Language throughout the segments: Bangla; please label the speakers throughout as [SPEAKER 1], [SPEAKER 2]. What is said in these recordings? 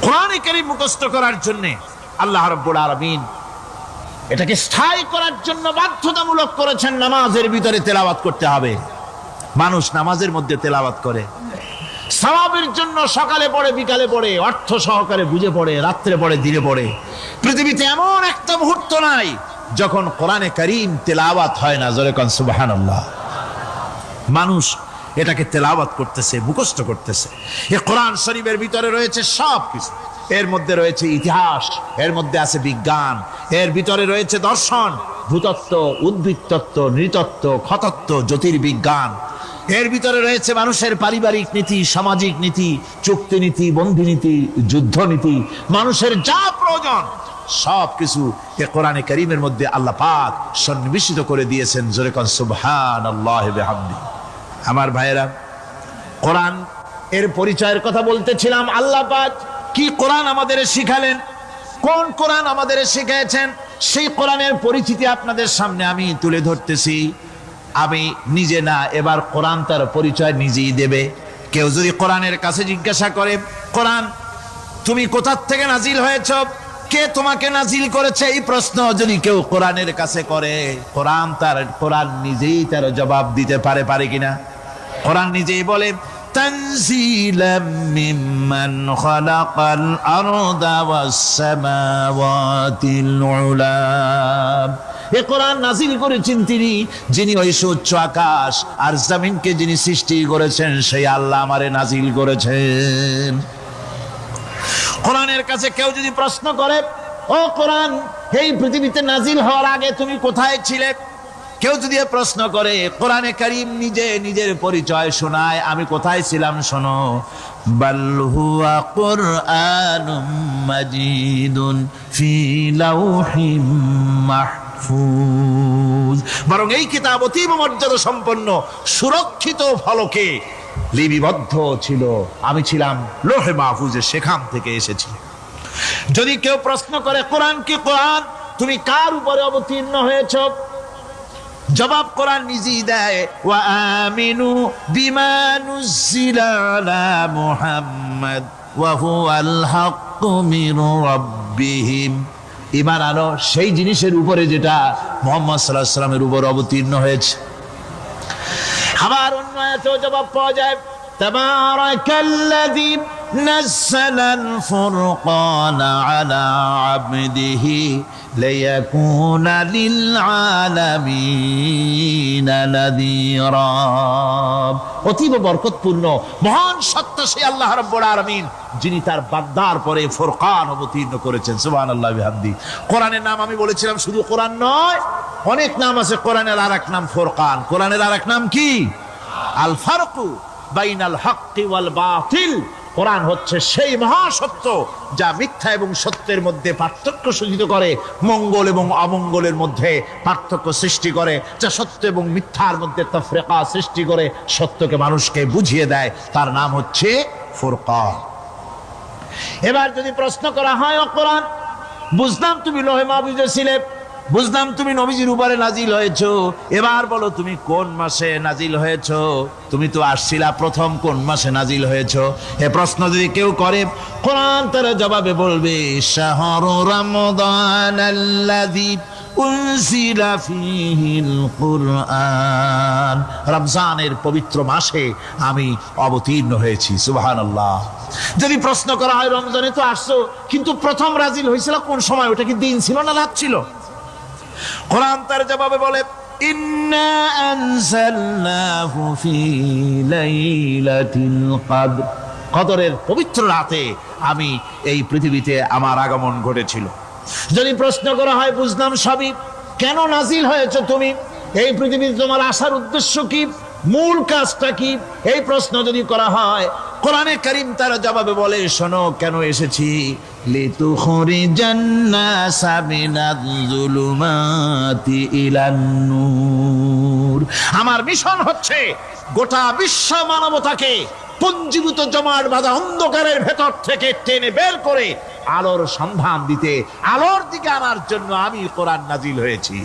[SPEAKER 1] কোরআনে কারীম মুখস্থ করার জন্য আল্লাহ রাব্বুল আলামিন এটাকে স্থায়ী করার জন্য বাধ্যতামূলক করেছেন। নামাজের ভিতরে তেলাওয়াত করতে হবে। মানুষ নামাজের মধ্যে তেলাওয়াত করে, সওয়াবের জন্য সকালে পড়ে, বিকালে পড়ে, অর্থ সহকারে বুঝে পড়ে, রাত্রে পড়ে, দিনে পড়ে। পৃথিবীতে এমন একটা মুহূর্ত নাই যখন কোরআনে কারীম তেলাওয়াত হয় না। জোরে কোন সুবহানাল্লাহ। মানুষ এটাকে তেলাওয়াত করতেছে, মুখস্থ করতেছে। এই কোরআন শরীফের ভিতরে রয়েছে সব কিছু। এর মধ্যে রয়েছে ইতিহাস, এর মধ্যে আছে বিজ্ঞান, এর ভিতরে রয়েছে দর্শন, ভূতত্ত্ব, উদ্ভিদতত্ত্ব, নৃতত্ত্ব, খতত্ত্ব, জ্যোতির্বিজ্ঞান। এর ভিতরে রয়েছে মানুষের পারিবারিক নীতি, সামাজিক নীতি, চুক্তি নীতি, বন্ধি নীতি, যুদ্ধ নীতি। মানুষের যা প্রয়োজন সব কিছু এ কোরআনে কারীমের মধ্যে আল্লাহ পাক সন্নিবেশিত করে দিয়েছেন। জোরে কোন সুবহানাল্লাহি ওয়া বিহামদিহি। আমার ভাইয়েরা, কোরআন এর পরিচয়ের কথা বলতেছিলাম। আল্লাহ পাক কি কোরআন আমাদের শিখালেন, কোন কোরআন আমাদের শিখিয়েছেন, সেই কোরআনের পরিচিতি আপনাদের সামনে আমি তুলে ধরতেছি। আমি নিজে না, এবার কোরআন তার পরিচয় নিজেই দেবে। কেউ যদি কোরআনের কাছে জিজ্ঞাসা করে, কোরআন তুমি কোথা থেকে নাজিল হয়েছ, কে তোমাকে নাজিল করেছে, এই প্রশ্ন যদি কেউ কোরআনের কাছে করে, কোরআন নিজেই তার জবাব দিতে পারে কিনা? কোরআন নিজেই বলে, তানজিলাম মিম্মান খালাকাল আরদা ওয়াস সামাওয়াতিল উলা। এ কোরআন নাজিল করেছেন তিনি, যিনি ওই সুউচ্চ আকাশ আর জমিনকে যিনি সৃষ্টি করেছেন, সেই আল্লাহ আমারে নাজিল করেছেন। কোরআনের কাছে কেউ যদি প্রশ্ন করে, ও কোরআন, এই পৃথিবীতে নাজিল হওয়ার আগে তুমি কোথায় ছিলে? কেউ যদি প্রশ্ন করে, কোরআনে কারীম নিজে নিজের পরিচয় শোনায়, আমি কোথায় ছিলাম শোনো। বাল হুয়া কুরআনুম মাজিদুন ফি লাউহিম মাহফুজ। বরং এই কিতাব অতীব মর্যাদা সম্পন্ন, সুরক্ষিত ফলকে লিপিবদ্ধ ছিল। আমি ছিলাম লৌহে মাহফুজে, সেখান থেকে এসেছি। যদি কেউ প্রশ্ন করে, কোরআন কি, কোরআন তুমি কার উপরে অবতীর্ণ হয়েছ? জবাব কোরআন নিজেই দেয়, ওয়া আমিনু বিমা নুজিলা আলা মুহাম্মাদ ওয়া হুয়াল হাক্কু মির রাব্বিহিম। ঈমান আনো সেই জিনিসের উপরে যেটা মুহাম্মদ সাল্লাল্লাহু আলাইহি ওয়াসাল্লামের উপর অবতীর্ণ হয়েছে। আবার অন্য আয়াতেও জবাব পাওয়া যায়, তাবারাকাল্লাযী নাযালাল ফুরকানা আলা আবদিহি লিয়াকুনা লিল আলামিনা নাযীরা। অতীব বরকতপূর্ণ মহান সত্তা সেই আল্লাহ রাব্বুল আলামিন, যিনি তার বান্দার পরে ফুরকান অবতীর্ণ করেছেন। সুবহানাল্লাহি ওয়া বিহামদিহি। কোরআনের নাম আমি বলেছিলাম শুধু কোরআন নয়, অনেক নাম আছে। কোরআনের আরেক নাম ফুরকান। কোরআনের আরেক নাম কি? আল ফারকু বাইনাল হাক্কি ওয়াল বাতিল। কোরআন হচ্ছে সেই মহাসত্য যা মিথ্যা এবং সত্যের মধ্যে পার্থক্য সূচিত করে, মঙ্গল এবং অমঙ্গলের মধ্যে পার্থক্য সৃষ্টি করে, যা সত্য এবং মিথ্যার মধ্যে তাফরিকা সৃষ্টি করে, সত্যকে মানুষকে বুঝিয়ে দেয়। তার নাম হচ্ছে ফুরকান। এবার যদি প্রশ্ন করা হয়, ও কোরআন, বুঝলাম তুমি লৌহে মাহফুজে ছিলে, বুঝলাম তুমি নবীজির উপরে নাজিল হয়েছো, এবার বলো তুমি কোন মাসে নাজিল হয়েছো? তুমি তো আসছিলা প্রথম, কোন মাসে নাজিল হয়েছো? এ প্রশ্ন যদি কেউ করে, কোরআন তার জবাবে বলবে, শাহরু রমাদানাল্লাযী উনজিলা ফীহিল কুরআন। রমজানের পবিত্র মাসে আমি অবতীর্ণ হয়েছি। সুবহানাল্লাহ। যদি প্রশ্ন করা হয়, রমজানে তো আসছো, কিন্তু প্রথম নাজিল হয়েছিল কোন সময়? ওটা কি দিন ছিল না রাত ছিল? কোরআন তার জবাবে বলে, ইন্না আনজালনাহু ফি লাইলাতিল কদর। কদরের পবিত্র রাতে আমি এই পৃথিবীতে আমার আগমন ঘটেছিল। যদি প্রশ্ন করা হয়, বুঝলাম সবই, কেন নাজিল হয়েছে তুমি? এই পৃথিবীতে তোমার আসার উদ্দেশ্য কি, মূল কাজটা কি? এই প্রশ্ন যদি করা হয়, কোরআনে কারীম তার জবাবে বলে, শোনো কেন এসেছি। লিতুখরিজান নাসা মিনাজ যুলুমাতি ইলান নূর। আমার মিশন হচ্ছে গোটা বিশ্ব মানবতাকে পঞ্জীভূত জমাট বাঁধা অন্ধকারের ভেতর থেকে টেনে বের করে আলোর সন্ধান দিতে, আলোর দিকে আনার জন্য আমি কোরআন নাজিল হয়েছি।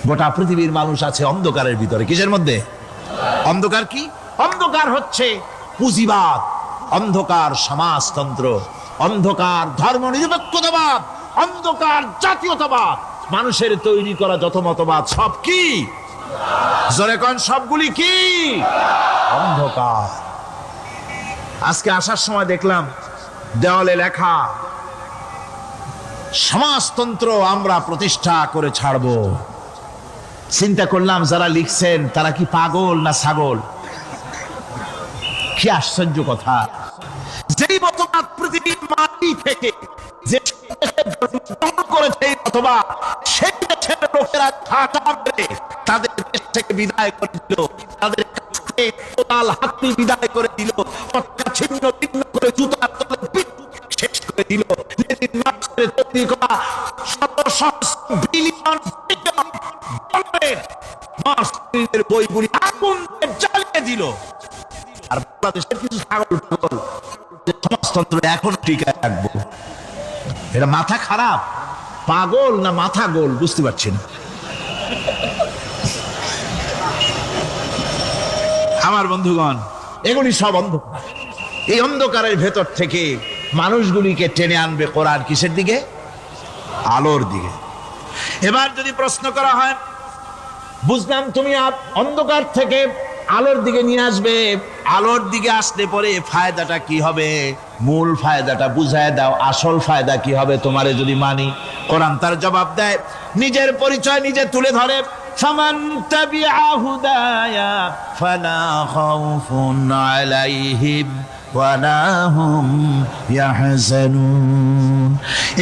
[SPEAKER 1] গোটা পৃথিবীর মানুষ আছে অন্ধকারের ভিতরে। কিসের মধ্যে? অন্ধকার কি? অন্ধকার হচ্ছে পুঁজিবাদ, অন্ধকার সমাজতন্ত্র, অন্ধকার ধর্মনিরপেক্ষতাবাদ, অন্ধকার জাতীয়তাবাদ, মানুষের তৈরি করা যত মতবাদ সব কি? জোরে কোন সবগুলি কি? অন্ধকার। আজকে আসার সময় দেখলাম দেওয়ালে লেখা, সমাজতন্ত্র আমরা প্রতিষ্ঠা করে ছাড়বো। চিন্তা করলাম যারা লিখছেন তারা কি পাগল না ছাগল? কি আশ্চর্য কথা! যেই মতবাদ পৃথিবীর মাটি থেকে যে করেছে এই মতবাদ, সেই দেশের লোকেরা তাদের দেশ থেকে বিদায় করে দিল, তাদের হাতি বিদায় করে দিল, ছিন্ন ভিন্ন করে জুতার তলে শেষ করে দিল। তৈরি করা বইগুলি আগুন জ্বালিয়ে দিল। আর বাংলাদেশের কিছু ছাগল সমাজতন্ত্র এখন টিকায় রাখবো। এটা মাথা খারাপ, পাগল না মাথা গোল বুঝতে পারছি না। আমার বন্ধুগণ, এগুলি সব অন্ধকার। এই অন্ধকারের ভেতর থেকে মানুষগুলিকে টেনে আনবে কোরআন কিসের দিকে? আলোর দিকে। এবার যদি প্রশ্ন করা হয়, বুঝলাম তুমি অন্ধকার থেকে আলোর দিকে নিয়ে আসবে, আলোর দিকে আসলে পরে ফায়দাটা কি হবে? মূল ফায়দাটা বুঝায় দাও, আসল ফায়দা কি হবে তোমারে যদি মানি? কোরআন তার জবাব দেয়, নিজের পরিচয় নিজে তুলে ধরে, ফামান তাবিআ হুদায়া ফালা খাউফুন আলাইহিম ওয়ালা হুম ইয়াহজানুন।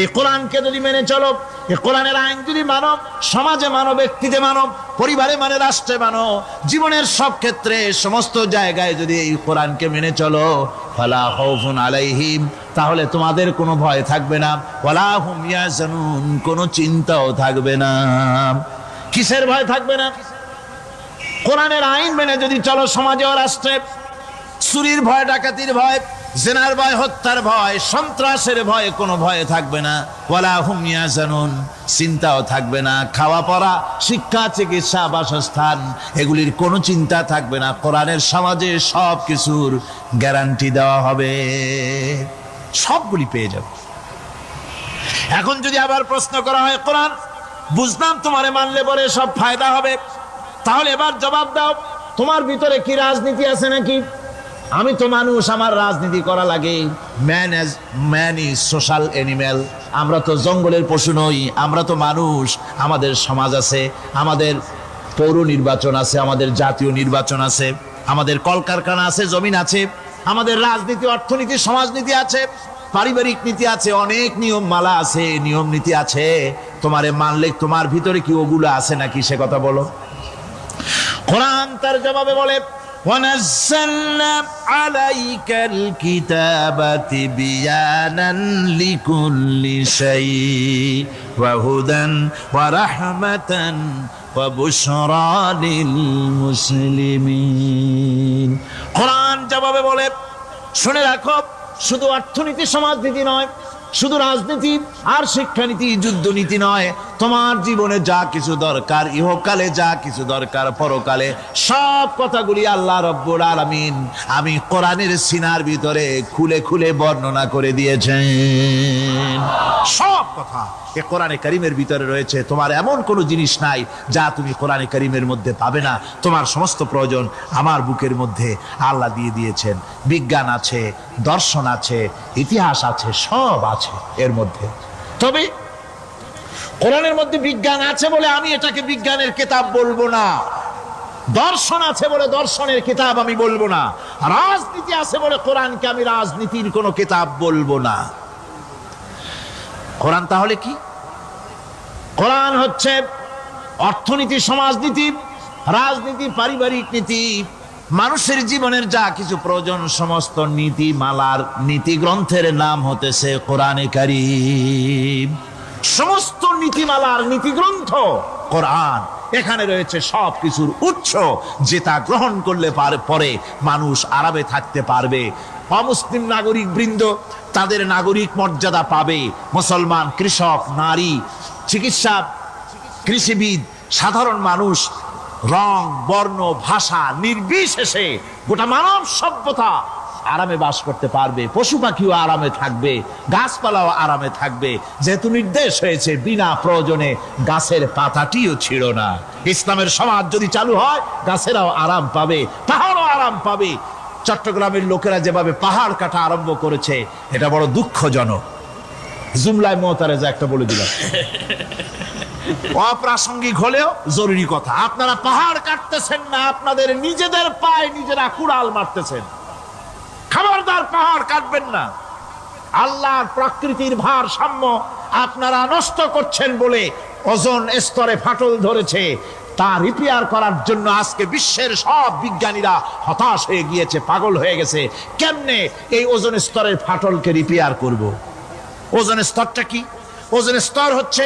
[SPEAKER 1] এই কোরআনকে যদি মেনে চলো, এই কোরআনের আইন যদি মানো, সমাজে মানো, ব্যক্তিতে মানো, পরিবারে মানে, রাষ্ট্রে মানো, জীবনের সব ক্ষেত্রে সমস্ত জায়গায় যদি এই কোরআনকে মেনে চলো, ফালা খাউফুন আলাইহিম, তাহলে তোমাদের কোনো ভয় থাকবে না, ওয়ালা হুম ইয়াহজানুন, কোনো চিন্তাও থাকবে না। কিসের ভয় থাকবে না? কোরআনের আইন মেনে যদি চলো সমাজে ও রাষ্ট্রে, চুরির ভয়, ডাকাতির ভয়, জেনার ভয়, হত্যার ভয়, সন্ত্রাসের ভয় কোনো ভয় থাকবে না। ওয়ালা হুম ইয়াহজানুন, চিন্তাও থাকবে না। খাওয়া পড়া, শিক্ষা, চিকিৎসা, বাসস্থান, এগুলির কোনো চিন্তা থাকবে না। কোরআনের সমাজে সব কিছুর গ্যারান্টি দেওয়া হবে, সবগুলি পেয়ে যাবে। এখন যদি আবার প্রশ্ন করা হয়, কোরআন বুঝলাম তোমারে মানলে পরে সব ফায়দা হবে, তাহলে এবার জবাব দাও, তোমার ভিতরে কি রাজনীতি আছে নাকি? আমি তো মানুষ, আমার রাজনীতি করা লাগে। Man is social animal. আমরা তো জঙ্গলের পশু নই, আমরা তো মানুষ। আমাদের সমাজ আছে, আমাদের পৌর নির্বাচন আছে, আমাদের জাতীয় নির্বাচন আছে, আমাদের কলকারখানা আছে, জমিন আছে, আমাদের রাজনীতি, অর্থনীতি, সমাজনীতি আছে, পারিবারিক নীতি আছে, অনেক নিয়ম মালা আছে, নিয়ম নীতি আছে। তোমারে মানলে তোমার ভিতরে কি ওগুলো আছে নাকি সে কথা বলো। কোরআন তার জবাবে বলে, وَنَزَّلْنَا عَلَيْكَ الْكِتَابَ تِبْيَانًا لِكُلِّ شَيْءٍ وَهُدًى وَرَحْمَةً وَبُشْرَى لِلْمُسْلِمِينَ। কোরআন জবাবে বলে, শুনে রাখো, শুধু অর্থনীতি সমাজনীতি নয়, শুধু রাজনীতি আর শিক্ষানীতি, যুদ্ধনীতি নয়, তোমার জীবনে যা কিছু দরকার, ইহকালে যা কিছু দরকার, পরকালে, সব কথাগুলি আল্লাহ রব্বুল আলামিন আমি কোরআনের সিনার ভিতরে খুলে খুলে বর্ণনা করে দিয়েছেন। সব কথা এ কোরআনে কারীমের ভিতরে রয়েছে। তোমার এমন কোনো জিনিস নাই যা তুমি কোরআনে কারীমের মধ্যে পাবে না। তোমার সমস্ত প্রয়োজন আমার বুকের মধ্যে আল্লাহ দিয়ে দিয়েছেন। বিজ্ঞান আছে, দর্শন আছে, ইতিহাস আছে, সব আছে এর মধ্যে। তবে কোরআনের মধ্যে বিজ্ঞান আছে বলে আমি এটাকে বিজ্ঞানের কিতাব বলবো না, দর্শন আছে বলে দর্শনের কিতাব আমি বলবো না, রাজনীতি আছে বলে কোরআনকে আমি রাজনীতির কোনো কিতাব বলবো না। কোরআন তাহলে কি? কোরআন হচ্ছে অর্থনীতি, সমাজনীতি, রাজনীতি, পারিবারিক নীতি, মানুষের জীবনের যা কিছু প্রয়োজন, সমস্ত নীতি মালার নীতি গ্রন্থের নাম হতেছে কোরআনে কারীম। সমস্ত নীতিমালার নীতি গ্রন্থ কোরআন। এখানে রয়েছে সব কিছুর উৎস, যেটা গ্রহণ করলে পরে মানুষ আরামে থাকতে পারবে। অমুসলিম নাগরিক বৃন্দ তাদের নাগরিক মর্যাদা পাবে। মুসলমান, কৃষক, নারী, চিকিৎসা, কৃষিবিদ, সাধারণ মানুষ, রং, বর্ণ, ভাষা নির্বিশেষে গোটা মানব সভ্যতা আরামে বাস করতে পারবে, পশু পাখিও আরামে থাকবে, গাছপালাও আরামে থাকবে। যেহেতু নির্দেশ হয়েছে বিনা প্রয়োজনে গাছের পাতাটিও ছিল না। ইসলামের সমাজ যদি চালু হয়, গাছেরাও আরাম পাবে, পাহাড়ও আরাম পাবে। চট্টগ্রামের লোকেরা যেভাবে পাহাড় কাটা আরম্ভ করেছে, এটা বড় দুঃখজনক। জুমলায় মোতারেজা একটা বলে দিলাম, অপ্রাসঙ্গিক হলেও জরুরি কথা। আপনারা পাহাড় কাটতেছেন না, আপনাদের নিজেদের পায়ে নিজেরা কুড়াল মারতেছেন। খবরদার পাহাড় কাটবেন না। আল্লাহর প্রকৃতির ভারসাম্য আপনারা নষ্ট করছেন বলে ওজোন স্তরে ফাটল ধরেছে। তা রিপেয়ার করার জন্য আজকে বিশ্বের সব বিজ্ঞানীরা হতাশ হয়ে গিয়েছে, পাগল হয়ে গেছে। কেমনে এই ওজোন স্তরের ফাটলকে রিপেয়ার করব? ওজোন স্তরটা কি? ওজোন স্তর হচ্ছে,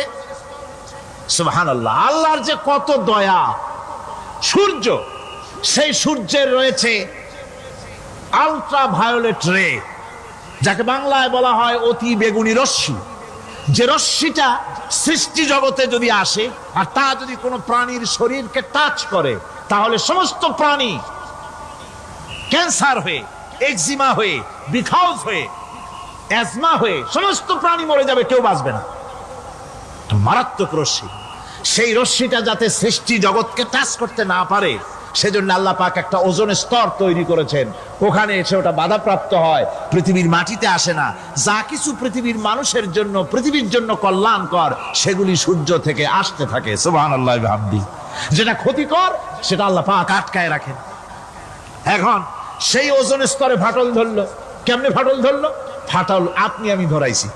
[SPEAKER 1] সুবহানাল্লাহ, আল্লাহর যে কত দয়া। সূর্য, সেই সূর্যের রয়েছে আলট্রা ভায়োলেট রে, যাকে বাংলায় বলা হয় অতি বেগুনি রশ্মি। যে রশ্মিটা সৃষ্টি জগতে যদি আসে আর তা যদি কোনো প্রাণীর শরীরকে টাচ করে, তাহলে সমস্ত প্রাণী ক্যান্সার হয়ে, এক্সিমা হয়ে, বিখাউজ হয়ে, অ্যাজমা হয়ে সমস্ত প্রাণী মরে যাবে, কেউ বাঁচবে না। মারাত্মক রশ্মি। সেই রশ্মিটা যাতে সৃষ্টি জগৎকে টাচ করতে না পারে, সেজন্য আল্লাহ পাক একটা ওজোন স্তর তৈরি করেছেন। ওখানে এসে ওটা বাধাপ্রাপ্ত হয়, পৃথিবীর মাটিতে আসে না। যা কিছু পৃথিবীর মানুষের জন্য, পৃথিবীর জন্য কল্যাণকর, সেগুলি সূর্য থেকে আসতে থাকে। সুবহানাল্লাহ ওয়া বিহামদিহি। যেটা ক্ষতিকর, সেটা আল্লাহ পাক আটকায় রাখেন। এখন সেই ওজোন স্তরে ফাটল ধরলো। কেমনে ফাটল ধরলো? ফাটল আপনি আমি ধরাইছি।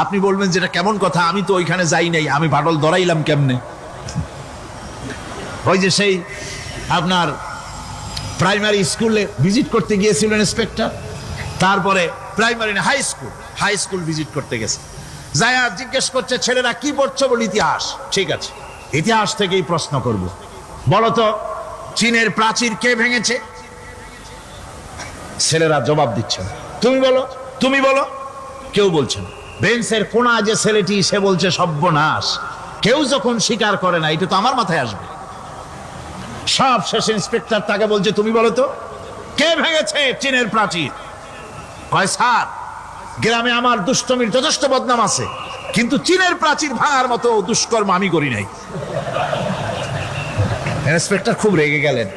[SPEAKER 1] আপনি বলবেন যেটা কেমন কথা, আমি তো ওইখানে যাই নাই, আমি ফাটল ধরাইলাম কেমনে? ওই যে সেই আপনার প্রাইমারি স্কুলে ভিজিট করতে গিয়েছিলেন ইন্সপেক্টর, তারপরে প্রাইমারি না হাই স্কুল ভিজিট করতে গেছে। যায়া জিজ্ঞেস করছে, ছেলেরা কি পড়ছো? বল ইতিহাস। ঠিক আছে, ইতিহাস থেকেই প্রশ্ন করব। বলো তো, চীনের প্রাচীর কে ভেঙেছে? ছেলেরা জবাব দিচ্ছে না। তুমি বলো, তুমি বলো। কেউ বলছে না। বেঞ্চের কোনা যে ছেলেটি, সে বলছে সর্বনাশ। কেউ যখন স্বীকার করে না, এটা তো আমার মাথায় আসবে। সব শেষ ইন্সপেক্টর তাকে বলছে, তুমি বলো তো, কে ভেঙেছে চীনের প্রাচীর? কয়, স্যার, গ্রামে আমার দুষ্টমির যথেষ্ট বদনাম আছে, কিন্তু চীনের প্রাচীর ভাঙার মতো দুষ্কর্ম আমি করি নাই। ইন্সপেক্টর খুব রেগে গেলেন,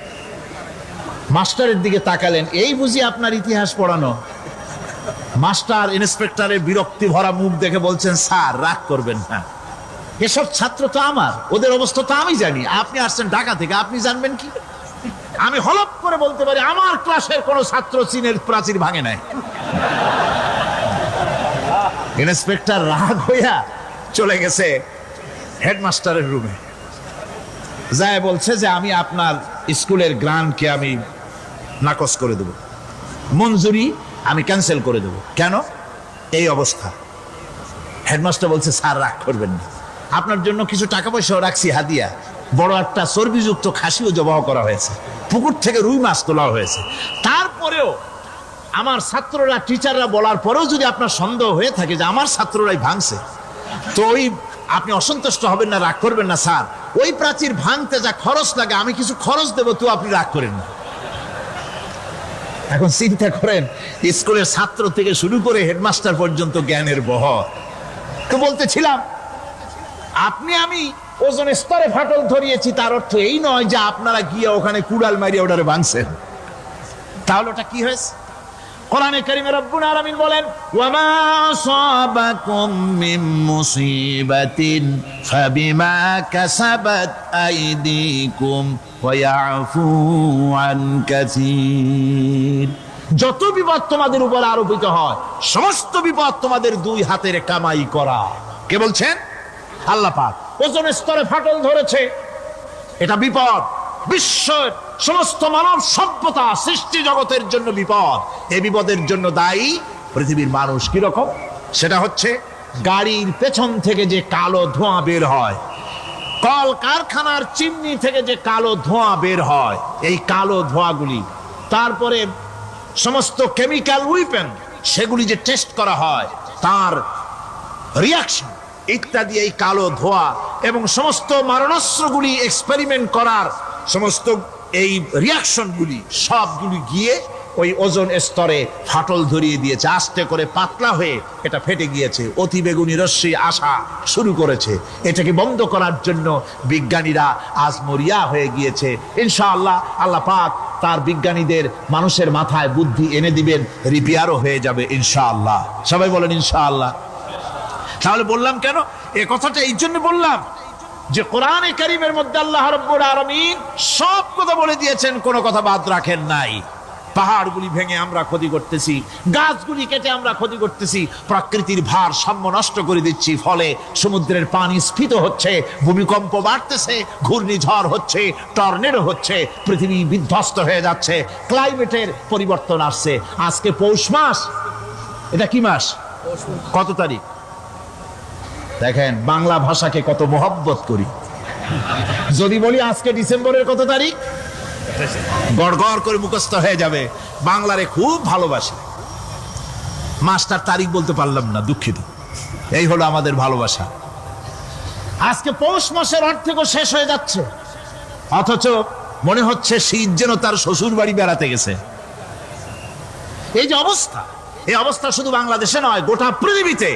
[SPEAKER 1] মাস্টারের দিকে তাকালেন। এই বুঝি আপনার ইতিহাস পড়ানো? মাস্টার ইন্সপেক্টরের বিরক্তি ভরা মুখ দেখে বলছেন, স্যার রাগ করবেন না, এসব ছাত্র তো আমার, ওদের অবস্থা তো আমি জানি। আপনি আসছেন ঢাকা থেকে, আপনি জানবেন কি? আমি হলপ করে বলতে পারি, আমার ক্লাসের কোন ছাত্র চীনের প্রাচীর ভাঙে নাই। ইন্সপেক্টর রাগ হইয়া চলে গেছে হেডমাস্টারের রুমে, যায় বলছে যে আমি আপনার স্কুলের গ্রান্টকে আমি নাকচ করে দেব, মঞ্জুরি আমি ক্যান্সেল করে দেব। কেন? এই অবস্থা। হেডমাস্টার বলছে, স্যার রাগ করবেন না, আপনার জন্য কিছু টাকা পয়সাও রাখছি হাদিয়া। বড় একটা চর্বিযুক্ত খাসিও জবাহ করা হয়েছে, পুকুর থেকে রুই মাছ তোলা হয়েছে। তারপরেও আমার ছাত্ররা, টিচাররা বলার পরেও যদি আপনার সন্দেহ হয়ে থাকে যে আমার ছাত্ররাই ভাঙছে, তো ওই আপনি অসন্তুষ্ট হবেন না, রাগ করবেন না। স্যার, ওই প্রাচীর ভাঙতে যা খরচ লাগে আমি কিছু খরচ দেবো, তো আপনি রাগ করেন না। এখন চিন্তা করেন, স্কুলের ছাত্র থেকে শুরু করে হেডমাস্টার পর্যন্ত জ্ঞানের বহর। তো বলতেছিলাম, আপনি আমি ওজোন স্তরে ফাটল ধরিয়েছি, তার অর্থ এই নয় যে আপনারা গিয়ে ওখানে কুড়াল মারিয়ে ওটারে ভাঙছেন। তাহলে ওটা কি হয়েছে? কোরআনে কারীমে রব্বুল আলামিন বলেন, ওয়ামা আসাবাকুম মিন মুসিবাতিন ফাবিমা কাসাবাত আইদিকুম ওয়া ইয়াফু আন কাসীর। যত বিপদ তোমাদের উপর আরোপিত হয়, সমস্ত বিপদ তোমাদের দুই হাতের কামাই করা। কে বলছেন? আল্লাহ পাক। ওজোন স্তরে ফাটল ধরেছে, এটা বিপদ। বিশ্বের সমস্ত মানব সভ্যতা, সৃষ্টি জগতের জন্য বিপদ। এই বিপদের জন্য দায়ী পৃথিবীর মানুষ। কিরকম? সেটা হচ্ছে গাড়ির পেছন থেকে যে কালো ধোঁয়া বের হয়, কল কারখানার চিমনি থেকে যে কালো ধোঁয়া বের হয়, এই কালো ধোঁয়াগুলি, তারপরে সমস্ত কেমিক্যাল উইপেন, সেগুলি যে টেস্ট করা হয়, তার রিয়াকশন ইত্যাদি, এই কালো ধোঁয়া এবং সমস্ত মারণাস্ত্রগুলি এক্সপেরিমেন্ট করার সমস্ত এই রিয়াকশনগুলি সবগুলি গিয়ে ওই ওজোন স্তরে ফাটল ধরিয়ে দিয়েছে, আস্তে করে পাতলা হয়ে এটা ফেটে গিয়েছে, অতি বেগুনি রশ্মি আসা শুরু করেছে। এটাকে বন্ধ করার জন্য বিজ্ঞানীরা আজ মরিয়া হয়ে গিয়েছে। ইনশাআল্লাহ আল্লাহ পাক তার বিজ্ঞানীদের মানুষের মাথায় বুদ্ধি এনে দিবেন, রিপেয়ারও হয়ে যাবে ইনশাআল্লাহ। সবাই বলেন ইনশাআল্লাহ। তাহলে বললাম কেন এ কথাটা? এই জন্য বললাম যে কোরআনে কারীমের মধ্যে আল্লাহ রাব্বুল আলামিন সব কথা বলে দিয়েছেন, কোনো কথা বাদ রাখেন নাই। পাহাড়গুলি ভেঙে আমরা ক্ষতি করতেছি, গাছগুলি কেটে আমরা ক্ষতি করতেছি, প্রকৃতির ভারসাম্য নষ্ট করে দিচ্ছি, ফলে সমুদ্রের পানি স্ফীত হচ্ছে, ভূমিকম্প বাড়তেছে, ঘূর্ণিঝড় হচ্ছে, টর্নেডো হচ্ছে, পৃথিবী বিধ্বস্ত হয়ে যাচ্ছে, ক্লাইমেটের পরিবর্তন আসছে। আজকে পৌষ মাস, এটা কি মাস? কত তারিখ? দেখেন বাংলা ভাষাকে কত মহব্বত করি। যদি বলি আজকে ডিসেম্বরের কত তারিখ, গড় গড় করে মুখস্থ হয়ে যাবে। বাংলারে খুব ভালোবাসি, মাসটার তারিখ বলতে পারলাম না, দুঃখিত। এই হলো আমাদের ভালোবাসা। আজকে পৌষ মাসের অর্ধেকও শেষ হয়ে যাচ্ছে, অথচ মনে হচ্ছে শীত যেন তার শ্বশুর বাড়ি বেড়াতে গেছে। এই যে অবস্থা, এই অবস্থা শুধু বাংলাদেশে নয়, গোটা পৃথিবীতে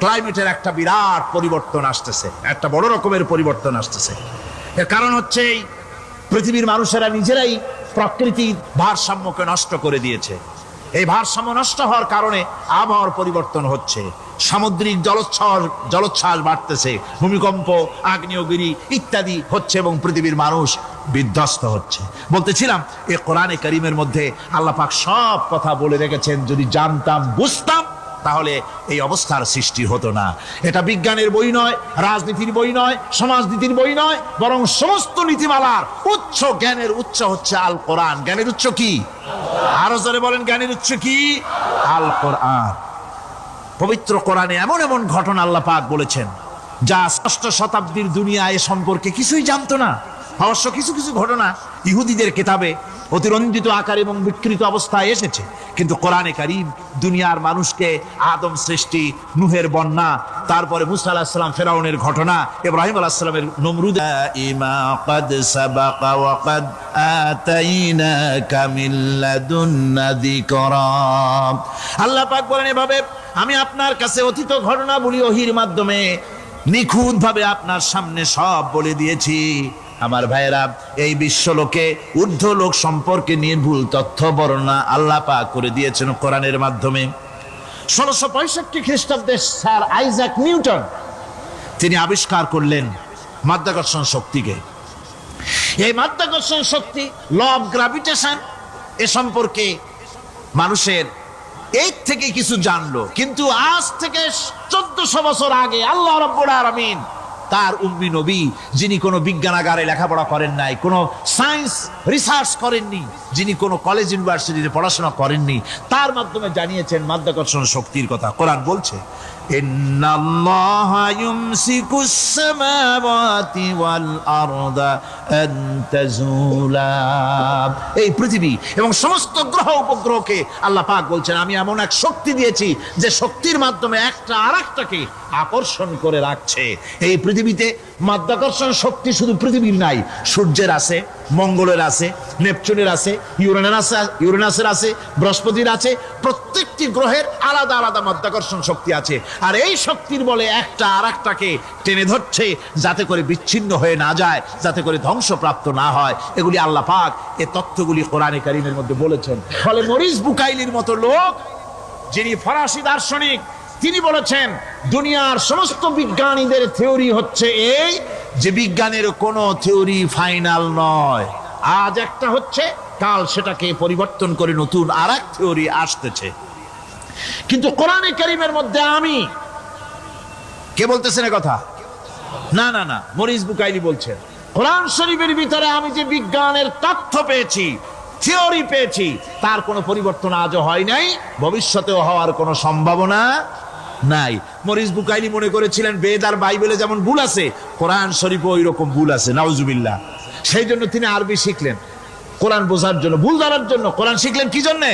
[SPEAKER 1] ক্লাইমেটের একটা বিরাট পরিবর্তন আসতেছে, একটা বড় রকমের পরিবর্তন আসতেছে। এর কারণ হচ্ছে এই পৃথিবীর মানুষেরা নিজেরাই প্রকৃতির ভারসাম্যকে নষ্ট করে দিয়েছে। এই ভারসাম্য নষ্ট হওয়ার কারণে আবহাওয়ার পরিবর্তন হচ্ছে, সামুদ্রিক জলোচ্ছ্বাস বাড়তেছে, ভূমিকম্প, আগ্নেয়গিরি ইত্যাদি হচ্ছে এবং পৃথিবীর মানুষ বিধ্বস্ত হচ্ছে। বলতেছিলাম এ কোরআনে কারীমের মধ্যে আল্লাহ পাক সব কথা বলে রেখেছেন। যদি জানতাম, বুঝতাম, তাহলে এই অবস্থার সৃষ্টি হতো না। এটা বিজ্ঞানের বই নয়, রাজনীতির বই নয়, সমাজনীতির বই নয়, বরং সমস্ত নীতিমালার উচ্চ, জ্ঞানের উচ্চ হচ্ছে আল কোরআন। জ্ঞানের উচ্চ কি? আরো জোরে বলেন, জ্ঞানের উচ্চ কি? আল কোরআন। পবিত্র কোরআনে এমন এমন ঘটনা আল্লাহ পাক বলেছেন যা ষষ্ঠ শতাব্দীর দুনিয়া এ সম্পর্কে কিছুই জানতো না। অবশ্য কিছু কিছু ঘটনা ইহুদিদের কিতাবে অতিরঞ্জিত আকার এবং বিকৃত অবস্থায় এসেছে, কিন্তু কোরআনে কারীম দুনিয়ার মানুষকে আদম সৃষ্টি, নূহের বন্যা, তারপরে মুসা আলাইহিস সালাম ফেরাউনের ঘটনা, ইব্রাহিম আলাইহিস সালামের নমরুদ, ইমা ক্বাদ সাবাকা ওয়া ক্বাদ আতাইনাকা মিন লাদুন্না যিকরা। আল্লাহ পাক বলেন এভাবে, আমি আপনার কাছে অতীত ঘটনাবলী ওহীর মাধ্যমে নিখুঁতভাবে আপনার সামনে সব বলে দিয়েছি। আমার ভাইয়েরা, এই বিশ্বলোকে ঊর্ধ্ব লোক সম্পর্কে নির্ভুল তথ্য বর্ণনা আল্লাহ পাক করে দিয়েছেন কোরআনের মাধ্যমে। 1665 খ্রিস্টাব্দে স্যার আইজাক নিউটন তিনি আবিষ্কার করলেন মাধ্যাকর্ষণ শক্তিকে। এই মাধ্যাকর্ষণ শক্তি, ল অফ গ্র্যাভিটেশন, এ সম্পর্কে মানুষের এই থেকে কিছু জানলো, কিন্তু আজ থেকে 1400 বছর আগে আল্লাহ রাব্বুল আলামিন তার উম্মি নবী, যিনি কোনো বিজ্ঞানাগারে লেখাপড়া করেন নাই, কোনো সায়েন্স রিসার্চ করেননি, যিনি কোনো কলেজ ইউনিভার্সিটিতে পড়াশোনা করেননি, তার মাধ্যমে জানিয়েছেন মাধ্যাকর্ষণ শক্তির কথা। কোরআন বলছে, ইন্নাল্লাহা ইউমসিকুস সামাওয়াতি ওয়াল আরদা আন তাজুলা। এই পৃথিবী এবং সমস্ত গ্রহ উপগ্রহকে আল্লাহ পাক বলছেন, আমি এমন এক শক্তি দিয়েছি যে শক্তির মাধ্যমে একটা আরেকটাকে আকর্ষণ করে রাখছে। এই পৃথিবীতে মাধ্যাকর্ষণ শক্তি শুধু পৃথিবীর নাই, সূর্যের আছে, মঙ্গলের আছে, নেপচুনের আছে, ইউরেনাসের আছে, বৃহস্পতির আছে। প্রত্যেকটি গ্রহের আলাদা আলাদা মাধ্যাকর্ষণ শক্তি আছে, আর এই শক্তির বলে একটা আরেকটাকে টেনে ধরছে, যাতে করে বিচ্ছিন্ন হয়ে না যায়, যাতে করে ধ্বংসপ্রাপ্ত না হয়। এগুলি আল্লাহ পাক এই তথ্যগুলি কোরআনে কারীমের মধ্যে বলেছেন। ফলে মরিস বুকাইলির মতো লোক, যিনি ফরাসি দার্শনিক, তিনি বলেছেন দুনিয়ার সমস্ত বিজ্ঞানীদের থিওরি হচ্ছে এই, যে বিজ্ঞানের কোনো থিওরি ফাইনাল নয়। আজ একটা হচ্ছে, কাল সেটাকে পরিবর্তন করে নতুন আর এক থিওরি আসতেছে। কিন্তু কোরআনে কারীমের মধ্যে আমি, কে বলতেছেন এ কথা? না না না, মরিস বুকাইলি বলছেন, কোরআন শরীফের ভিতরে আমি যে বিজ্ঞানের তথ্য পেয়েছি, থিওরি পেয়েছি, তার কোনো পরিবর্তন আজও হয় নাই, ভবিষ্যতেও হওয়ার কোনো সম্ভাবনা নাই। মরিস বুকাইলি মনে করেছিলেন বেদ আর বাইবেলে যেমন ভুল আছে, কোরআন শরীফে ওই রকম ভুল আছে, নাউজুবিল্লাহ। সেই জন্য তিনি আরবি শিখলেন কোরআন বোঝার জন্য, ভুল ধরার জন্য। কোরআন শিখলেন কি জন্যে?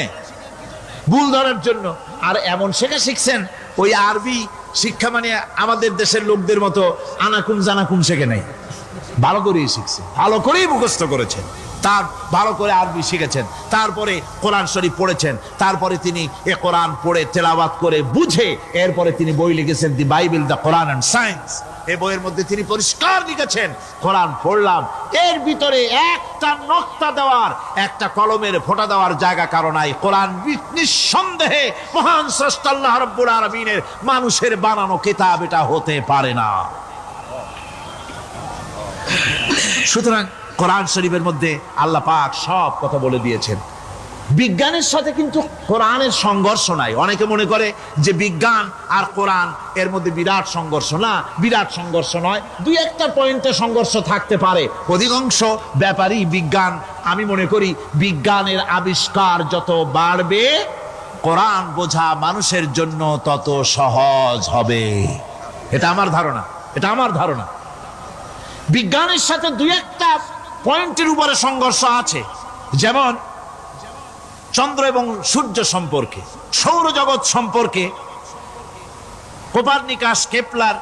[SPEAKER 1] ভুল ধরার জন্য। আর এমন শেখা শিখছেন, ওই আরবি শিক্ষা মানে আমাদের দেশের লোকদের মতো আনাকুম জানাকুম শেখে নাই, ভালো করেই শিখছে, ভালো করেই মুখস্থ করেছেন। তার ভালো করে আরবি শিখেছেন, তারপরে কোরআন শরীফ পড়েছেন, তারপরে তিনি এ কোরআন পড়ে তেলাওয়াত করে বুঝে এরপরে তিনি বই লিখেছেন দি Bible, the Quran and science. এই বইয়ের মধ্যে তিনি পরিষ্কার লিখেছেন, কোরআন পড়লাম, এর ভিতরে একটা নক্তা দেওয়ার, একটা কলমের ফোঁটা দেওয়ার জায়গা কারো নাই। কোরআন নিঃসন্দেহে মহান স্রষ্টা আল্লাহ রাব্বুল আলামিনের মানুষের বানানো কিতাব, এটা হতে পারে না। সুতরাং কোরআন শরীফের মধ্যে আল্লাহ পাক সব কথা বলে দিয়েছেন। বিজ্ঞানের সাথে কিন্তু কোরআনের সংঘর্ষ নাই। অনেকে মনে করে যে বিজ্ঞান আর কোরআন এর মধ্যে বিরাট সংঘর্ষ। না, বিরাট সংঘর্ষ নয়, দুই একটা পয়েন্টে সংঘর্ষ থাকতে পারে। অধিকাংশ ব্যাপারই বিজ্ঞান, আমি মনে করি বিজ্ঞানের আবিষ্কার যত বাড়বে কোরআন বোঝা মানুষের জন্য তত সহজ হবে। এটা আমার ধারণা, এটা আমার ধারণা। বিজ্ঞানের সাথে দুই একটা পয়েন্টের উপরে সংঘর্ষ আছে, যেমন চন্দ্র এবং সূর্য সম্পর্কে, সৌরজগৎ সম্পর্কে Copernicus, Kepler,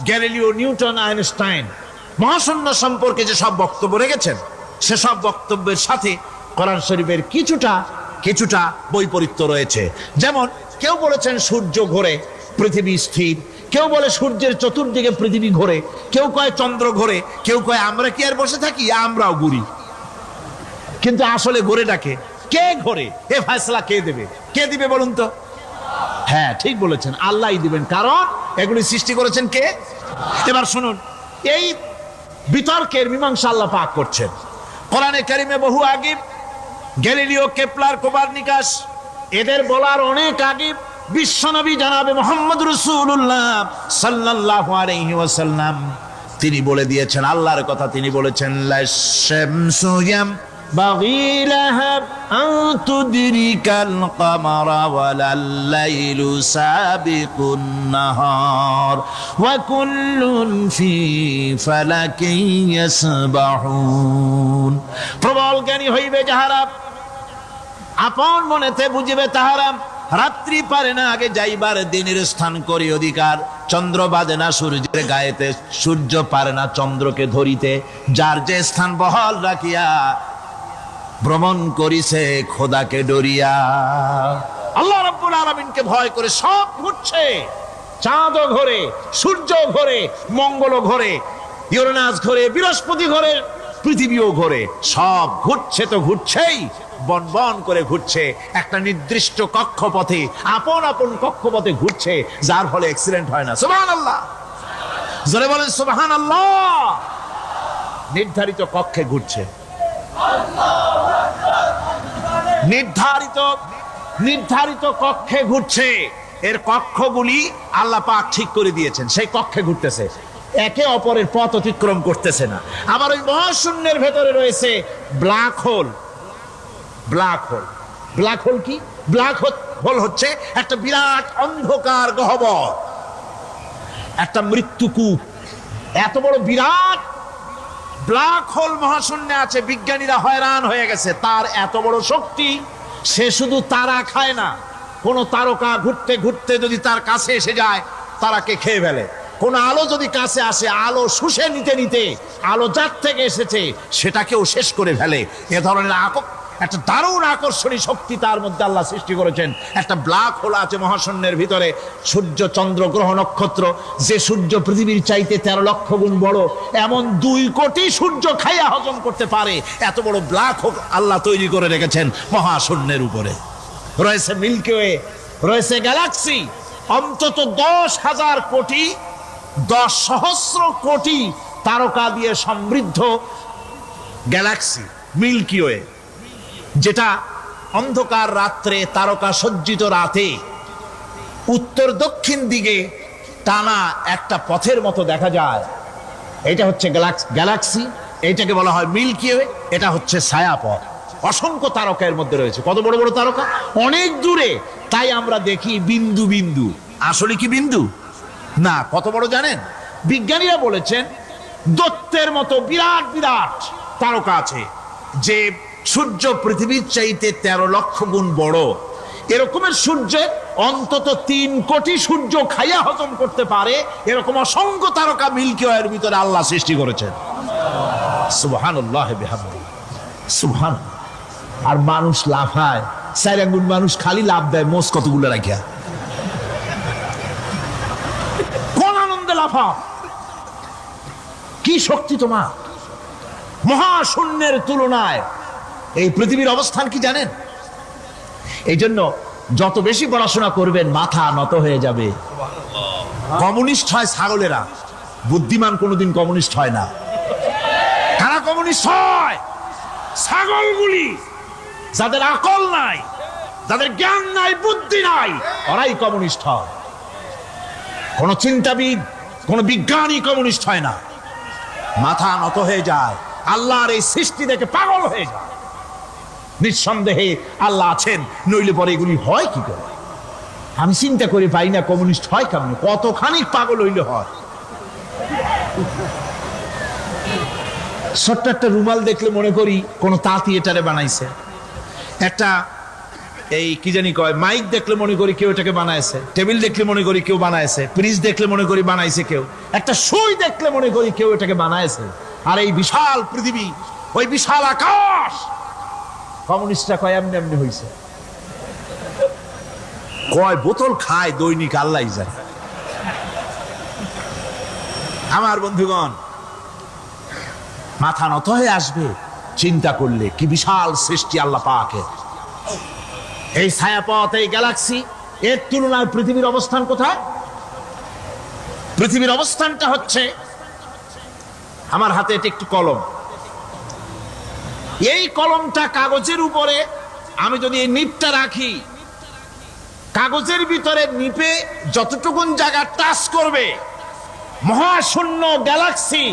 [SPEAKER 1] Galileo, Newton, Einstein মহাশূন্য সম্পর্কে যে সব বক্তব্য রেখেছেন, সেসব বক্তব্যের সাথে কোরআন শরীফের কিছুটা বৈপরীত্য রয়েছে। যেমন কেউ বলেছেন সূর্য ঘোরে, পৃথিবী স্থির, কেউ বলে সূর্যের চতুর্দিকে পৃথিবী ঘোরে, কেউ কয় চন্দ্র ঘোরে, কেউ কয় আমরা কি আর বসে থাকি, আমরাও ঘুরি। কিন্তু আসলে ঘোরেটাকে কে ঘোরে, এ ফয়সালা কে দেবে? কে দিবে বলুন তো? হ্যাঁ, ঠিক বলেছেন, আল্লাহই দিবেন, কারণ এগুলি সৃষ্টি করেছেন কে? এবার শুনুন, এই বিতর্কের মীমাংসা আল্লাহ পাক করছেন কোরআনে কারিমে বহু আগে। গ্যালিলিও, কেপলার, কোপারনিকাস এদের বলার অনেক আগে বিশ্বনবী জনাবে মুহাম্মদ রাসূলুল্লাহ সাল্লাল্লাহু আলাইহি ওয়াসাল্লাম তিনি বলে দিয়েছেন, আল্লাহর কথা তিনি বলেছেন, লাশ-শামসু ইয়ানবাগী লাহা আন তুদরিকাল কামারা ওয়ালাল লাইলু সাবিকুন নাহার ওয়া কুল্লুন ফি ফালাকিন ইয়াসবাহুন। প্রবল জ্ঞানী হইবে যাহারা, আপন মনেতে বুঝিবে তাহারা, রাত্রি পারে না আগে যাইবার দিনের স্থান করি অধিকার। চন্দ্র বাজে না সূর্যের গায়েতে, সূর্য পারে না চন্দ্রকে ধরিতে। যার যে স্থান বহাল রাখিয়া ভ্রমণ করিছে খোদাকে ডরিয়া। আল্লাহ রাব্বুল আলামিনকে ভয় করে সব ঘুরছে, চাঁদও ঘোরে, সূর্য ঘোরে, মঙ্গলও ঘোরে, ইউরেনাস ঘোরে, বৃহস্পতি ঘোরে, পৃথিবীও ঘোরে। সব ঘুরছে তো ঘুরছেই, বন বন করে ঘুরছে, একটা নির্দিষ্ট কক্ষপথে, আপন আপন কক্ষপথে ঘুরছে, যার ফলে অ্যাক্সিডেন্ট হয় না। সুবহানাল্লাহ, জোরে বলেন সুবহানাল্লাহ। নির্ধারিত কক্ষে ঘুরছে, নির্ধারিত কক্ষে ঘুরছে। এর কক্ষগুলি আল্লাহ পাক ঠিক করে দিয়েছেন, সেই কক্ষে ঘুরতেছে, একে অপরের পথ অতিক্রম করতেছে না। আবার ওই মহাশূন্যের ভেতরে রয়েছে black hole. Black hole, black hole কি? ব্ল্যাক হোল হচ্ছে একটা বিরাট অন্ধকার গহ্বর, একটা মৃত্যুকূপ। এত বড় বিরাট ব্ল্যাক হোল মহাশূন্যে আছে, বিজ্ঞানীরা হয়রান হয়ে গেছে। তার এত বড় শক্তি, সে শুধু তারা খায় না, কোন তারকা ঘুরতে ঘুরতে যদি তার কাছে এসে যায় তারাকে খেয়ে ফেলে। কোন আলো যদি কাছে আসে, আলো শুষে নিতে নিতে আলো যার থেকে এসেছে সেটাকেও শেষ করে ফেলে। এ ধরনের একটা দারুণ আকর্ষণী শক্তি তার মধ্যে আল্লাহ সৃষ্টি করেছেন। একটা ব্ল্যাক হোল আছে মহাশূন্যের ভিতরে। সূর্য, চন্দ্র, গ্রহ, নক্ষত্র, যে সূর্য পৃথিবীর চাইতে 13 লক্ষ গুণ বড়, এমন 2 কোটি সূর্য খাইয়া হজম করতে পারে এত বড় ব্ল্যাক হোল আল্লাহ তৈরি করে রেখেছেন মহাশূন্যের উপরে। রয়েছে মিল্কি ওয়ে, রয়েছে গ্যালাক্সি, অন্তত 10,000 কোটি, 10 সহস্র কোটি তারকা দিয়ে সমৃদ্ধ গ্যালাক্সি মিল্কি ওয়ে, যেটা অন্ধকার রাত্রে, তারকা সজ্জিত রাতে উত্তর দক্ষিণ দিকে টানা একটা পথের মতো দেখা যায়। এটা হচ্ছে গ্যালাক্সি, এইটাকে বলা হয় মিল্কি ওয়ে। এটা হচ্ছে ছায়াপথ। অসংখ্য তারকা এর মধ্যে রয়েছে। কত বড় বড় তারকা, অনেক দূরে। তাই আমরা দেখি বিন্দু বিন্দু, আসলে কি বিন্দু না। কত বড় জানেন? বিজ্ঞানীরা বলেছেন দৈত্যের মতো বিরাট বিরাট তারকা আছে, যে সূর্য পৃথিবীর চাইতে 13 লক্ষ গুণ বড়। এরকমের সূর্যের অন্তত 3 কোটি সূর্য খাইয়া হজম করতে পারে এরকম অসংখ্য তারকা মিল্কি ওয়ের ভিতরে আল্লাহ সৃষ্টি করেছেন। সুবহানাল্লাহ বিহামদিহি, সুবহান। আর মানুষ লাফায়, 4 আঙ্গুল মানুষ খালি লাভ দেয়, মোষ কতগুলো রাখিয়া। কোন আনন্দে লাফাও, কি শক্তি তোমার! মহাশূন্যের তুলনায় এই পৃথিবীর অবস্থান কি জানেন? এই জন্য যত বেশি পড়াশোনা করবেন মাথা নত হয়ে যাবে। কমিউনিস্ট হয় ছাগলেরা, বুদ্ধিমান কোনোদিন কমিউনিস্ট হয় না। কারা কমিউনিস্ট হয়? ছাগলগুলি, যাদের আকল নাই, যাদের জ্ঞান নাই, বুদ্ধি নাই, ওরাই কমিউনিস্ট হয়। কোন চিন্তাবিদ, কোন বিজ্ঞানী কমিউনিস্ট হয় না। মাথা নত হয়ে যায়, আল্লাহর এই সৃষ্টি দেখে পাগল হয়ে যায়। নিঃসন্দেহে আল্লাহ আছেন, নইলে পরে এগুলি হয় কি করে? আমি চিন্তা করে পাই না কমিউনিস্ট হয় কেমন, কতখানি পাগল হইলে হয়। ছোট্ট একটা রুমাল দেখলে মনে করি কোন তাঁতি এটারে বানাইছে। একটা এই কি জানি কয় মাইক দেখলে মনে করি কেউ এটাকে বানাইছে। টেবিল দেখলে মনে করি কেউ বানাইছে। ফ্রিজ দেখলে মনে করি বানাইছে কেউ। একটা সুই দেখলে মনে করি কেউ এটাকে বানাইছে। আর এই বিশাল পৃথিবী, ওই বিশাল আকাশ, কমিউনিস্টরা কয় এমনি এমনি হয়েছে। কয় বোতল খায় দৈনিক আল্লাহ জানে। আমার বন্ধুগণ, মাথা নত হয়ে আসবে চিন্তা করলে কি বিশাল সৃষ্টি আল্লাহ পাকের। এই ছায়াপথ, এই গ্যালাক্সি, এর তুলনায় পৃথিবীর অবস্থান কোথায়? পৃথিবীর অবস্থানটা হচ্ছে, আমার হাতে এটা একটি কলম। এই কলমটা কাগজের উপরে আমি যদি এই নিপটা রাখি, কাগজের ভিতরে নিপে যতটুকুন জায়গা টাচ করবে, মহাশূন্য গ্যালাক্সি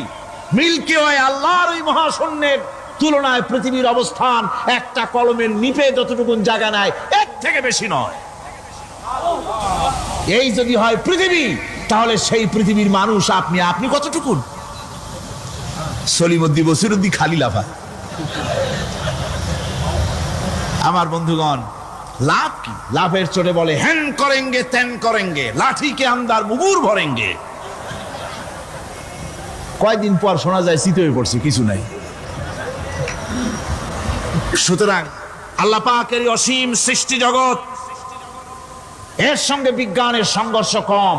[SPEAKER 1] মিল্কি ওয়ে, আল্লাহর ওই মহাশূন্যের তুলনায় পৃথিবীর অবস্থান একটা কলমের নিপে যতটুকুন জায়গা নেয় এর থেকে বেশি নয়। এই যদি হয় পৃথিবী, তাহলে সেই পৃথিবীর মানুষ আপনি কতটুকুন? সলিমুদ্দি বসিরুদ্দি খালি লাফায়। আমার বন্ধুগণ, লাভ কি? লাভের চোটে বলে হ্যান করেঙ্গে ত্যান করেঙ্গে, লাঠিকে আন্দার মুগুর ভরেঙ্গে। কয়দিন পর শোনা যায় শীত হয়ে পড়ছে, কিছু নাই। সুতরাং আল্লাহ পাকের অসীম সৃষ্টি জগৎ, এর সঙ্গে বিজ্ঞানের সংঘর্ষ কম,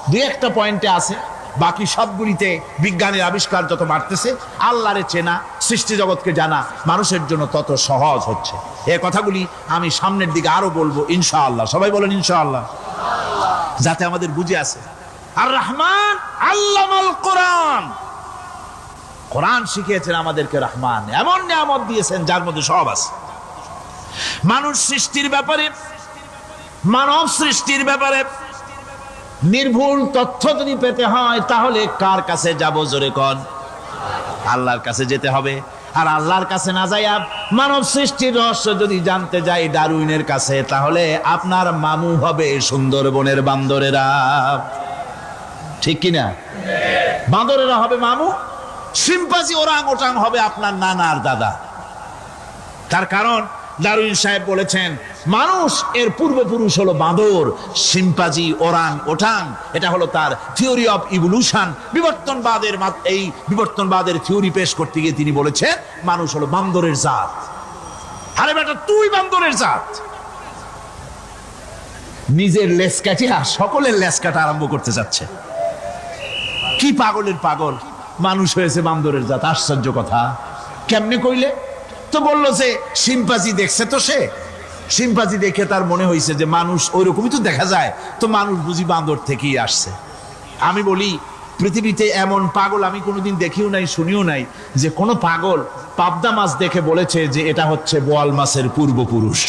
[SPEAKER 1] দুই একটা পয়েন্টে আছে। বাকি সবগুলিতে বিজ্ঞানের আবিষ্কার যত বাড়তেছে, আল্লাহরে চেনা, সৃষ্টি জগৎকে জানা মানুষের জন্য তত সহজ হচ্ছে। এই কথাগুলি আমি সামনের দিকে আরো বলবো ইনশাআল্লাহ। সবাই বলেন ইনশাআল্লাহ, যাতে আমাদের বুঝে আসে। আর রহমান আল্লামাল কোরআন, কোরআন শিখিয়েছেন আমাদেরকে রহমান, এমন নিয়ামত দিয়েছেন যার মধ্যে সব আছে। মানুষ সৃষ্টির ব্যাপারে, মানব সৃষ্টির ব্যাপারে নির্ভুল তথ্য যদি পেতে হয়, তাহলে কার কাছে যাব? জোরে কন। আল্লাহর কাছে যেতে হবে। আর আল্লাহর কাছে না যাইয়া মানব সৃষ্টির রহস্য যদি জানতে যাই ডারউইনের কাছে, তাহলে আপনার মামু হবে সুন্দরবনের বান্দরেরা। ঠিক কিনা? বান্দরেরা হবে মামু, সিম্পাজি ওরাং ওটাং হবে আপনার নানার দাদা। তার কারণ ডারউইন সাহেব বলেছেন মানুষ এর পূর্বপুরুষ হলো বাঁদর, সিম্পাজি, ওরাং ওটাং, এটা হলো তার থিওরি অফ ইভলিউশন। এই বিবর্তনবাদের থিওরি পেশ করতে গিয়ে তিনি বলেছেন মানুষ হলো বান্দরের জাত। আরে বেটা, তুই বান্দরের জাত। নিজের লেজ কাটিয়া সকলের লেজ কাটা আরম্ভ করতে যাচ্ছে। কি পাগলের পাগল, মানুষ হয়েছে বান্দরের জাত। আশ্চর্য কথা। কেমনে কইলে? তো বললো যে সিম্পাজি দেখছে, তো সে সিম্পাজি দেখে তার মনে হয়েছে যে মানুষ ওইরকমই তো দেখা যায়, তো মানুষ বুঝি বান্দর থেকেই আসছে। আমি বলি পৃথিবীতে এমন পাগল আমি কোনোদিন দেখিও নাই, শুনিও নাই যে কোনো পাগল পাবদা মাছ দেখে বলেছে যে এটা হচ্ছে বোয়াল মাছের পূর্বপুরুষ।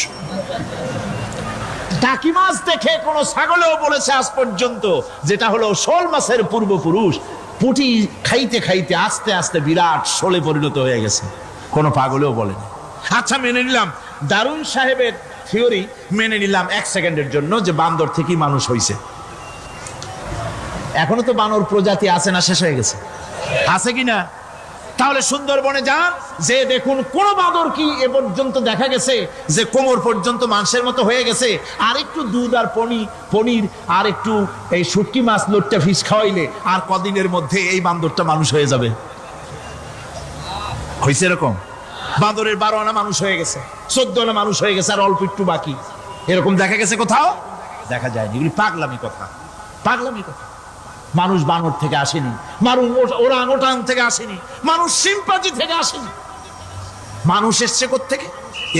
[SPEAKER 1] টাকি মাছ দেখে কোনো ছাগলেও বলেছে আজ পর্যন্ত যেটা হলো শোল মাছের পূর্বপুরুষ। পুঁটি খাইতে খাইতে আস্তে আস্তে বিরাট শোলে পরিণত হয়ে গেছে, কোনো পাগলেও বলেনি। আচ্ছা, মেনে নিলাম ডারউইন সাহেবের থিওরি, মেনে নিলাম 1 সেকেন্ডের জন্য যে বান্দর থেকেই মানুষ হয়েছে। এখনো তো বানর প্রজাতি আছে না? শেষ হয়ে গেছে? আছে কিনা? তাহলে সুন্দরবনে যান, যে দেখুন কোন বাঁদর কি এ পর্যন্ত দেখা গেছে যে কোমর পর্যন্ত মানুষের মতো হয়ে গেছে? আর একটু দুধ আর পনির আর একটু এই শুটকি মাছ লোটটা ফিশ খাওয়াইলে আর কদিনের মধ্যে এই বান্দরটা মানুষ হয়ে যাবে। হয়েছে এরকম? বাঁদরের 12 আনা মানুষ হয়ে গেছে, 14 আনা মানুষ হয়ে গেছে, আর অল্প একটু বাকি। এরকম দেখা গেছে কোথাও? দেখা যায়নি। এগুলি পাগলামি কথা, পাগলামি কথা। মানুষ বানর থেকে আসেনি, মানুষ ওরাং ওটাং থেকে আসেনি, মানুষ সিম্পাজি থেকে আসেনি। মানুষ এসছে কোত্থেকে?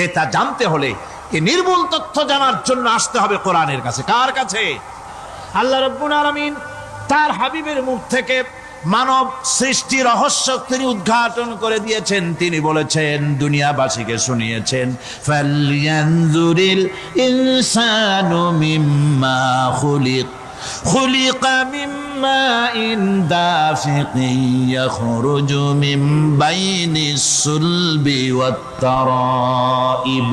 [SPEAKER 1] এটা জানতে হলে এই নির্মূল তথ্য জানার জন্য আসতে হবে কোরআনের কাছে। কার কাছে? আল্লাহ রাব্বুল আলামিন তার হাবিবের মুখ থেকে মানব সৃষ্টি রহস্য তিনি উদ্ঘাটন করে দিয়েছেন। তিনি বলেছেন, দুনিয়াবাসীকে শুনিয়েছেন, ফালয়ানজুরিল ইনসানু মিম্মা খুলিক খুলিকা মিম্মা ইন দাফিকিন ইয়াখরুজু মিন বাইনিস সুলবি ওয়াত তারাইব।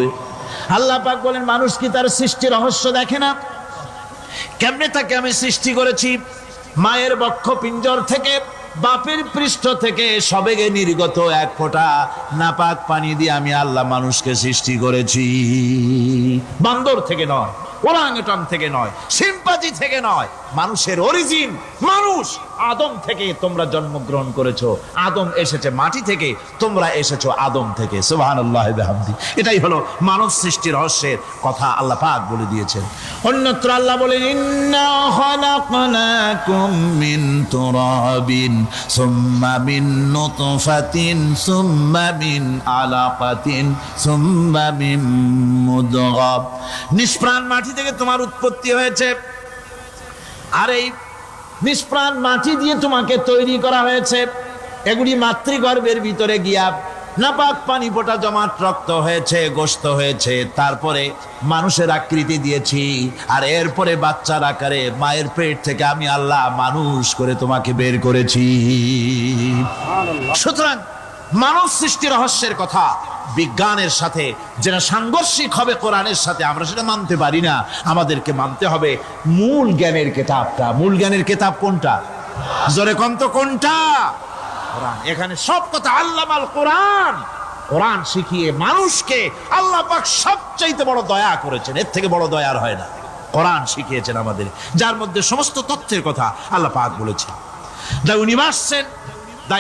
[SPEAKER 1] আল্লাহ পাক বলেন, মানুষ কি তার সৃষ্টি রহস্য দেখে না? কেমনে তাকে আমি সৃষ্টি করেছি? মায়ের বক্ষ পিঞ্জর থেকে, বাপের পৃষ্ঠ থেকে সবেগে নির্গত এক ফোঁটা নাপাক পানি দিয়ে আমি আল্লাহ মানুষকে সৃষ্টি করেছি। বান্দর থেকে নয়, ওরাংওটাং থেকে নয়, সিম্পাজি থেকে নয়। মানুষের অরিজিন মানুষ। আদম থেকে তোমরা জন্মগ্রহণ করেছো, আদম এসেছে মাটি থেকে, তোমরা এসেছো আদম থেকে। সুবহানাল্লাহি ওয়া বিহামদিহি। এটাই হলো মানব সৃষ্টি রহস্যের কথা আল্লাহ পাক বলে দিয়েছেন। অন্যত্র আল্লাহ বলেন, ইন্না খালাকনাকুম মিন তুরাবিন সুম্মা মিন নুতফাতিন সুম্মা মিন আলাকাতিন সুম্মা মিন মুদগাহ। নিষ্প্রাণ মাটি থেকে তোমার উৎপত্তি হয়েছে, আর এই নিষ্প্রাণ মাটি দিয়ে তোমাকে তৈরি করা হয়েছে। এগুলি মাতৃগর্ভের ভিতরে গিয়া নাপাক পানি ফোঁটা জমাট রক্ত হয়েছে, গোশত হয়েছে, তারপরে মানুষের আকৃতি দিয়েছি, আর এরপরে বাচ্চার আকারে মায়ের পেট থেকে আমি আল্লাহ মানুষ করে তোমাকে বের করেছি। সুতরাং মানব সৃষ্টি রহস্যের কথা বিজ্ঞানের সাথে যেটা সাংঘর্ষিক হবে কোরআনের সাথে, আমরা সেটা মানতে পারি না। আমাদেরকে মানতে হবে মূল জ্ঞানের কিতাবটা। মূল জ্ঞানের কিতাব কোনটা? জোরে কম তো কোনটা? কোরআন। এখানে সব কথা আল্লামাল কোরআন। কোরআন শিখিয়ে মানুষকে আল্লাহ পাক সবচাইতে বড় দয়া করেছেন, এর থেকে বড় দয়ার হয় না। কোরআন শিখিয়েছেন আমাদের, যার মধ্যে সমস্ত তথ্যের কথা আল্লাহ পাক বলেছেন। The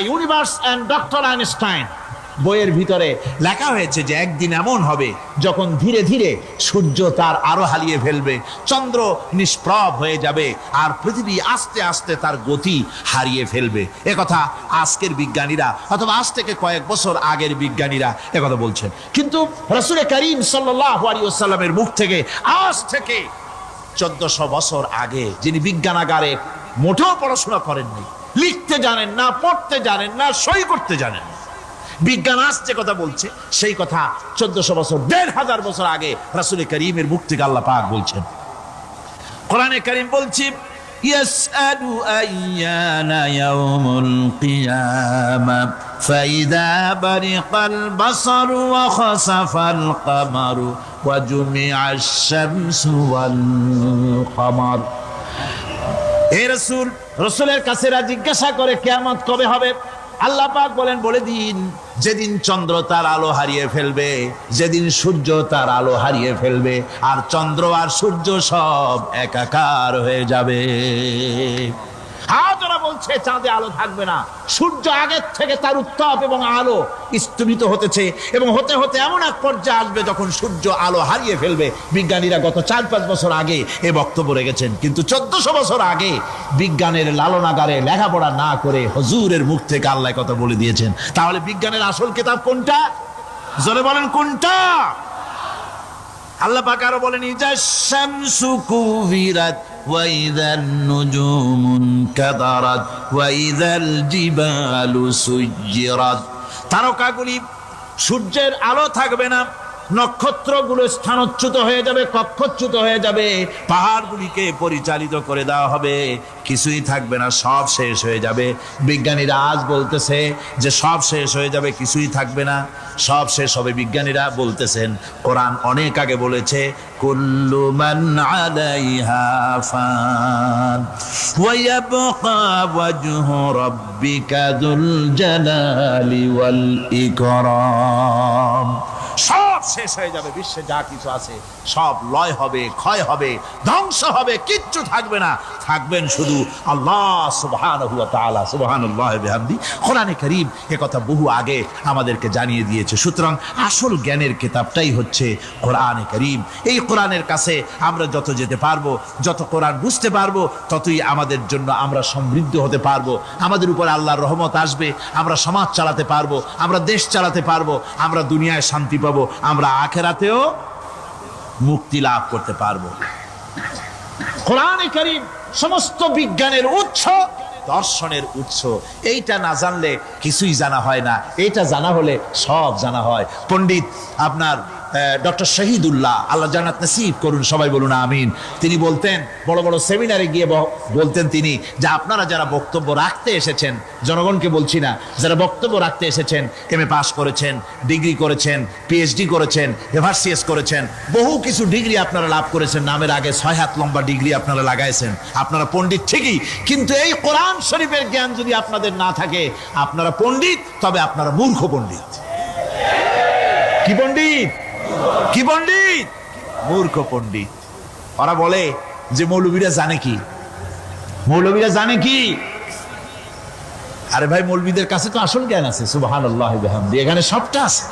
[SPEAKER 1] universe and doctor Einstein বইয়ের ভিতরে লেখা হয়েছে যে একদিন এমন হবে যখন ধীরে ধীরে সূর্য তার আলো হারিয়ে ফেলবে, চন্দ্র নিষ্প্রভ হয়ে যাবে, আর পৃথিবী আস্তে আস্তে তার গতি হারিয়ে ফেলবে। একথা আজকের বিজ্ঞানীরা অথবা আজ থেকে কয়েক বছর আগের বিজ্ঞানীরা একথা বলছেন। কিন্তু রাসূল করিম সাল্লাল্লাহু আলাইহি ওয়াসাল্লামের মুখ থেকে আজ থেকে 1400 বছর আগে, যিনি বিজ্ঞানাগারে মোটেও পড়াশোনা করেননি, লিখতে জানেন না, পড়তে জানেন না, সই করতে জানেন না, বিজ্ঞান আসছে কথা বলছে, সেই কথা 1400 বছর 1500 বছর আগে রাসূল করিমের মুখ থেকে আল্লাহ পাক বলছেন। কোরআনে কারীম বলছে, ইয়াসআলু আইয়ানা ইয়াউমুল কিয়ামা ফাইদা বারিকাল বাসারু ওয়া খাসাফাল কামারু ওয়া জুমিআশ শামসু ওয়াল কামার। হে রাসূল, রাসূলের কাছে জিজ্ঞাসা করে কিয়ামত কবে হবে? আল্লাহ পাক বলেন, বলে দিন যেদিন চন্দ্র তার আলো হারিয়ে ফেলবে, যেদিন সূর্য তার আলো হারিয়ে ফেলবে, আর চন্দ্র আর সূর্য সব একাকার হয়ে যাবে। হাজরা বলছে চাঁদে আলো থাকবে না, সূর্য আগের থেকে তার উত্তাপ এবং আলো স্তম্ভিত হতেছে, এবং হতে হতে এমন এক পর্যায়ে আসবে যখন সূর্য আলো হারিয়ে ফেলবে। বিজ্ঞানীরা গত 4-5 বছর আগে এ বক্তব্য রেখেছেন, কিন্তু 1400 বছর আগে বিজ্ঞানের লালনাগারে লেখাপড়া না করে হুজুরের মুখ থেকে আল্লাহ কথা বলে দিয়েছেন। তাহলে বিজ্ঞানের আসল কিতাব কোনটা? জোরে বলেন কোনটা? আল্লাহ পাক আরো বলেন, ইজা শামসু কুবিরাত ওয়া ইযান নুজুমুন কাদারাত ওয়া ইযাল জিবালু সুজ্জিরাত। তারকাগুলি, সূর্যের আলো থাকবে না, নক্ষত্রগুলো স্থানচ্যুত হয়ে যাবে, কক্ষচ্যুত হয়ে যাবে, পাহাড়গুলিকে পরিচালিত করে দেওয়া হবে, কিছুই থাকবে না, সব শেষ হয়ে যাবে। বিজ্ঞানীরা আজ বলতেছে যে সব শেষ হয়ে যাবে, কিছুই থাকবে না, সব শেষ হবে। বিজ্ঞানীরা বলতেছেন, কোরআন অনেক আগে বলেছে, কুল্লু মান আলাইহা ফান ওয়া ইয়াবকা ওয়াজহু রাব্বিকা যুল জালালি ওয়াল ইকরাম। সব শেষ হয়ে যাবে, বিশ্বে যা কিছু আছে সব লয় হবে, ক্ষয় হবে, ধ্বংস হবে, কিচ্ছু থাকবে না, থাকবেন শুধু আল্লাহ সুবহানাহু ওয়া তাআলা। সুবহানাল্লাহি ওয়া বিহামদি। কোরআনে কারীম এ কথা বহু আগে আমাদেরকে জানিয়ে দিয়েছে। সুতরাং আসল জ্ঞানের কিতাবটাই হচ্ছে কোরআনে কারীম। এই কোরআনের কাছে আমরা যত যেতে পারবো, যত কোরআন বুঝতে পারবো, ততই আমাদের জন্য আমরা সমৃদ্ধ হতে পারবো, আমাদের উপর আল্লাহর রহমত আসবে, আমরা সমাজ চালাতে পারবো, আমরা দেশ চালাতে পারবো, আমরা দুনিয়ায় শান্তি পাবো, আমরা আখিরাতেও মুক্তি লাভ করতে পারবো। কোরআনে কারীম সমস্ত বিজ্ঞানের উৎস, দর্শনের উৎস। এইটা না জানলে কিছুই জানা হয় না, এটা জানা হলে সব জানা হয়। পণ্ডিত আপনার ডক্টর শহীদুল্লাহ, আল্লাহ জান্নাত নসিব করুন, সবাই বলুন আমিন। তিনি বলতেন, বড় বড় সেমিনারে গিয়ে বলতেন তিনি, যে আপনারা যারা বক্তব্য রাখতে এসেছেন, জনগণকে বলছি না, যারা বক্তব্য রাখতে এসেছেন, এমএ পাস করেছেন, ডিগ্রি করেছেন, পিএইচডি করেছেন, এভারসিএস করেছেন, বহু কিছু ডিগ্রি আপনারা লাভ করেছেন, নামের আগে 6 হাত লম্বা ডিগ্রি আপনারা লাগাইছেন, আপনারা পণ্ডিত ঠিকই, কিন্তু এই কোরআন শরীফের জ্ঞান যদি আপনাদের না থাকে, আপনারা পণ্ডিত, তবে আপনারা মূর্খ পণ্ডিত। কি পণ্ডিত? কি পণ্ডিত? মূর্খ পণ্ডিত। ওরা বলে যে মৌলবীরা জানে কি, মৌলবীরা জানে কি? আরে ভাই, মৌলবীদের কাছে তো আসল জ্ঞান আছে। সুবহানাল্লাহি ওয়া বিহামদি। এখানে সবটা আছে।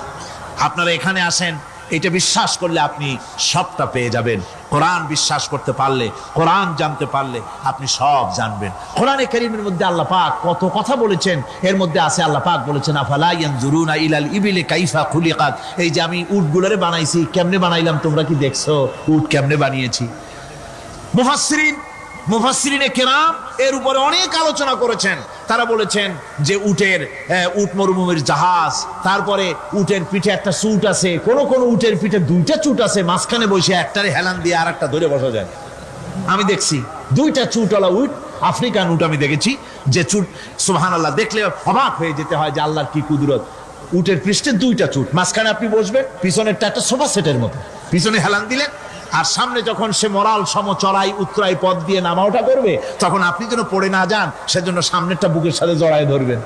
[SPEAKER 1] আপনারা এখানে আসেন, এটা বিশ্বাস করলে আপনি সবটা পেয়ে যাবেন। কোরআন বিশ্বাস করতে পারলে, কোরআন জানতে পারলে আপনি সব জানবেন। কোরআনে কারীমের মধ্যে আল্লাহ পাক কত কথা বলেছেন। এর মধ্যে আছে আল্লাহ পাক বলেছেন, আফালা ইয়ানজুরুনা ইলাল ইবিলি কাইফা খুলিকাত। এই যে আমি উটগুলোরে বানাইছি, কেমনে বানাইলাম তোমরা কি দেখছো? উট কেমনে বানিয়েছি? মুফাসসিরিনে কেরাম এর উপরে অনেক আলোচনা করেছেন। তারা বলেছেন যে উট মরুভূমির জাহাজ, তারপরে উটের পিঠে একটা চুট আছে, কোন কোন উটের পিঠে 2টা চুট আছে, মাঝখানে বসে একটারে হেলান দিয়ে আর একটা ধরে বসা যায়। আমি দেখছি 2টা চুটওয়ালা উট, আফ্রিকান উট আমি দেখেছি, যে চুট সুবহানাল্লাহ, দেখলে অবাক হয়ে যেতে হয় যে আল্লাহর কি কুদরত। উটের পৃষ্ঠে 2টা চুট, মাঝখানে আপনি বসবেন, পিছনেরটা একটা সোফা সেটের মতো, পিছনে হেলান দিলেন, আর সামনে যখন সে মরাল সম চড়াই উত্তরাই পথ দিয়ে নামা ওঠা করবে, তখন আপনি যেন পড়ে না যান, সেজন্য সামনেরটা বুকের সাথে জড়ায় ধরবেন।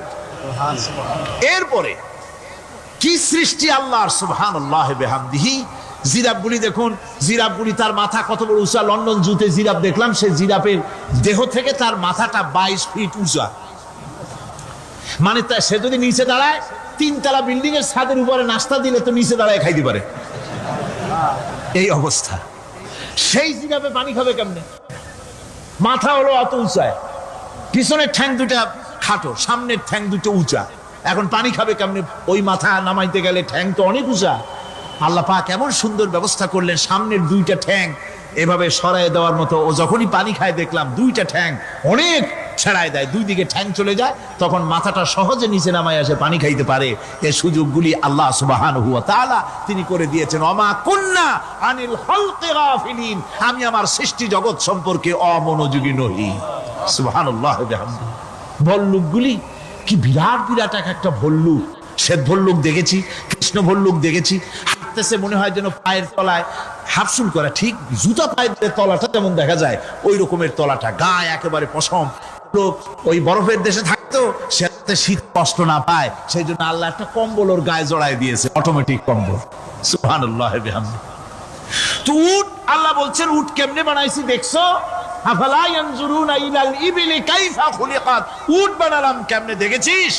[SPEAKER 1] এরপরে কি সৃষ্টি আল্লাহর, সুবহানাল্লাহি ওয়া বিহামদিহি। জিরাফগুলি দেখুন, জিরাফগুলি তার মাথা কত বড় উঁচা। লন্ডন জুতে জিরাফ দেখলাম, সে জিরাফের দেহ থেকে তার মাথাটা 22 ফিট উঁচা। মানে সে যদি নিচে দাঁড়ায়, 3 তলা বিল্ডিং এর ছাদের উপরে নাস্তা দিলে তো নিচে দাঁড়ায় খাইতে পারে, এই অবস্থা। সেই জিরাফে পানি খাবে কেমনে? মাথা হলো অত উঁচায়, পিছনের ঠ্যাং 2টা খাটো, সামনের ঠ্যাং 2টো উঁচা, এখন পানি খাবে কেমনে? ওই মাথা নামাইতে গেলে ঠ্যাং তো অনেক উঁচা। আল্লাহ পাক এমন সুন্দর ব্যবস্থা করলেন, সামনের 2টা ঠ্যাং এভাবে সরায় দেওয়ার মতো। ও যখনই পানি খায় দেখলাম 2টা ঠ্যাং অনেক ছেড়ায় দেয়, 2 দিকে ঠ্যাং চলে যায়, তখন মাথাটা সহজে নিচে নামায় আসে, পানি খাইতে পারে। এই সুযোগগুলি আল্লাহ সুবহানাহু ওয়া তাআলা তিনি করে দিয়েছেন। ওমা কুন্না আনিল খালকি গাফিলিন, আমি আমার সৃষ্টি জগৎ সম্পর্কে অমনোযোগী নহি। সুবহানাল্লাহি ওয়া বিহামদিহি। ভল্লুকগুলি কি বিরাট বিরাট একটা ভল্লুক। শ্বেত ভল্লুক দেখেছি, কৃষ্ণ ভল্লুক দেখেছি, হাঁটতেছে মনে হয় যেন পায়ের তলায় হাফসুল করা, ঠিক জুতা পায়ের তলাটা যেমন দেখা যায় ওই রকমের তলাটা, গায়ে একেবারে পশম। লোক ওই বরফের দেশে থাকতো, সে শীত কষ্ট না পায়, সেই জন্য আল্লাহ একটা কম্বল ওর গায়ে জড়ায় দিয়েছে, অটোমেটিক কম্বল। সুবহানাল্লাহি ওয়া বিহামদিহি। তো উট, আল্লাহ বলছেন উট কেমনে বানাইছি দেখছো? আফালা ইয়ানজুরুনা ইলাল ইবিলি কাইফা খুলিকাত। উট বানালাম কেমনে দেখেছিস?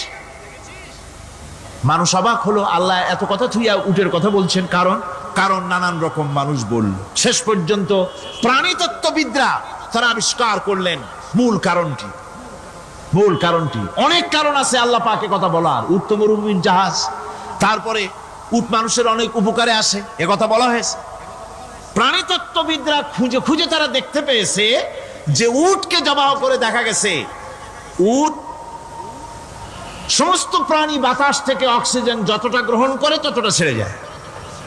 [SPEAKER 1] মানুষ অবাক হলো, আল্লাহ এত কথা থুইয়া উটের কথা বলছেন, কারণ নানান রকম মানুষ বলল। শেষ পর্যন্ত প্রাণীতত্ত্ববিদরা তারা আবিষ্কার করলেন মূল কারণটি। অনেক কারণ আছে আল্লাহ পাকে কথা বলার। উট তো মরুভূমির জাহাজ, তারপরে উট মানুষের অনেক উপকারে আসে, এ কথা বলা হয়েছে। প্রাণীতত্ত্ববিদরা খুঁজে খুঁজে তারা দেখতে পেয়েছে যে উটকে জবাহ করে দেখা গেছে, উট সমস্ত প্রাণী বাতাস থেকে অক্সিজেন যতটা গ্রহণ করে ততটা ছেড়ে যায়,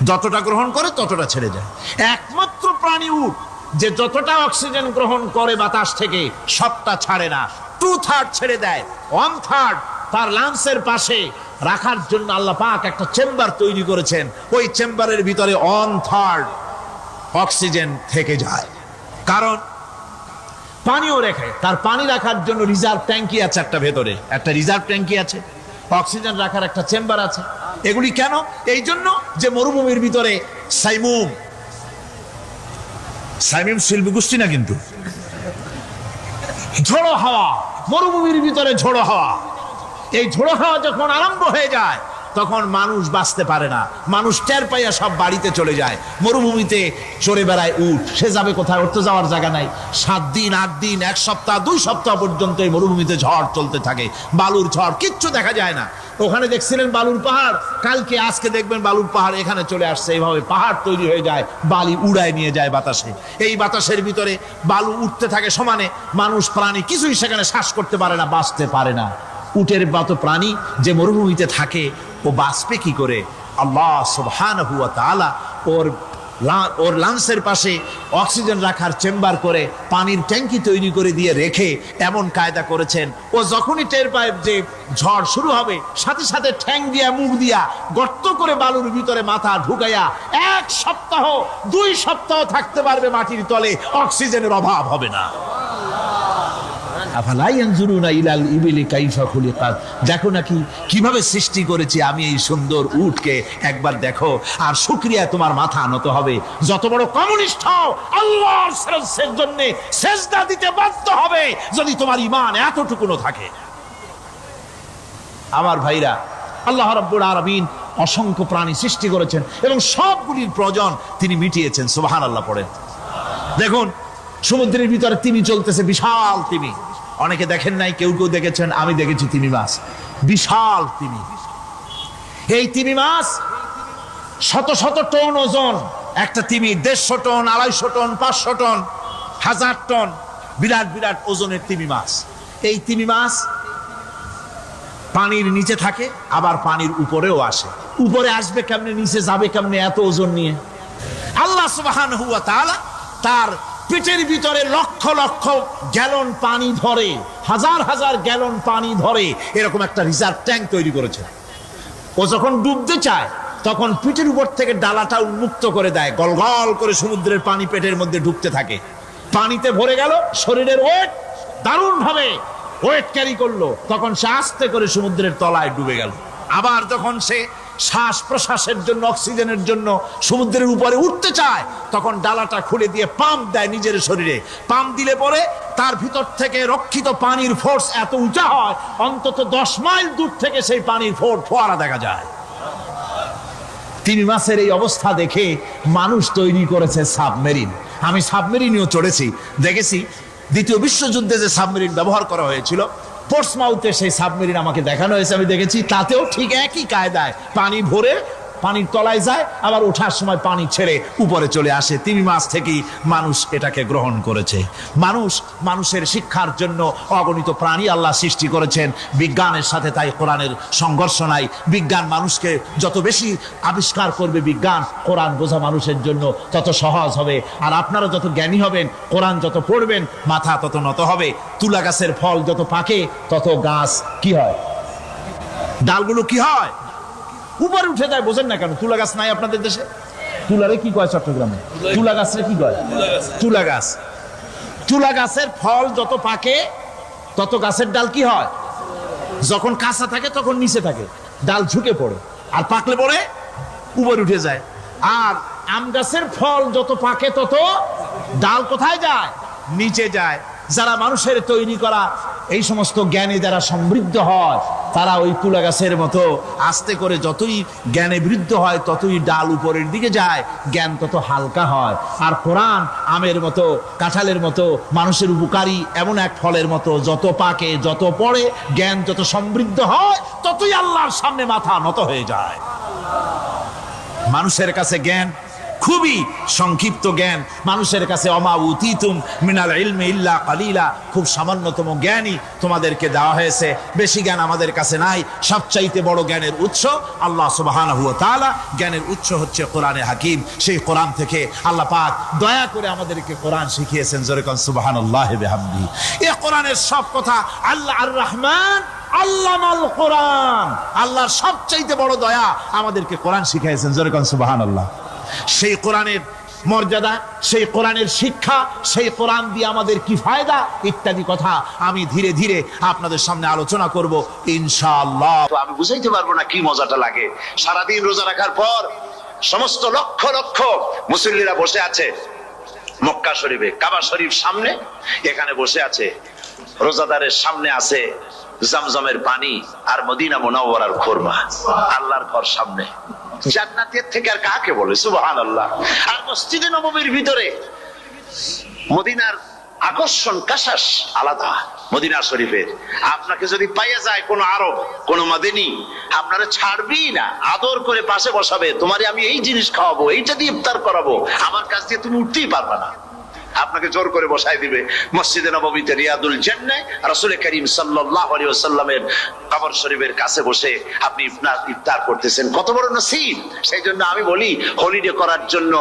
[SPEAKER 1] যতটা গ্রহণ করে ততটা ছেড়ে যায়। একমাত্র প্রাণী উট যে যতটা অক্সিজেন গ্রহণ করে বাতাস থেকে সবটা ছাড়ে না, 2/3 ছেড়ে দেয়, 1/3 তার লাংসের পাশে রাখার জন্য আল্লাহ পাক একটা চেম্বার তৈরি করেছেন। ওই চেম্বারের ভিতরে 1/3 অক্সিজেন থেকে যায়, কারণ পানিও রেখে। তার পানি রাখার জন্য রিজার্ভ ট্যাঙ্কি আছে, একটা ভেতরে একটা রিজার্ভ ট্যাঙ্কি আছে। অক্সিজেন রাখার একটা চেম্বার আছে। এগুলি কেন? এই জন্য যে মরুভূমির ভিতরে সাইমুম শিল্পী গোষ্ঠী না, কিন্তু ঝোড়ো হাওয়া, মরুভূমির ভিতরে ঝোড়ো হাওয়া, এই ঝোড়ো হাওয়া যখন আরম্ভ হয়ে যায় তখন মানুষ বাঁচতে পারে না, মানুষ টের পাইয়া সব বাড়িতে চলে যায়। মরুভূমিতে চড়ে বেড়ায় উট, সে যাবে কোথায়? ওর তো যাওয়ার জায়গা নাই। 7 দিন 8 দিন 1 সপ্তাহ 2 সপ্তাহ পর্যন্ত এই মরুভূমিতে ঝড় চলতে থাকে, বালুর ঝড়, কিচ্ছু দেখা যায় না। ওখানে দেখছিলেন বালুর পাহাড়, কালকে আজকে দেখবেন বালুর পাহাড় এখানে চলে আসছে। এইভাবে পাহাড় তৈরি হয়ে যায়, বালি উড়ায় নিয়ে যায় বাতাসে। এই বাতাসের ভিতরে বালু উঠতে থাকে সমানে, মানুষ প্রাণী কিছুই সেখানে শ্বাস করতে পারে না, বাঁচতে পারে না। উটের মতো প্রাণী যে মরুভূমিতে থাকে ও বাঁচবে কি করে? আল্লাহ সুবহানাহু ওয়া তাআলা ওর লাংসের পাশে অক্সিজেন রাখার চেম্বার করে পানির ট্যাঙ্কি তৈরি করে দিয়ে রেখে এমন কায়দা করেছেন, ও যখনই টের পায় যে ঝড় শুরু হবে, সাথে সাথে ঠ্যাং দিয়া মুখ দিয়া গর্ত করে বালুর ভিতরে মাথা ঢুকাইয়া 1 সপ্তাহ 2 সপ্তাহ থাকতে পারবে মাটির তলে, অক্সিজেনের অভাব হবে না। দেখো নাকি কিভাবে সৃষ্টি করেছি আমি এই সুন্দর উটকে, একবার দেখো, আর শুকরিয়া তোমার মাথা নত হবে। যত বড় কমিউনিস্ট হও, আল্লাহর জন্য সেজদা দিতে বাধ্য হবে যদি তোমার ঈমান এতটুকুনো থাকে। আমার ভাইরা, আল্লাহ রাব্বুল আলামিন অসংখ্য প্রাণী সৃষ্টি করেছেন এবং সবগুলির প্রয়োজন তিনি মিটিয়েছেন। সুবহানাল্লাহ পড়েন। দেখুন সমুদ্রের ভিতরে তিমি চলতেছে, বিশাল তিমি। অনেকে দেখেন নাই, কেউ কেউ দেখেছেন, আমি দেখেছি তিমি মাছ, বিশাল তিমি। এই তিমি মাছ শত শত টন ওজন, একটা তিমি 150 টন, 250 টন, 500 টন, 1000 টন, বিরাট বিরাট ওজনের তিমি মাছ। এই তিমি মাছ পানির নিচে থাকে, আবার পানির উপরেও আসে। উপরে আসবে কেমনে, নিচে যাবে কেমনে এত ওজন নিয়ে? আল্লাহ সুবহানাহু ওয়া তাআলা তার পেটের ভিতরে লক্ষ লক্ষ গ্যালন পানি ধরে, হাজার হাজার গ্যালন পানি ধরে এরকম একটা রিজার্ভ ট্যাঙ্ক তৈরি করেছে। ও যখন ডুবতে চায় তখন পিঠের উপর থেকে ডালাটা উন্মুক্ত করে দেয়, গল গল করে সমুদ্রের পানি পেটের মধ্যে ঢুকতে থাকে। পানিতে ভরে গেল, শরীরের ওয়েট দারুণ ভাবে ওয়েট ক্যারি করলো, তখন সে আস্তে করে সমুদ্রের তলায় ডুবে গেল। আবার যখন সে শ্বাস প্রশ্বাসের জন্য, অক্সিজেনের জন্য সমুদ্রের উপরে উঠতে চায়, তখন ডালাটা খুলে দিয়ে পাম্প দেয় নিজের শরীরে। পাম্প দিলে পরে তার ভিতর থেকে রক্ষিত পানির ফোর্স এত উঁচা হয়, অন্তত 10 মাইল দূর থেকে সেই পানির ফোয়ারা দেখা যায়। তিমি মাছের এই অবস্থা দেখে মানুষ তৈরি করেছে সাবমেরিন। আমি সাবমেরিনেও চড়েছি, দেখেছি দ্বিতীয় বিশ্বযুদ্ধে যে সাবমেরিন ব্যবহার করা হয়েছিল, পোর্টসমাউথে সেই সাবমেরিন আমাকে দেখানো হয়েছে, আমি দেখেছি। তাতেও ঠিক একই কায়দায় পানি ভরে পানির তলায় যায়, আবার ওঠার সময় পানি ছেড়ে উপরে চলে আসে। তিমি মাছ থেকেই মানুষ এটাকে গ্রহণ করেছে। মানুষের শিক্ষার জন্য অগণিত প্রাণী আল্লাহ সৃষ্টি করেছেন বিজ্ঞানের সাথে, তাই কোরআনের সংঘর্ষ নাই। বিজ্ঞান মানুষকে যত বেশি আবিষ্কার করবে, বিজ্ঞান কোরআন বোঝা মানুষের জন্য তত সহজ হবে। আর আপনারা যত জ্ঞানী হবেন, কোরআন যত পড়বেন, মাথা তত নত হবে। তুলা গাছের ফল যত পাকে তত গাছ কি হয়, ডালগুলো কি হয়, উপরে উঠে যায়। বোঝেন না কেন? তুলা গাছ নাই আপনাদের দেশে? তুলারে কি কয় চট্টগ্রামে? তুলা গাছরে কি কয়? তুলা গাছ। তুলা গাছের ফল যত পাকে তত গাছের ডাল কি হয়, যখন কাঁচা থাকে তখন নিচে থাকে, ডাল ঝুঁকে পড়ে, আর পাকলে পরে উপরে উঠে যায়। আর আম গাছের ফল যত পাকে তত ডাল কোথায় যায়? নিচে যায়। যারা মানুষের তৈরি করা এই সমস্ত জ্ঞানে যারা সমৃদ্ধ হয়, তারা ওই তুলা গাছের মতো আস্তে করে যতই জ্ঞানে বৃদ্ধ হয় ততই ডাল উপরের দিকে যায়, জ্ঞান তত হালকা হয়। আর কোরআন আমের মতো, কাঁঠালের মতো, মানুষের উপকারী এমন এক ফলের মতো, যত পাকে যত পড়ে, জ্ঞান যত সমৃদ্ধ হয় ততই আল্লাহর সামনে মাথা নত হয়ে যায়। মানুষের কাছে জ্ঞান খুবই সংক্ষিপ্ত জ্ঞান, মানুষের কাছে অমা উতিতুম মিনাল ইলমি ইল্লা কালিলা, খুব সামান্যতম জ্ঞানই তোমাদেরকে দেওয়া হয়েছে, বেশি জ্ঞান আমাদের কাছে নাই। সবচাইতে বড় জ্ঞানের উৎস আল্লাহ সুবহানাহু ওয়া তাআলা, জ্ঞানের উৎস হচ্ছে কোরআনে হাকিম। সেই কোরআন থেকে আল্লাহ পাক দয়া করে আমাদেরকে কোরআন শিখিয়েছেন। জোরে কোন সুবহানাল্লাহি বিহামদিহি। এই কোরআনের সব কথা আল্লাহ আর রহমান আল্লামাল কোরআন, আল্লাহর সবচাইতে বড় দয়া আমাদেরকে কোরআন শিখিয়েছেন। জোরে কোন সুবহানাল্লাহ। সেই কোরআনের মর্যাদা, সেই কোরআনের শিক্ষা, সেই কোরআন দিয়ে আমাদের কি ফায়দা ইত্যাদি কথা আমি ধীরে ধীরে আপনাদের সামনে আলোচনা করব ইনশাআল্লাহ।
[SPEAKER 2] তো আমি বুঝাইতে পারবো না কি মজাটা লাগে। সারাদিন রোজা রাখার পর সমস্ত লক্ষ লক্ষ মুসল্লিরা বসে আছে মক্কা শরীফে, কাবা শরীফ সামনে, এখানে বসে আছে। রোজাদারের সামনে আছে জমজমের পানি আর মদিনা মুনাওয়ারার খুরমা। আল্লাহর ঘর সামনে, জান্নাতের থেকে আর কাকে বলে সুবহানাল্লাহ। আর মসজিদে নববীর ভিতরে মদিনার আকর্ষণ কাশাস আলাদা। মদিনা শরীফের আপনাকে যদি পাইয়া যায় কোন আরব, কোন মাদিনী, আপনারা ছাড়বেই না, আদর করে পাশে বসাবে, তোমারে আমি এই জিনিস খাওয়াবো, এইটা দিয়ে ইফতার করাবো, আমার কাছ দিয়ে তুমি উঠতেই পারবে না, আপনাকে জোর করে বসাই দিবে। মসজিদে নববীতে রিয়াদুল জান্নাহ রাসূল করিম সাল্লাল্লাহু আলাইহি ওয়াসাল্লামের কবর শরীফের কাছে বসে আপনি ইফতার করতেছেন, কত বড় নসিব। সেই জন্য আমি বলি, হলিডে করার জন্য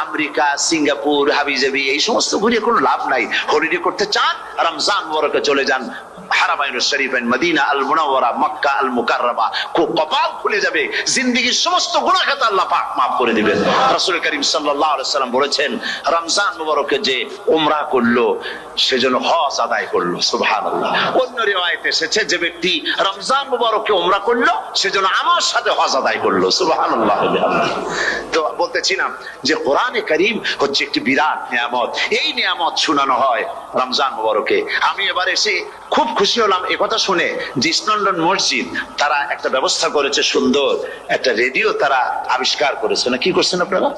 [SPEAKER 2] আমেরিকা, সিঙ্গাপুর, হাবিজাবি এই সমস্ত ঘুরে কোনো লাভ নাই। হলিডে করতে চান, রমজান মুবারকে চলে যান হারামাইন শরীফাইন, মদিনা আল মুনাওয়ারা, মক্কা আল মুকাররমা। কপাল খুলে যাবে, জিন্দেগীর সমস্ত গুনাহ খাতা আল্লাহ পাক maaf করে দিবেন। রাসূল করিম সাল্লাল্লাহু আলাইহি ওয়াসাল্লাম বলেছেন, রমজান মুবারকে যে উমরা করলো সেজন্য হজ আদায় করলো। সুবহানাল্লাহ। অন্য রিওয়ায়াতে এসেছে, যে ব্যক্তি রমজান মুবারকে উমরা করলো সেজন্য আমার সাথে হজ আদায় করলো। সুবহানাল্লাহ। তো বলতেছিলাম যে কোরআনে কারীম হচ্ছে একটি বিরাট নিয়ামত। এই নিয়ামত শোনানো হয় রমজান মুবারকে। আমি এবার এসে খুব খুশি হলাম এ কথা শুনে যে ইস্ট লন্ডন মসজিদ তারা একটা ব্যবস্থা করেছে, সুন্দর একটা রেডিও তারা আবিষ্কার করেছে। না কি করছেন আপনারা?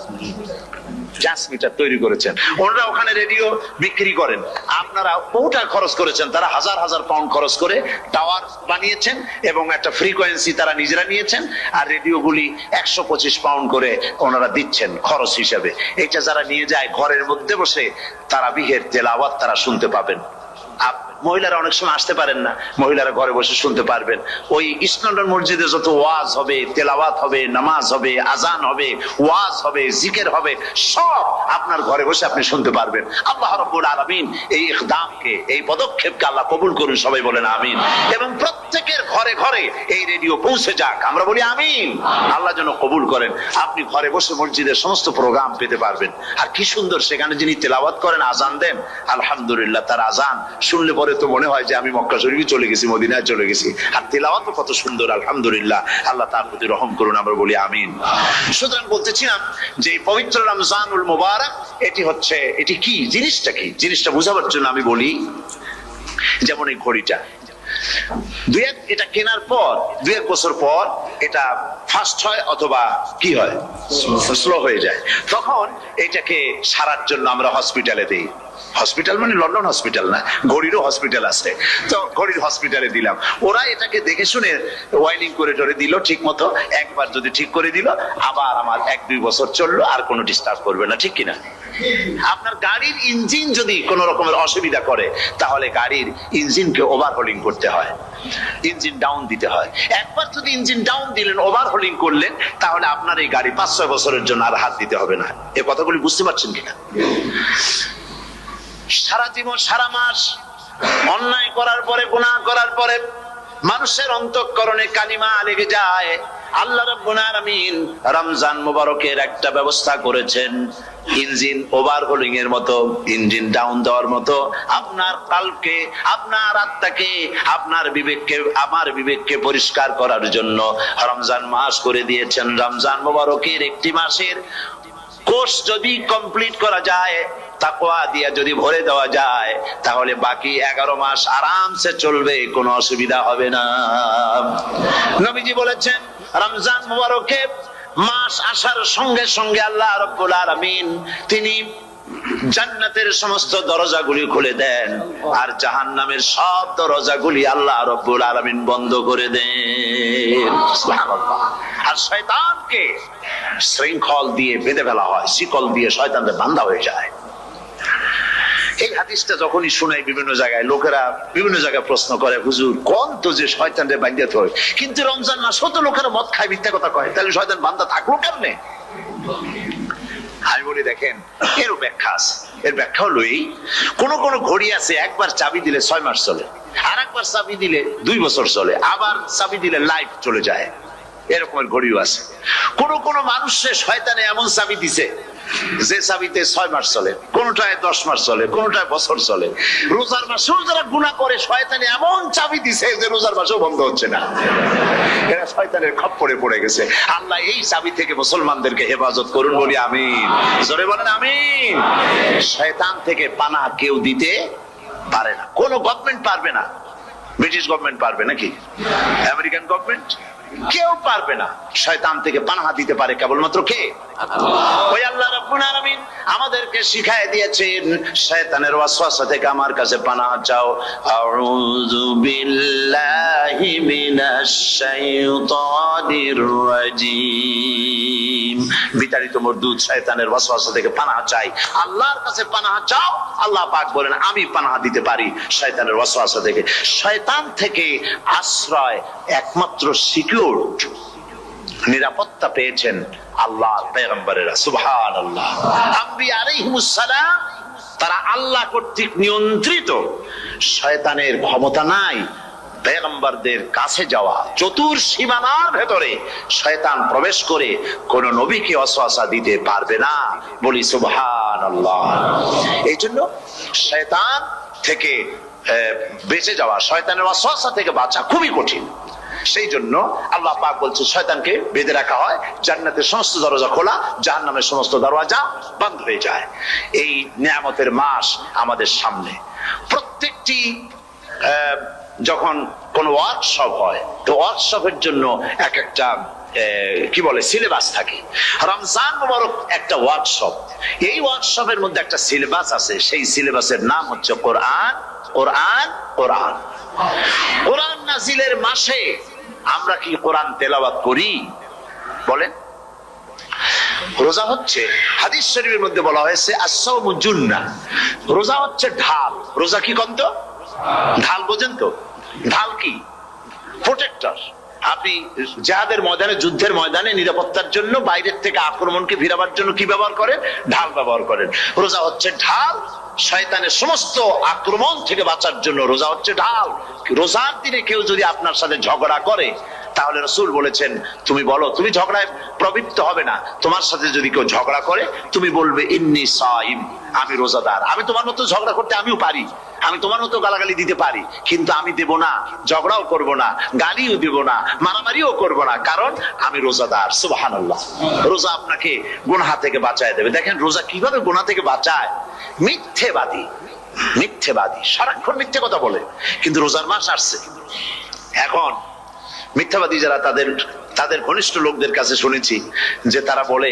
[SPEAKER 2] ট্রান্সমিটার তৈরি করেছেন। ওনারা ওখানে রেডিও বিক্রি করেন। আপনারা কোটা খরচ করেছেন, তারা হাজার হাজার পাউন্ড খরচ করে টাওয়ার বানিয়েছেন এবং একটা ফ্রিকোয়েন্সি তারা নিজেরা নিয়েছেন, আর রেডিওগুলি 125 পাউন্ড করে ওনারা দিচ্ছেন খরচ হিসাবে। এটা যারা নিয়ে যায় ঘরের মধ্যে বসে তারাবিহের তেলাওয়াত তারা শুনতে পাবেন। মহিলারা অনেক সময় আসতে পারেন না, মহিলারা ঘরে বসে শুনতে পারবেন। ওই ইস্ট লন্ডন মসজিদে যত ওয়াজ হবে, তেলাওয়াত হবে, নামাজ হবে, আজান হবে, ওয়াজ হবে, জিকির হবে, সব আপনার ঘরে বসে আপনি শুনতে পারবেন। আল্লাহ রাব্বুল আলামিন এই ইকদামকে, এই পদক্ষেপকে আল্লাহ কবুল করুন, সবাই বলেন আমিন। এবং প্রত্যেকের ঘরে ঘরে এই রেডিও পৌঁছে যাক, আমরা বলি আমিন। আল্লাহ যেন কবুল করেন। আপনি ঘরে বসে মসজিদের সমস্ত প্রোগ্রাম পেতে পারবেন। আর কি সুন্দর, সেখানে যিনি তেলাওয়াত করেন, আজান দেন, আলহামদুলিল্লাহ, তার আজান শুনলে পরে তো মনে হয় যে আমি মক্কা শরীফে চলে গেছি, মদিনায় চলে গেছি। আর তেলাওয়াতও কত সুন্দর, আলহামদুলিল্লাহ। আল্লাহ তার প্রতি রহম করুন, আমরা বলি আমিন। সুতরাং বলতেছিলাম যে পবিত্র রমজানুল মুবারক এটি কি জিনিসটা, কি জিনিসটা বোঝাবার জন্য আমি বলি, যেমন এই ঘড়িটা এটা কেনার পর 2-1 বছর পর এটা ফাস্ট হয় অথবা কি হয়, স্লো হয়ে যায়। তখন এটাকে সারার জন্য আমরা হসপিটালে দিই। হসপিটাল মানে লন্ডন হসপিটাল না, ঘড়িরও হসপিটাল আছে। তো ঘড়ির হসপিটালে দিলাম, ওরা এটাকে দেখে শুনে ওয়াইলিং করে টরে দিল ঠিক মতো। একবার যদি ঠিক করে দিল, আবার আমার 1-2 বছর চললো, আর কোনো ডিস্টার্ব করবে না, ঠিক কিনা? আপনার গাড়ির ইঞ্জিন যদি কোন রকমের অসুবিধা করে, তাহলে গাড়ির ইঞ্জিনকে ওভারহোলিং করতে হয়, ইঞ্জিন ডাউন দিতে হয়। একবার যদি ইঞ্জিন ডাউন দিলেন, ওভারহোলিং করলেন, তাহলে আপনার এই গাড়ি 5-6 বছরের জন্য আর হাত দিতে হবে না। এ কথাগুলি বুঝতে পারছেন কিনা? সারা জীবন, সারা মাস অন্যায় করার পরে, গুনাহ করার পরে মানুষের অন্তঃকরণে কালিমা লেগে যায়। আল্লাহ রাব্বুল আলামিন রমজান মুবারকের একটা ব্যবস্থা করেছেন, ইঞ্জিন ওভারহোলিং এর মতো, ইঞ্জিন ডাউন দেওয়ার মতো। আপনার কালকে, আপনার আত্মাকে, আপনার বিবেককে, আমার বিবেককে পরিষ্কার করার জন্য রমজান মাস করে দিয়েছেন। রমজান মুবারকের একটি মাসের কোর্স যদি কমপ্লিট করা যায়, তাকওয়া দিয়া যদি ভরে দেওয়া যায়, তাহলে বাকি 11 মাস আরামসে চলবে, কোনো অসুবিধা হবে না। নবীজি বলেছেন, রমজান মুবারকে মাস আসার সঙ্গে সঙ্গে আল্লাহ রাব্বুল আলামিন তিনি জান্নাতের সমস্ত দরজাগুলি খুলে দেন, আর জাহান্নামের সব দরজাগুলি আল্লাহ রাব্বুল আলামিন বন্ধ করে দেন। সুবহানাল্লাহ। আর শয়তানকে শৃঙ্খল দিয়ে বেঁধে ফেলা হয়, শিকল দিয়ে শয়তানদের বান্ধা হয়ে যায়। এই হাদিসটা যখনই শুনাই বিভিন্ন জায়গায়, লোকেরা বিভিন্ন জায়গায় প্রশ্ন করে, হুজুর কোন তো যে শয়তানরে বাঁধতে হয়, কিন্তু রমজান মাস তো লোকেরা মদ খায়, মিথ্যা কথা কয়, তাহলে শয়তান বান্ধা থাকলো কেমনে? আমি বলি, দেখেন, এরও ব্যাখ্যা আছে। এর ব্যাখ্যা হলো এই, কোন কোন ঘড়ি আছে একবার চাবি দিলে 6 মাস চলে, আর একবার চাবি দিলে 2 বছর চলে, আবার চাবি দিলে লাইফ চলে যায়। এরকমের ঘড়িও আছে। কোন কোন মানুষের শয়তানে এমন চাবি দিছে যে চাবিতে 6 মাস চলে, কোনটায় 10 মাস চলে, কোনটায় বছর চলে। রোজার মাসেও যারা গুনাহ করে শয়তানি এমন চাবি দিছে যে রোজার মাসেও বন্ধ হচ্ছে না। এরা শয়তানের খপ্পরে পড়ে গেছে। আল্লাহ এই চাবি থেকে মুসলমানদেরকে হেফাজত করুন, বলি আমিন। জোরে বলেন আমিন। শয়তান থেকে পানাহ কেউ দিতে পারে না, কোন গভর্নমেন্ট পারবে না। ব্রিটিশ গভর্নমেন্ট পারবে নাকি? American government? কেউ পারবে না। শয়তান থেকে পানাহা দিতে পারে কেবলমাত্র কে? ওই আল্লাহ রাব্বুল আলামিন আমাদেরকে শিখায় দিয়েছেন শয়তানের ওয়াসওয়াসা থেকে আমার কাছে পানাহা চাও। আউযু বিল্লাহি মিনাশ শাইতানির রাজিম। বিতাড়িত মরদুদ শয়তানের ওয়াসওয়াসা থেকে পানাহা চাই, আল্লাহর কাছে পানাহা চাও। আল্লাহ পাক বলেন আমি পানাহা দিতে পারি শয়তানের ওয়াসওয়াসা থেকে। শয়তান থেকে আশ্রয় একমাত্র সিকিউর নিরাপত্তা পেয়েছেন আল্লাহর পয়গম্বরেরা। সুবহানাল্লাহ। আম্বিয়া আলাইহিমুস সালাম তারা আল্লাহ কর্তৃক নিয়ন্ত্রিত। শয়তানের ক্ষমতা নাই পয়গম্বরদের কাছে যাওয়া। চতুর সীমানার ভেতরে শয়তান প্রবেশ করে কোন নবীকে ওয়াসওয়াসা দিতে পারবে না, বলি সুবহানাল্লাহ। এই জন্য শয়তান থেকে বেঁচে যাওয়া, শয়তানের ওয়াসওয়াসা থেকে বাঁচা খুবই কঠিন। সেই জন্য আল্লাহ পাক বলছে শয়তানকে বেঁধে রাখা হয়, জান্নাতের সমস্ত দরজা খোলা, জাহান্নামের সমস্ত দরজা বন্ধ হয়ে যায়। এই নিয়ামতের মাস আমাদের সামনে। প্রত্যেকটি যখন কোন ওয়ার্কশপ হয়, তো ওয়ার্কশপের জন্য এক একটা কি বলে সিলেবাস থাকে। রমজান মুবারক একটা ওয়ার্কশপ। এই ওয়ার্কশপের মধ্যে একটা সিলেবাস আছে, সেই সিলেবাসের নাম হচ্ছে কোরআন। কোরআন কোরআন কোরআন নাজিলের মাসে আমরা কি কোরআন তেলাওয়াত করি? বলেন। রোজা হচ্ছে, হাদিস শরীফের মধ্যে বলা হয়েছে আস-সাওমু জুন্নাহ, রোজা হচ্ছে ঢাল। রোজা কি কন্ত? ঢাল বোঝেন তো? ঢাল কি? প্রোটেক্টর। আপনি জিহাদের ময়দানে, যুদ্ধের ময়দানে নিরাপত্তার জন্য বাইরের থেকে আক্রমণকে ভিড়াবার জন্য কি ব্যবহার করেন? ঢাল ব্যবহার করেন। রোজা হচ্ছে ঢাল। শয়তানের সমস্ত আক্রমণ থেকে বাঁচার জন্য রোজা হচ্ছে ঢাল। রোজার দিনে কেউ যদি আপনার সাথে ঝগড়া করে, তাহলে রাসূল বলেছেন তুমি বলো, তুমি ঝগড়ায় প্রবৃত্ত হবে না। তোমার সাথে যদি কেউ ঝগড়া করে, তুমি বলবে ইন্নী সাইম, আমি রোজাদার। আমি তোমার মতো ঝগড়া করতে আমিও পারি, আমি তোমার মতো গালাগালি দিতে পারি, কিন্তু আমি দেব না, ঝগড়াও করব না, গালিও দেব না, মারামারিও করব না, কারণ আমি রোজাদার। সুবহানাল্লাহ। রোজা আপনাকে গুনাহ থেকে বাঁচায় দেবে। দেখেন রোজা কিভাবে গুনাহ থেকে বাঁচায়। মিথ্যেবাদী, মিথ্যেবাদী সারাক্ষণ মিথ্যে কথা বলে, কিন্তু রোজার মাস আসছে। এখন মিথ্যাবাদী যারা, তাদের ঘনিষ্ঠ লোকদের কাছে শুনেছি যে তারা বলে,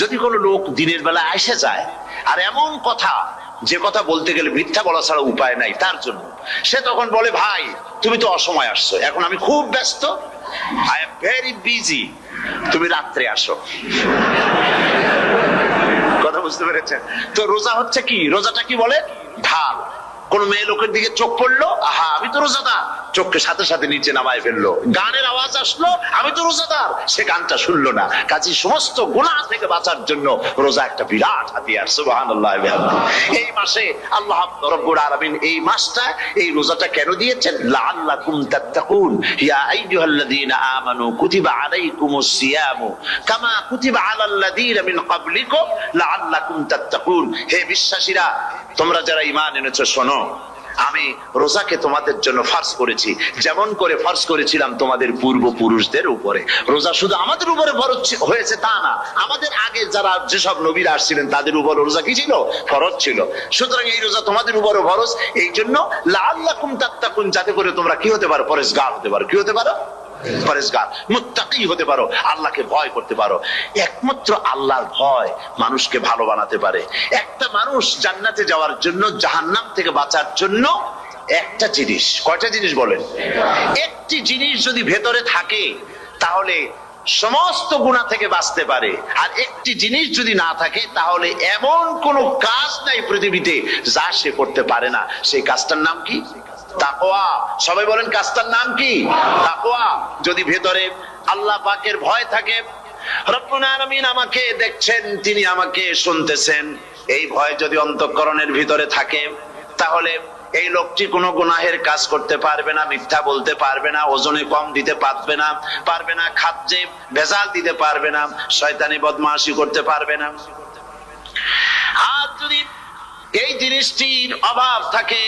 [SPEAKER 2] যদি কোনো লোক দিনের বেলা এসে যায় আর এমন কথা, যে কথা বলতে গেলে মিথ্যা বলা ছাড়া উপায় নাই তার জন্য, সে তখন বলে ভাই তুমি তো অসময় আসছো, এখন আমি খুব ব্যস্ত, আই এম ভেরি বিজি, তুমি রাত্রে আসো। কথা বুঝতে পেরেছেন তো? রোজা হচ্ছে কি? রোজাটা কি বলে? ঢাল। কোন মেয়ে লোকের দিকে চোখ পড়লো, আহা আমি তো রোজাদার, চোখকে সাথে সাথে নিচে নামায় ফেললো। গানের আওয়াজ আসলো, আমি তো রোজাদার, সে গানটা শুনলো না। কাজে সমস্ত গুনাহ থেকে বাঁচার জন্য রোজা একটা বিরাট হাতিয়ার। সুবহানাল্লাহ। এই মাসে আল্লাহ রাব্বুল আলামিন এই মাসটা, এই রোজাটা কেন দিয়েছেন? লাআল্লাকুম তাত্তাকুন। ইয়া আইয়ুহাল্লাযীনা আমানু কুতিবা আলাইকুমুস সিয়ামু কামা কুতিবা আলাল্লাযীনা মিন ক্বাবলিকুম লাআল্লাকুম তাত্তাকুন। হে বিশ্বাসীরা, তোমরা যারা ঈমান এনেছো, শোনো, আমি রোজাকে তোমাদের জন্য ফরজ করেছি, যেমন করে ফরজ করেছিলাম তোমাদের পূর্বপুরুষদের উপরে। রোজা শুধু আমাদের উপরে ফরজ হয়েছে তা না, আমাদের আগে যারা যেসব নবীরা আসছিলেন তাদের উপর রোজা কি ছিল? ফরজ ছিল। সুতরাং এই রোজা তোমাদের উপরে ফরজ। এই জন্য লাআল্লাকুম তাত্তাকুন, যাতে করে তোমরা কি হতে পারো? পরেজগার হতে পারো। কি হতে পারো? পরেজগার, মুত্তাকি হতে পারো, আল্লাহকে ভয় করতে পারো। একমাত্র আল্লাহর ভয় মানুষকে ভালো বানাতে পারে। একটা মানুষ জান্নাতে যাওয়ার জন্য, জাহান্নাম থেকে বাঁচার জন্য একটা জিনিস, কয়টা জিনিস বলেন? একটি জিনিস যদি ভেতরে থাকে তাহলে সমস্ত গুনাহ থেকে বাঁচতে পারে। আর একটি জিনিস যদি না থাকে তাহলে এমন কোন কাজ নাই পৃথিবীতে যা সে করতে পারে না। সেই কাজটার নাম কি? তাকওয়া। সবাই বলেন কাজটার নাম কি? তাকওয়া। যদি ভেতরে আল্লাহ পাকের ভয় থাকে, রব্বুল আলামিন আমাকে দেখছেন, তিনি আমাকে শুনতেছেন, এই ভয় যদি অন্তঃকরণের ভিতরে থাকে, তাহলে এই লোকটি কোনো গুনাহের কাজ করতে পারবে না, মিথ্যা বলতে পারবে না, ওজনে কম দিতে পারবে না, খাদ্যে ভেজাল দিতে পারবে না, শয়তানি বদমাশি করতে পারবে না। আর যদি এই জিনিসটির অভাব থাকে,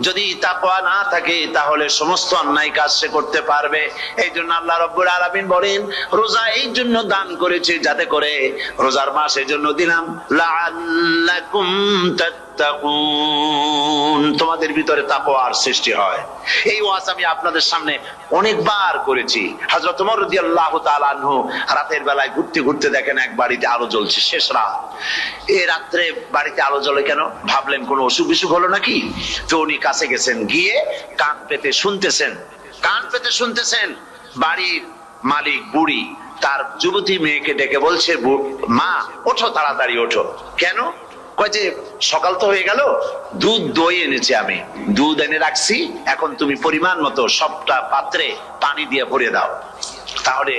[SPEAKER 2] যদি তাকওয়া না থাকে, তাহলে সমস্ত অন্যায় কাজ সে করতে পারবে। এই জন্য আল্লাহ রাব্বুল আলামিন বলেন, রোজা এই জন্য দান করেছে যাতে করে, রোজার মাস এই জন্য দিলাম, লাআল্লাকুম তাত্তাকুন, তোমাদের ভিতরে তাকওয়ার সৃষ্টি হয়। এই ওয়াজ আমি আপনাদের সামনে অনেকবার করেছি। হযরত ওমর রাদিয়াল্লাহু তাআলা আনহু রাতের বেলায় ঘুরতে ঘুরতে দেখেন এক বাড়িতে আলো জ্বলছে, শেষ রাত। এই রাত্রে বাড়িতে আলো জ্বলে কেন? ভাবলেন কোন অসুখ বিসুখ হলো নাকি। তো উনি কাছে গেছেন, গিয়ে কান পেতে শুনতেছেন। বাড়ির মালিক বুড়ি তার যুবতী মেয়েকে ডেকে বলছে, মা ওঠো, তাড়াতাড়ি ওঠো। কেন? কয় যে সকাল তো হয়ে গেল, দুধ দই এনেছি, আমি দুধ এনে রাখছি, এখন তুমি পরিমাণ মতো সবটা পাত্রে পানি দিয়ে ভরে দাও, তাহলে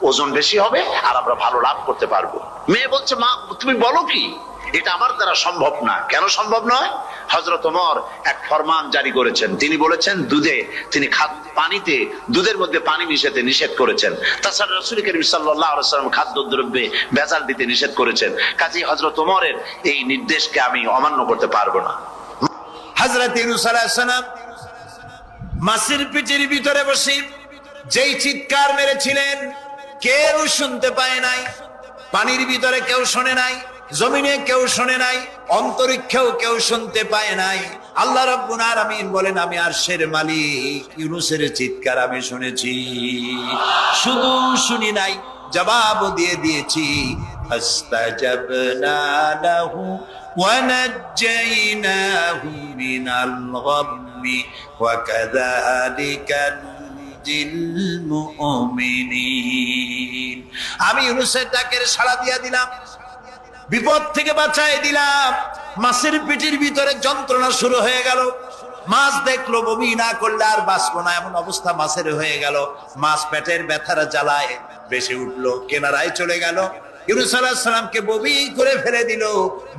[SPEAKER 2] ওজন বেশি হবে আর আমরা ভালো লাভ করতে পারবো। মেয়ে বলছে, মা তুমি বলো কি, এটা আমার দ্বারা সম্ভব না। কেন সম্ভব নয়? হযরত ওমর এক ফরমান জারি করেছেন, তিনি বলেছেন পানিতে দুধের মধ্যে পানি মিশাতে নিষেধ করেছেন। তাছাড়া রাসূল করিম সাল্লাল্লাহু আলাইহি ওয়াসাল্লাম খাদ্যদ্রব্যে ভেজাল দিতে নিষেধ করেছেন। কাজী হযরত ওমরের এই নির্দেশকে আমি অমান্য করতে পারবো না।
[SPEAKER 1] হযরত ইউনূস আলাইহিস সালাম মাছের পেটের ভিতরে বসে যেই চিৎকার মেরেছিলেন কেউ শুনতে পায় নাই, পানির ভিতরে কেউ শোনে নাই, জমিনে কেউ শোনে নাই, অন্তরিক্ষেও কেউ শুনতে পায় নাই। আল্লাহ রাব্বুল আলামিন বলেন, আমি আরশের মালিক ইউনূসের চিৎকার আমি শুনেছি, শুধু শুনি নাই, জবাব দিয়ে দিয়েছি। ফাস্তাজাবনা লাহু ওয়া নাজ্জাইনাহু মিনাল গাম্মি ওয়া কাযালিকা নুনজিল মুমিনিন। আমি ইউনূসের ডাকের সাড়া দিয়া দিলাম, বিপদ থেকে বাঁচাই দিলাম। মাছের পেটের ভিতরে যন্ত্রণা শুরু হয়ে গেল, মাছ দেখলো বমি না করলে আর বাঁচবো না, এমন অবস্থা মাছের হয়ে গেল। মাছ পেটের ব্যথার জ্বালায় বেশি উঠলো, কেনারায় চলে গেল। ইউনূস আলাইহিস সালামকে বমি করে ফেলে দিল,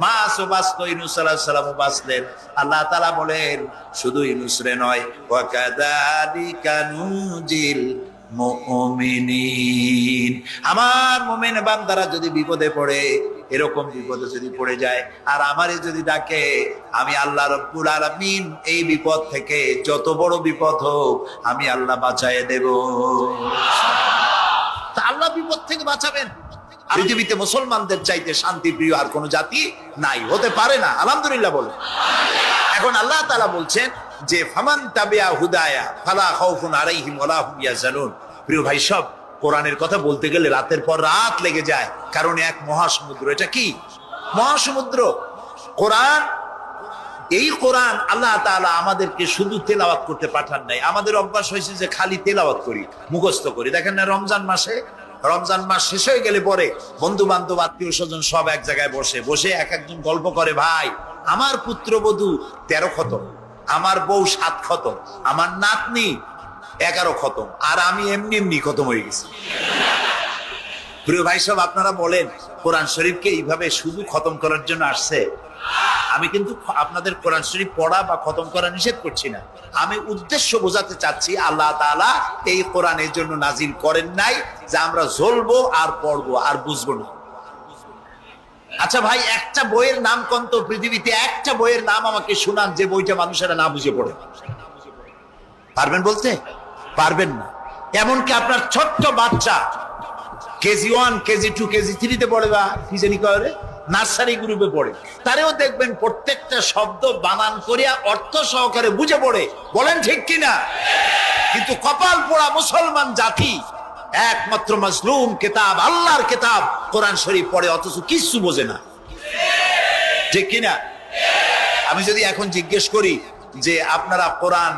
[SPEAKER 1] মাছও বাঁচলো, ইউনূস আলাইহিস সালামও বাঁচলেন। আল্লাহ তাআলা বলেন, শুধু ইউনূস রে নয়, ওয়া কাযালিকা নুনজিল মুমিনিন, আমার মুমিন বান্দারা যদি বিপদে পড়ে, এরকম বিপদে যদি পড়ে যায় আর আমারে যদি ডাকে, আমি আল্লাহ রাব্বুল আলামিন এই বিপদ থেকে, যত বড় বিপদ হোক, আমি আল্লাহ বাঁচায় দেব। তা আল্লাহ বিপদ থেকে বাঁচাবেন। পৃথিবীতে মুসলমানদের চাইতে শান্তি প্রিয় আর কোন জাতি নাই, হতে পারে না। আলহামদুলিল্লাহ বলে। এখন আল্লাহ তাআলা বলছেন যে ফামান তাবিয়া হুদায়া ফালা খাউফুন আলাইহিম ওয়ালা হুম ইয়াহজানুন। প্রিয় ভাই সব, কোরআনের কথা বলতে গেলে রাতের পর রাত লেগে যায়, কারণ এক মহাসমুদ্র। এটা কি মহাসমুদ্র? কোরআন। এই কোরআন আল্লাহ তাআলা আমাদেরকে শুধু তেলাওয়াত করতে পাঠান নাই। আমাদের অভ্যাস হয়েছে যে খালি তেলাওয়াত করি, মুখস্থ করি। দেখেন না, রমজান মাস শেষ হয়ে গেলে পরে বন্ধু বান্ধব আত্মীয় স্বজন সব এক জায়গায় বসে এক একজন গল্প করে, ভাই আমার পুত্রবধূ 13 খতম, আমার বউ 7 খতম, আমার নাতনি 11 খতম, আর আমি এমনি খতম হয়ে গেছি। প্রিয় ভাই সব, আপনারা বলেন কোরআন শরীফকে এইভাবে শুধু খতম করার জন্য আসছে? আমি কিন্তু আপনাদের কোরআন শরীফ পড়া বা খতম করা নিষেধ করছি না। আমি উদ্দেশ্য বোঝাতে চাচ্ছি, আল্লাহ তাআলা এই কোরআনের জন্য নাজিল করেন নাই যে আমরা জ্বলবো আর পড়বো আর বুঝবো না। আচ্ছা ভাই, একটা বইয়ের নাম কোন তো পৃথিবীতে, একটা বইয়ের নাম আমাকে শোনান যে বইটা মানুষেরা না বুঝে পড়ে। পারবেন বলতে? পারবেন না। এমনকি আপনার ছোট্ট বাচ্চা কেজি 1, কেজি 2, কেজি 3 পড়ে, বা কি জানি করে নার্সারি গ্রুপে পড়ে, তারেও দেখবেন প্রত্যেকটা শব্দ বানান করিয়া অর্থ সহকারে বুঝে পড়ে। বলেন ঠিক কিনা? কিন্তু কপাল পোড়া মুসলমান জাতি একমাত্র মাজলুম কিতাব, আল্লাহর কিতাব কোরআন শরীফ পড়ে, অথচ কিছু বোঝে না। ঠিক কিনা? আমি যদি এখন জিজ্ঞেস করি যে আপনারা কোরআন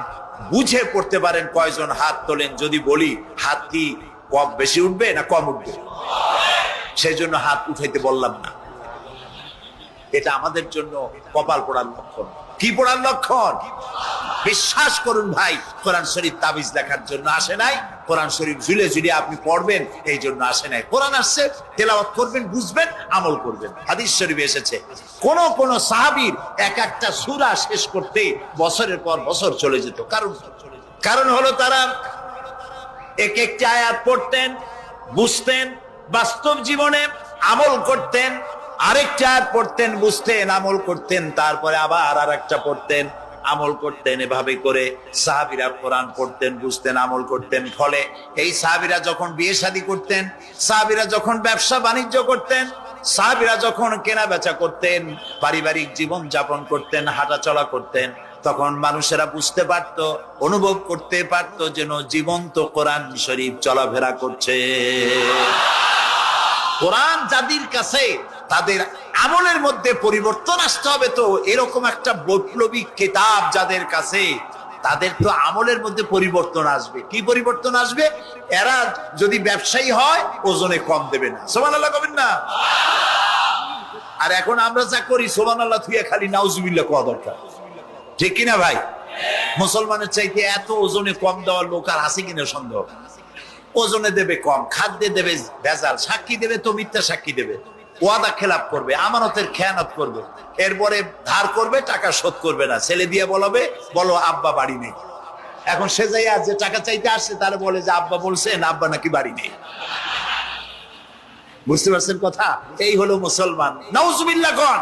[SPEAKER 1] বুঝে পড়তে পারেন কয়জন, হাত তোলেন। যদি বলি হাত কি কম বেশি উঠবে না কম উঠবে? সেই জন্য হাত উঠাইতে বললাম না। এটা আমাদের জন্য কপাল পোড়ার লক্ষণ। কি পোড়ার লক্ষণ? বিশ্বাস করুন ভাই, কোরআন শরীফ তাবিজ লেখার জন্য আসে নাই, কোরআন শরীফ ঝুলে আপনি পড়বেন এই জন্য আসে নাই। কোরআন আসছে তেলাওয়াত করবেন, বুঝবেন, আমল করবেন। হাদিস শরীফে এসেছে কোন সাহাবীর এক একটা সূরা শেষ করতে বছরের পর বছর চলে যেত। কারণ হলো তারা এক একটি আয়াত পড়তেন, বুঝতেন, বাস্তব জীবনে আমল করতেন, আরেকটা আয়াত পড়তেন, বুঝতেন, আমল করতেন, তারপরে আবার আরেকটা পড়তেন, আমল করতেন। এভাবে করে সাহাবীরা কোরআন পড়তেন, বুঝতেন, আমল করতেন। ফলে এই সাহাবীরা যখন বিয়ে শাদী করতেন, সাহাবীরা যখন ব্যবসা বাণিজ্য করতেন, সাহাবীরা যখন কেনা বেচা করতেন, পারিবারিক জীবন যাপন করতেন, হাঁটাচলা করতেন, তখন মানুষেরা বুঝতে পারত, অনুভব করতে পারত যেন জীবন্ত কোরআন শরীফ চলাফেরা করছে। কোরআন যাদের কাছে, তাদের আমলের মধ্যে পরিবর্তন আসতে হবে। তো এরকম একটা বৈপ্লবিক কিতাব যাদের কাছে, তাদের তো আমলের মধ্যে পরিবর্তন আসবে। কি পরিবর্তন আসবে? এরা যদি ব্যবসায়ী হয়, ওজনে কম দেবে না। সুবহানাল্লাহ কবেন না? আর এখন আমরা যা করি, সুবহানাল্লাহ থুইয়া খালি নাউজুবিল্লাহ কোয়া দরকার, ঠিক কিনা ভাই? মুসলমানের চাইতে এত ওজনে কম দেওয়ার লোক আর আছে কিনা সন্দেহ। ওজনে দেবে কম, খাদ্যে দেবে ভেজাল, সাক্ষী দেবে তো মিথ্যা সাক্ষী দেবে, ওয়াদা খেলাপ করবে, আমানতের খেয়ানত করবে, এরপরে ধার করবে, টাকা শোধ করবে না। ছেলে দিয়ে বলবে, বলো আব্বা বাড়ি নেই। এখন সে যাই আর যে টাকা চাইতে আসছে তারা বলে যে আব্বা বলছেন, আব্বা নাকি বাড়ি নেই। বুঝতে পারছেন কথা? এই হলো মুসলমান। নাউজুবিল্লাহ কোন।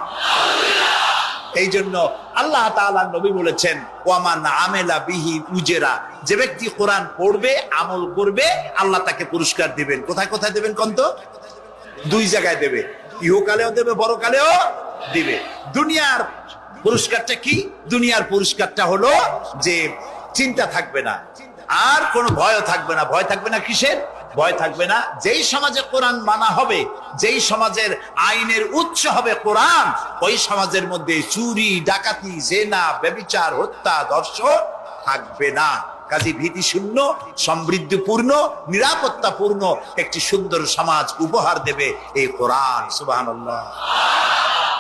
[SPEAKER 1] এই জন্য আল্লাহ তাআলা নবী বলেছেন, ওয়ামান আমেলা বিহি উজরা, যে ব্যক্তি কোরআন পড়বে, আমল করবে, আল্লাহ তাকে পুরস্কার দিবেন। কোথায় কোথায় দেবেন কোন তো? দুই জায়গায় দেবে, ইহকালেও দেবে, বড়কালেও দিবে। দুনিয়ার পুরস্কারটা কি? দুনিয়ার পুরস্কারটা হলো যে চিন্তা থাকবে না, আর কোনো ভয় থাকবে না। ভয় থাকবে না কিসের? ভয় থাকবে না যেই সমাজে কোরআন মানা হবে, যেই সমাজের আইনের উৎস হবে কোরআন, ওই সমাজের মধ্যে চুরি, ডাকাতি, জেনা, ব্যভিচার, হত্যা, ধর্ষণ থাকবে না। কাজী ভীতি শূন্য, সমৃদ্ধিপূর্ণ, নিরাপত্তাপূর্ণ একটি সুন্দর সমাজ উপহার দেবে এই কোরআন। সুবহানাল্লাহ।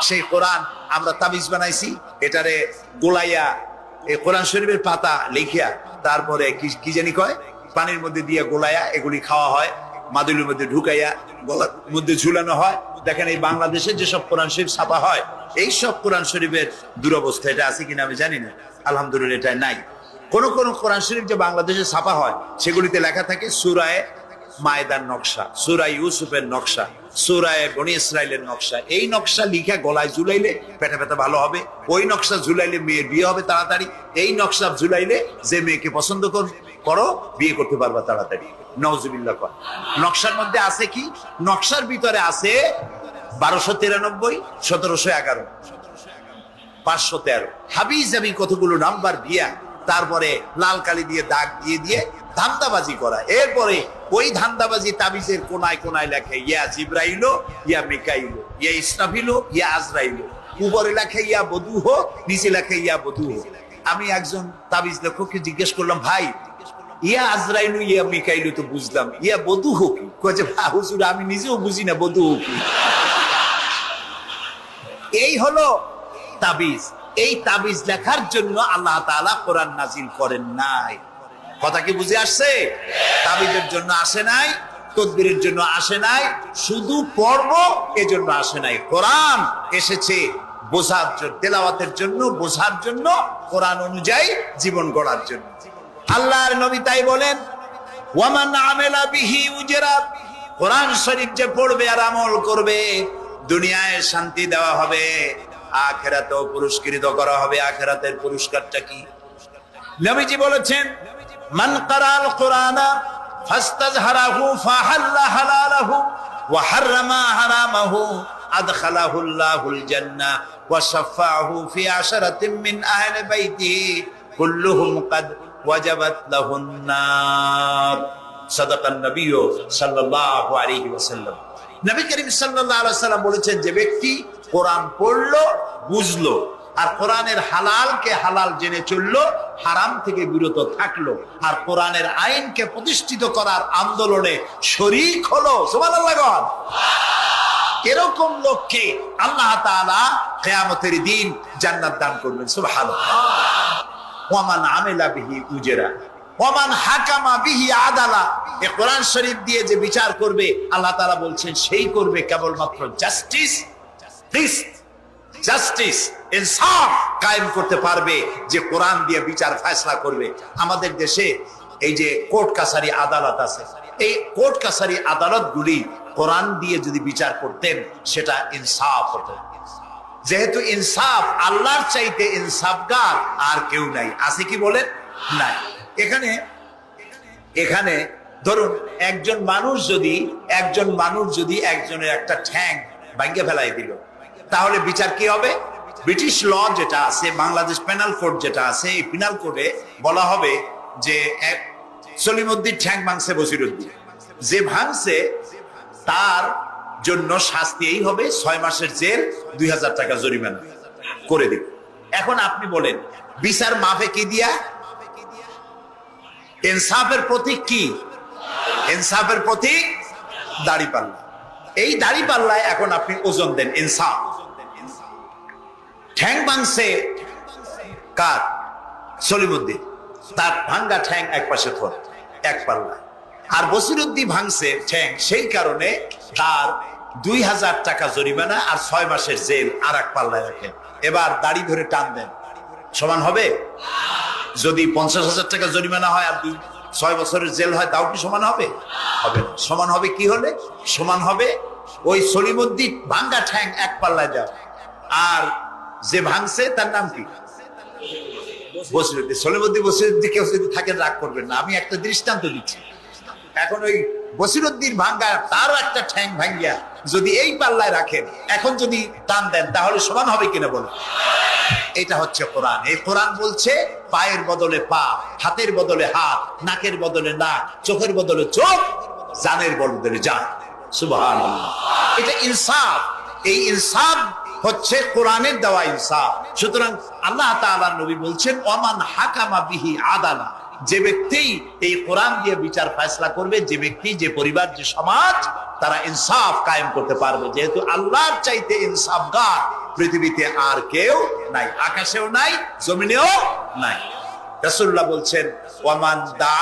[SPEAKER 1] সেই কোরআন আমরা তাবিজ বানাইছি, এটারে গোলাইয়া, এই কোরআন শরীফের পাতা লিখিয়া, তারপরে কি জানি কয়, পানির মধ্যে দিয়ে গোলাইয়া এগুলি খাওয়া হয়, মাদুলির মধ্যে ঢুকাইয়া গলার মধ্যে ঝুলানো হয়। দেখেন এই বাংলাদেশে যেসব কোরআন শরীফ ছাপা হয়, এই সব কোরআন শরীফের দুরবস্থা। এটা আছে কিনা আমি জানি না, আলহামদুলিল্লাহ এটা নাই। কোন কোন কোরআন শরীফ যে বাংলাদেশে ছাপা হয়, সেগুলিতে লেখা থাকে সূরায়ে মায়েদার নকশা, সূরা ইউসুফের নকশা, সূরায়ে বনি ইসরাইলের নকশা। এই নকশা লিখা গলায় ঝুলাইলে পেটে পেটে ভালো হবে, ওই নকশা ঝুলাইলে মেয়ের বিয়ে হবে তাড়াতাড়ি, এই নকশা ঝুলাইলে যে মেয়েকে পছন্দ করো বিয়ে করতে পারবা তাড়াতাড়ি। নাউজুবিল্লাহ কর। নকশার মধ্যে আছে কি? নকশার ভিতরে আছে 1293, 1711, 513 হাবিজাবি কতগুলো নাম্বার দিয়া, তারপরে লাল কালি দিয়ে দাগ দিয়ে ধান্দাবাজি করা। এরপরে ওই ধান্দাবাজি তাবিজের কোনায় কোনায় লেখে ইয়া জিব্রাইলো, ইয়া মিকাইলো, ইয়া ইসরাফিলো, ইয়া আজরাইলো। উপরে লেখে ইয়া বদুহ, নিচে লেখে ইয়া বদুহ। আমি একজন তাবিজ লেখককে জিজ্ঞেস করলাম, ভাই ইয়া আজরাইলু ইয়া মিকাইলু তো বুঝলাম, ইয়া বদুহ কি? কয়েছে হুজুর আমি নিজেও বুঝি না বদুহ কি। এই হলো তাবিজ। এই তাবিজ লেখার জন্য আল্লাহ তাআলা কোরআন নাজিল করেন নাই। কথা কি বুঝে আসছে? তাবিজের জন্য আসে নাই, তদবিরের জন্য আসে নাই, শুধু পড়ব এজন্য আসে নাই। কোরআন এসেছে বোঝার জন্য, তেলাওয়াতের জন্য, বোঝার জন্য, কোরআন অনুযায়ী জীবন গড়ার জন্য। আল্লাহর নবী তাই বলেন, ওয়ামান আমেলা বিহি উজরা, কোরআন শরীফ যে পড়বে আর আমল করবে, দুনিয়ায় শান্তি দেওয়া হবে, আখিরাতেও পুরস্কৃত করা হবে। আখিরাতের পুরস্কারটা কি? নবীজি বলেছেন, মান কারাল কুরআনা ফাস্তাজহারাহু ফাহাল্লা হালালাহু ওয়া হাররামা হারামাহু আদখালাহুল্লাহুল জান্নাহ ওয়া শাফাআহু ফি আশরাতিন মিন আহলি বাইতিহি কুল্লুহুম কাদ ওয়াজাবাত লাহুন নার। সাদাকান নবী সাল্লাল্লাহু আলাইহি ওয়াসাল্লাম। নবী করিম সাল্লাল্লাহু আলাইহি ওয়াসাল্লাম বলেছেন, যে ব্যক্তি কোরআন পড়লো, বুঝলো, আর কোরআনের হালালকে হালাল জেনে চললো, হারাম থেকে বিরত থাকলো, আর কোরআনের আইনকে প্রতিষ্ঠিত করার আন্দোলনে শরীক হলো, সুবহানাল্লাহ, এরকম লোককে আল্লাহ তাআলা কিয়ামতের দিন জান্নাত দান করবেন। সুবহানাল্লাহ। ওয়ামান আমিলা বিহি উজরা ওয়ামান হাকামা বিহি আদালা। এই কোরআন শরীফ দিয়ে যে বিচার করবে, আল্লাহ তাআলা বলছেন সেই করবে কেবলমাত্র জাস্টিস, ইনসাফ কায়েম করতে পারবে, যে কোরআন দিয়ে বিচার ফয়সালা করবে। আমাদের দেশে এই যে কোর্ট কাছারি আদালত আছে, এই কোর্ট কাছারি আদালতগুলি
[SPEAKER 2] কোরআন দিয়ে যদি বিচার করতেন সেটা ইনসাফ হতো। যেহেতু ইনসাফ, আল্লাহর চাইতে ইনসাফগার আর কেউ নাই। আছে কি বলেন? নাই। এখানে ধরুন একজন মানুষ যদি একজনের একটা ঠ্যাং ভাঙ্গে ফেলাই দিল, তাহলে বিচার কি হবে? ব্রিটিশ ল যেটা আছে, বাংলাদেশ পেনাল কোড যেটা আছে, এই পেনাল কোডে বলা হবে যে সলিমউদ্দিন ঠ্যাং ভাঙছে বসিরউদ্দিন, যে ভাঙছে তার জন্য শাস্তি এই হবে 6 মাসের জেল, 2000 টাকা জরিমানা করে দিব। এখন আপনি বলেন বিচার মাপে কি দিয়া? ইনসাফের প্রতীক কি? ইনসাফের প্রতীক দাড়িপাল্লা। এই দাড়িপাল্লায় এখন আপনি ওজন দেন ইনসাফ। ঠ্যাং ভাঙছে কার? সলিমউদ্দিন, তার ভাঙ্গা ঠ্যাং এক পাশে থর, এক পাল্লা। আর বসিরউদ্দিন ভাঙছে ঠ্যাং, সেই কারণে তার 2000 টাকা জরিমানা আর 6 মাসের জেল আর এক পাল্লায় রাখেন। এবার দাড়ি ধরে টান দেন, সমান হবে? যদি 50,000 টাকা জরিমানা হয় আর 6 বছরের জেল হয়, তাও কি সমান হবে? হবে না। সমান হবে কি হলে? সমান হবে ওই সলিমউদ্দিন ভাঙ্গা ঠ্যাং এক পাল্লায় যাও, আর যে ভাঙছে তার নাম কি? বসিরউদ্দিন। সলিমউদ্দিন কেউ যদি থাকেন রাগ করবেন না, আমি একটা দৃষ্টান্ত দিচ্ছি। এখন ওই বসিরউদ্দিন ভাঙ্গা তারও একটা ঠ্যাং ভাঙ্গিয়া যদি এই পাল্লায় রাখেন, এখন যদি টান দেন, তাহলে সমান হবে কিনা বলেন? এটা হচ্ছে কোরআন। এই কোরআন বলছে পায়ের বদলে পা, হাতের বদলে হাত, নাকের বদলে নাক, চোখের বদলে চোখ, জানের বদলে জান। সুবহানাল্লাহ। এটা ইনসাফ। এই ইনসাফ হচ্ছে কোরআনের দেওয়া ইনসাফ। সুতরাং আল্লাহ তাআলা নবী বলছেন ওমান হাকামা বিহি আদালা, যে ব্যক্তি এই কোরআন দিয়ে বিচার ফয়সালা করবে, যে ব্যক্তি, যে পরিবার, যে সমাজ, তারা ইনসাফ কায়েম করতে পারবে। যেহেতু আল্লাহর চাইতে ইনসাফগার পৃথিবীতে আর কেউ নাই, আকাশেও নাই, জমিনেও নাই। রাসূলুল্লাহ বলছেন ওয়ামান দা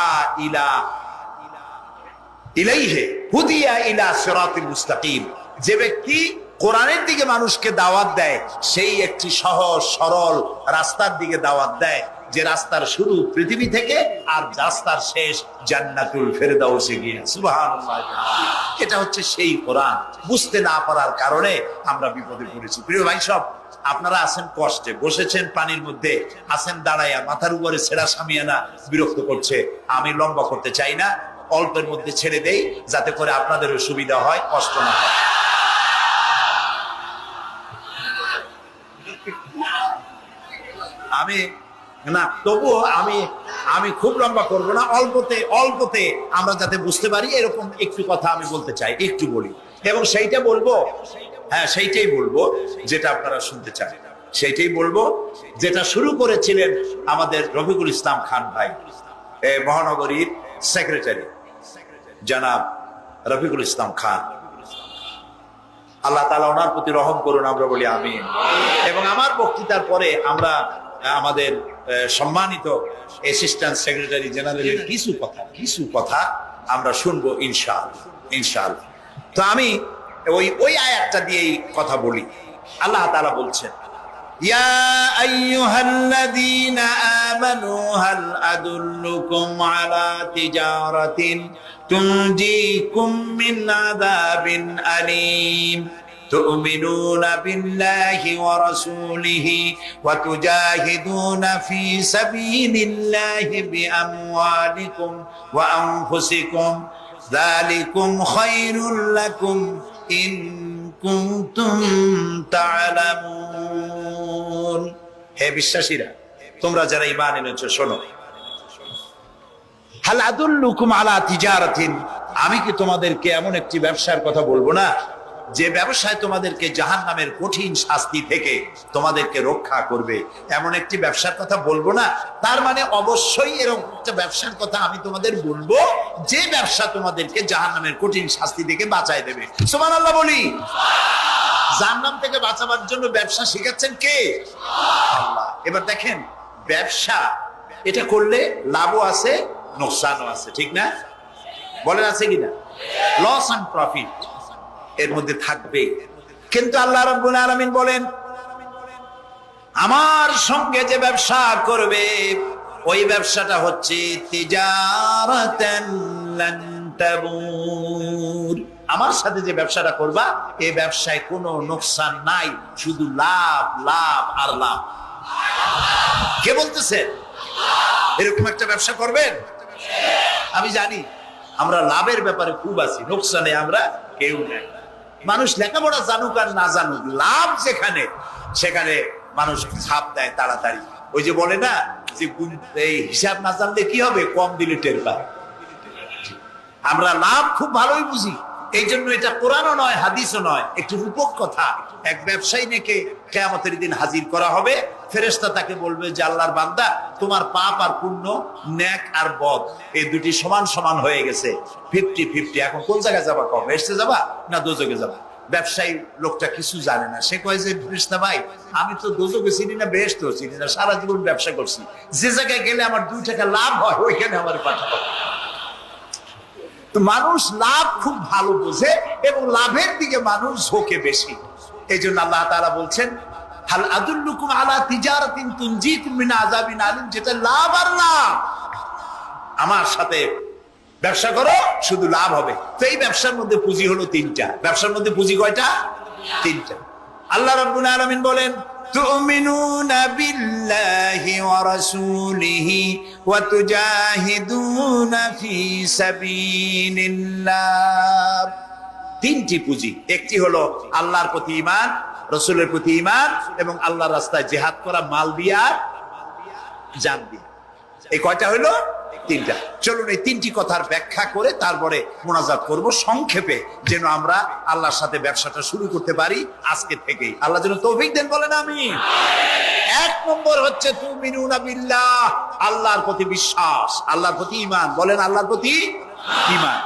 [SPEAKER 2] ইলাইহি হুদিয়া ইলা সিরাতিল মুস্তাকিম, যে ব্যক্তি কোরআনের দিকে মানুষকে দাওয়াত দেয়, সেই একটি সহজ সরল রাস্তার দিকে দাওয়াত দেয়, যে রাস্তার শুরু পৃথিবী থেকে আর রাস্তার শেষ জান্নাতুল ফেরদাউসে গিয়ে। সুবহানাল্লাহ। এটা হচ্ছে সেই কোরআন। বুঝতে না পারার কারণে আমরা বিপদে পড়েছি। প্রিয় ভাই সব, আপনারা আছেন কষ্টে, বসেছেন পানির মধ্যে, আছেন দাঁড়াইয়া, মাথার উপরে ছেঁড়া সামিয়ানা বিরক্ত করছে। আমি লম্বা করতে চাই না, অল্পের মধ্যে ছেড়ে দেই, যাতে করে আপনাদেরও সুবিধা হয়, কষ্ট না হয়। তবুও আমি খুব লম্বা করবো না, অল্পতে আমরা যাতে বুঝতে পারি এরকম একটু কথা আমি বলতে চাই, একটু বলি। এবং সেইটাই বলবো যেটা আপনারা শুনতে চান, সেইটাই বলবো যেটা শুরু করেছিলেন আমাদের রফিকুল ইসলাম খান ভাই, মহানগরীর সেক্রেটারি জনাব রফিকুল ইসলাম খান। আল্লাহ তাআলা ওনার প্রতি রহম করুন, আমরা বলি আমিন। এবং আমার বক্তৃতার পরে আমরা আমাদের সম্মানিত অ্যাসিস্ট্যান্ট সেক্রেটারি জেনারেলের কিছু কথা আমরা শুনবো ইনশাআল্লাহ। তো আমি ওই আয়াতটা দিয়েই কথা বলি। আল্লাহ তাআলা বলছেন ইয়া আইয়ুহাল্লাযীনা আমানু হাল আদুল্লুকুম আলা তিজারাতিন তুনজিকুম মিন আযাবিন আলীম تؤمنون بالله ورسوله وتجاهدون في سبيل الله بأموالكم وأنفسكم ذلكم خير لكم إن كنتم تعلمون। হে বিশ্বাসীরা, তোমরা যারা ঈমান এনেছো শোনো। হাল আদুল্লুকুম আলা তিজারাতিন, আমি কি তোমাদেরকে এমন একটি ব্যবসার কথা বলবো না, যে ব্যবসায় তোমাদেরকে জাহান্নামের কঠিন শাস্তি থেকে তোমাদেরকে রক্ষা করবে? এমন একটি ব্যবসার কথা বলবো না? তার মানে অবশ্যই এরকম একটা ব্যবসার কথা আমি তোমাদের বলবো, যে ব্যবসা তোমাদেরকে জাহান্নামের কঠিন শাস্তি থেকে বাঁচায় দেবে। সুবহানাল্লাহ বলি। জাহান্নাম থেকে বাঁচাবার জন্য ব্যবসা শিখাচ্ছেন কে? আল্লাহ। এবার দেখেন, ব্যবসা এটা করলে লাভও আছে, নোকসানও আছে, ঠিক না? বলেন আছে কিনা? লস এন্ড প্রফিট এর মধ্যে থাকবে। কিন্তু আল্লাহ রাব্বুল আলামিন বলেন, আমার সঙ্গে যে ব্যবসা করবে ওই ব্যবসাটা হচ্ছে তিজারাতান লান তাবুর।
[SPEAKER 1] আমার সাথে যে ব্যবসাটা করবা এই ব্যবসায় কোনো নোকসান নাই, শুধু লাভ লাভ আর লাভ। কে বলতেছে এরকম একটা ব্যবসা করবেন? আমি জানি আমরা লাভের ব্যাপারে খুব আছি, নোকসানে আমরা কেউ নাই। মানুষ লেখাপড়া জানুক আর না জানুক, লাভ যেখানে সেখানে মানুষ ছাপ দেয় তাড়াতাড়ি। ওই যে বলে না যে এই হিসাব না জানলে কি হবে, কম দিলে টের পায়। আমরা লাভ খুব ভালোই বুঝি, এই জন্য এটা কোরআনও নয় হাদিসও নয়, একটু রূপক কথা। এক ব্যবসায়ী নেকে কিয়ামতের দিন হাজির করা হবে, ফেরেশতা তাকে বলবে যে আল্লাহর বান্দা, তোমার পাপ আর পুণ্য, নেক আর বদ এই দুটি সমান সমান হয়ে গেছে, 50-50। এখন কোন জায়গায় যাবা, কম বেহেশতে যাবা না দোজখে যাবা? ব্যবসায়ী লোকটা কিছু জানে না, সে কয় যে ফেরেশতা ভাই, আমি তো দোজখে চিনি না, বেহেশতেও চিনি না, সারা জীবন ব্যবসা করছি, যে জায়গায় গেলে আমার 2 টাকা লাভ হয় ওইখানে আমার পাঠাবো। মানুষ লাভ খুব ভালো বোঝে এবং লাভের দিকে মানুষ ঝোঁকে বেশি। এই জন্য আল্লাহ তাআলা বলছেন, হাল আদুল্লুকুম আলা তিজারাতিন তুনজিকুম মিন আযাবিন আলিম, যেটা লাভ আর লাভ। আমার সাথে ব্যবসা করো, শুধু লাভ হবে। তো এই ব্যবসার মধ্যে পুঁজি হলো 3টা। ব্যবসার মধ্যে পুঁজি কয়টা? 3টা। আল্লাহ রাব্বুল আলামিন বলেন, তুমিনুনা বিল্লাহি ওয়া রাসূলিহি ওয়া তুজাহিদুনা ফি সাবিলিল্লাহ। 3টি পুঁজি। একটি হলো আল্লাহর প্রতি ঈমান, রাসূলের প্রতি ঈমান এবং আল্লাহর রাস্তায় জিহাদ করা, মাল দিয়া জান দিয়া। এই কয়টা হলো? 3টা। চলুন এই 3টি কথার ব্যাখ্যা করে তারপরে মোনাজাত করব সংক্ষেপে, যেন আমরা আল্লাহর সাথে ব্যবসাটা শুরু করতে পারি আজকে থেকেই। আল্লাহ যেন তৌফিক দেন, বলেন আমিন। 1 নম্বর হচ্ছে তুমিনুনা বিল্লাহ, আল্লাহর প্রতি বিশ্বাস, আল্লাহর প্রতি ঈমান, বলেন আল্লাহর প্রতি ঈমান।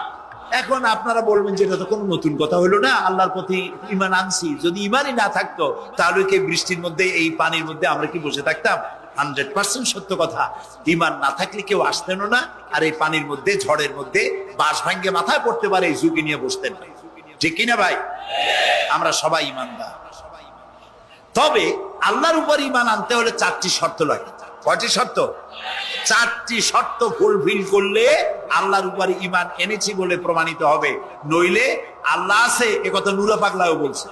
[SPEAKER 1] এখন আপনারা বলবেন যে এটা তো কোনো নতুন কথা হলো না, আল্লাহর প্রতি ঈমান আনছি, যদি ঈমানই না থাকতো তাহলে কি বৃষ্টির মধ্যে এই পানির মধ্যে আমরা কি বসে থাকতাম? 100% সত্য কথা। ঈমান না থাকলে কেউ আসতেন না, আর এই পানির মধ্যে, ঝড়ের মধ্যে বাঁশ ভাঙ্গে মাথায় পড়তে পারে এই ঝুঁকি নিয়ে বসতেন না। ঠিক কিনা ভাই? আমরা সবাই ঈমানদার। তবে আল্লাহর উপর ঈমান আনতে হলে 4টি শর্ত লাগে। কয়টি শর্ত? 4টি শর্ত ফুলফিল করলে আল্লাহর উপর ঈমান এনেছি বলে প্রমাণিত হবে, নইলে আল্লাহ আছে একথা নুরা পাগলাও বলছে।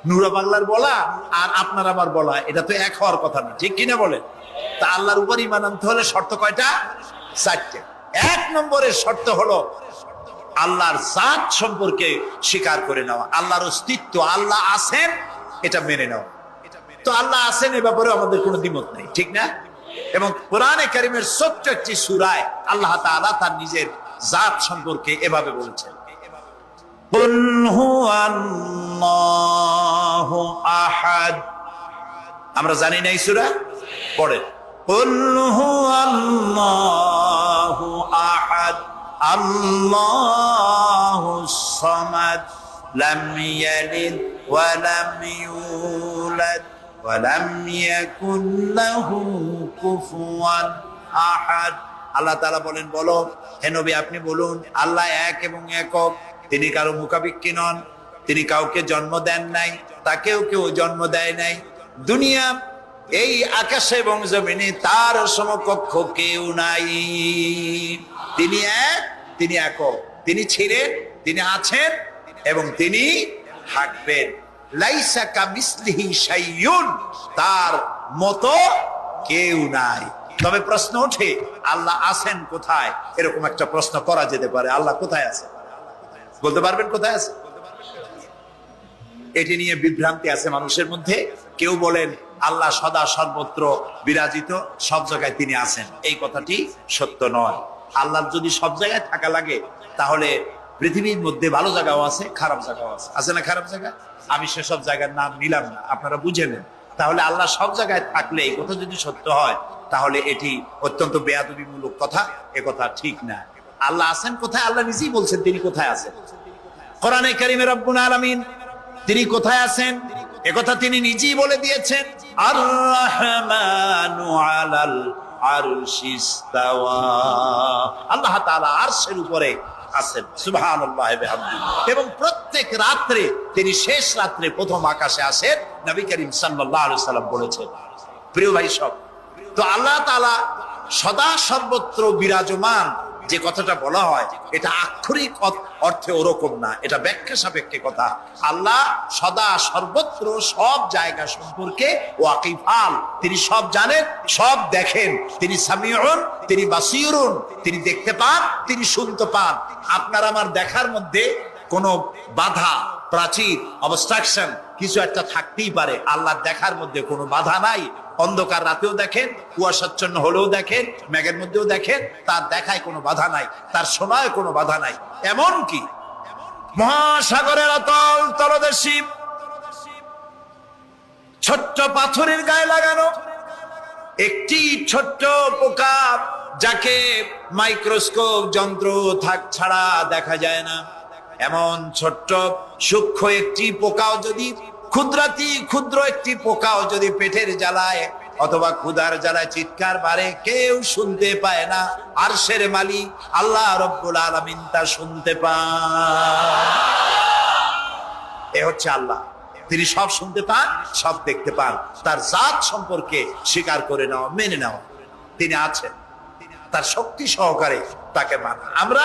[SPEAKER 1] নুরা পাগলার বলা আর আপনার আমার বলা এটা তো এক হওয়ার কথা না, ঠিক কিনা বলেন? তা আল্লাহর উপর ঈমান আনতে হলে শর্ত কয়টা? 4টে। 1 নম্বরের শর্ত হলো আল্লাহর জাত সম্পর্কে স্বীকার করে নেওয়া, আল্লাহর অস্তিত্ব, আল্লাহ আছেন এটা মেনে নেওয়া। তো আল্লাহ আছেন এ ব্যাপারে আমাদের কোনো দ্বিমত নেই, ঠিক না? এবং কোরআনে কারীমের ছোট্ট একটি সূরায় আল্লাহ তাআলা তার নিজের জাত সম্পর্কে এভাবে বলেছেন, কুল হুয়াল্লাহু আহাদ। আমরা জানি না এই সূরা? পড়েন, কুল হুয়াল্লাহু আহাদ আল্লাহুস সামাদ লাম ইয়ালিদ ওয়া লাম ইউলাদ ওয়া লাম ইয়াকুল লাহু কুফুয়ান আহাদ। আল্লাহ তাআলা বলেন, বলো হে নবী আপনি বলুন, আল্লাহ এক এবং একক, তিনি কারো মুখাপেক্ষী নন, তিনি কাউকে জন্ম দেন নাই, তাকেও কেউ জন্ম দেয় নাই। দুনিয়া, এই আকাশে এবং জমিনে তার সমকক্ষ কেউ নাই। তিনি এক, তিনি একক, তিনি ছিলেন, তিনি আছেন এবং তিনি থাকবেন। লাইসা কামিসলিহি শাইউন, তার মতো কেউ নাই। তবে প্রশ্ন ওঠে, আল্লাহ আছেন কোথায়? এরকম একটা প্রশ্ন করা যেতে পারে, আল্লাহ কোথায় আছে? বলতে পারবেন কোথায় আছে? এটি নিয়ে বিভ্রান্তি আছে মানুষের মধ্যে। কেউ বলেন আল্লাহ সদা সর্বত্র বিরাজিত, সব জায়গায় তিনি আছেন। এই কথাটি সত্য নয়। আল্লাহর যদি সব জায়গায় থাকা লাগে তাহলে পৃথিবীর মধ্যে ভালো জায়গাও আছে, খারাপ জায়গাও আছে। আছে না খারাপ জায়গা? আমি সেসব জায়গার নাম নিলাম না, আপনারা বুঝে নেন। তাহলে আল্লাহ সব জায়গায় থাকলে এই কথা যদি সত্য হয় তাহলে এটি অত্যন্ত বেয়াদবিমূলক কথা, এ কথা ঠিক না। আল্লাহ আছেন কোথায়? আল্লাহ নিজেই বলছেন তিনি কোথায় আছেন। কোরআনে কারীমে রব্বুল আলামিন তিনি কোথায় আছেন একথা তিনি নিজেই বলে দিয়েছেন, আর রাহমানু আলাল আরশিস তাওয়া। আল্লাহ তাআলা আরশের উপরে আছেন, সুবহানাল্লাহি ওয়া বিহামদিহি। এবং প্রত্যেক রাত্রে তিনি শেষ রাত্রে প্রথম আকাশে আসেন, নবী করিম সাল্লাল্লাহু আলাইহি সাল্লাম বলেছেন। প্রিয় ভাই সব, তো আল্লাহ তাআলা সদা সর্বত্র বিরাজমান,
[SPEAKER 2] যে কথাটা বলা হয় এটা আক্ষরিক অর্থে ওরকম না, এটা ব্যাখ্যা সাপেক্ষে কথা। আল্লাহ সদা সর্বত্র সব জায়গা সম্পর্কে ওয়াকিফাল, তিনি সব জানেন, সব দেখেন। তিনি সামিউন, তিনি বাসিরুন, তিনি দেখতে পান, তিনি শুনতে পান। আপনার আমার দেখার মধ্যে কোনো বাধা, প্রাচীর, অবস্ট্রাকশন কিছু একটা থাকতেই পারে। আল্লাহর দেখার মধ্যে কোনো বাধা নাই। অন্ধকার রাতেও দেখেন, কুয়াশাচ্ছন্ন হলেও দেখেন, মেঘের মধ্যেও দেখেন, তার দেখায় কোনো বাধা নাই, তার শোনায় কোনো বাধা নাই। এমন কি মহাসাগরের অতল তলদেশী ছোট্ট পাথরের গায়ে লাগানো একটি ছোট্ট পোকা, যাকে মাইক্রোস্কোপ যন্ত্র ছাড়া দেখা যায় না, এমন ছোট্ট সূক্ষ্ম একটি পোকাও যদি, ক্ষুদ্র একটি পোকাও যদি পেটের জ্বালায় অথবা ক্ষুধার জ্বালায় চিৎকার বাড়ে, কেউ শুনতে পায় না। আরশের মালিক আল্লাহ রব্বুল আলামিন তা শুনতে পান। এ হচ্ছে আল্লাহ, তিনি সব শুনতে পান, সব দেখতে পান। তার জাত সম্পর্কে স্বীকার করে নেওয়া, মেনে নেওয়া, তিনি আছেন, তার শক্তি সহকারে তাকে মানা। আমরা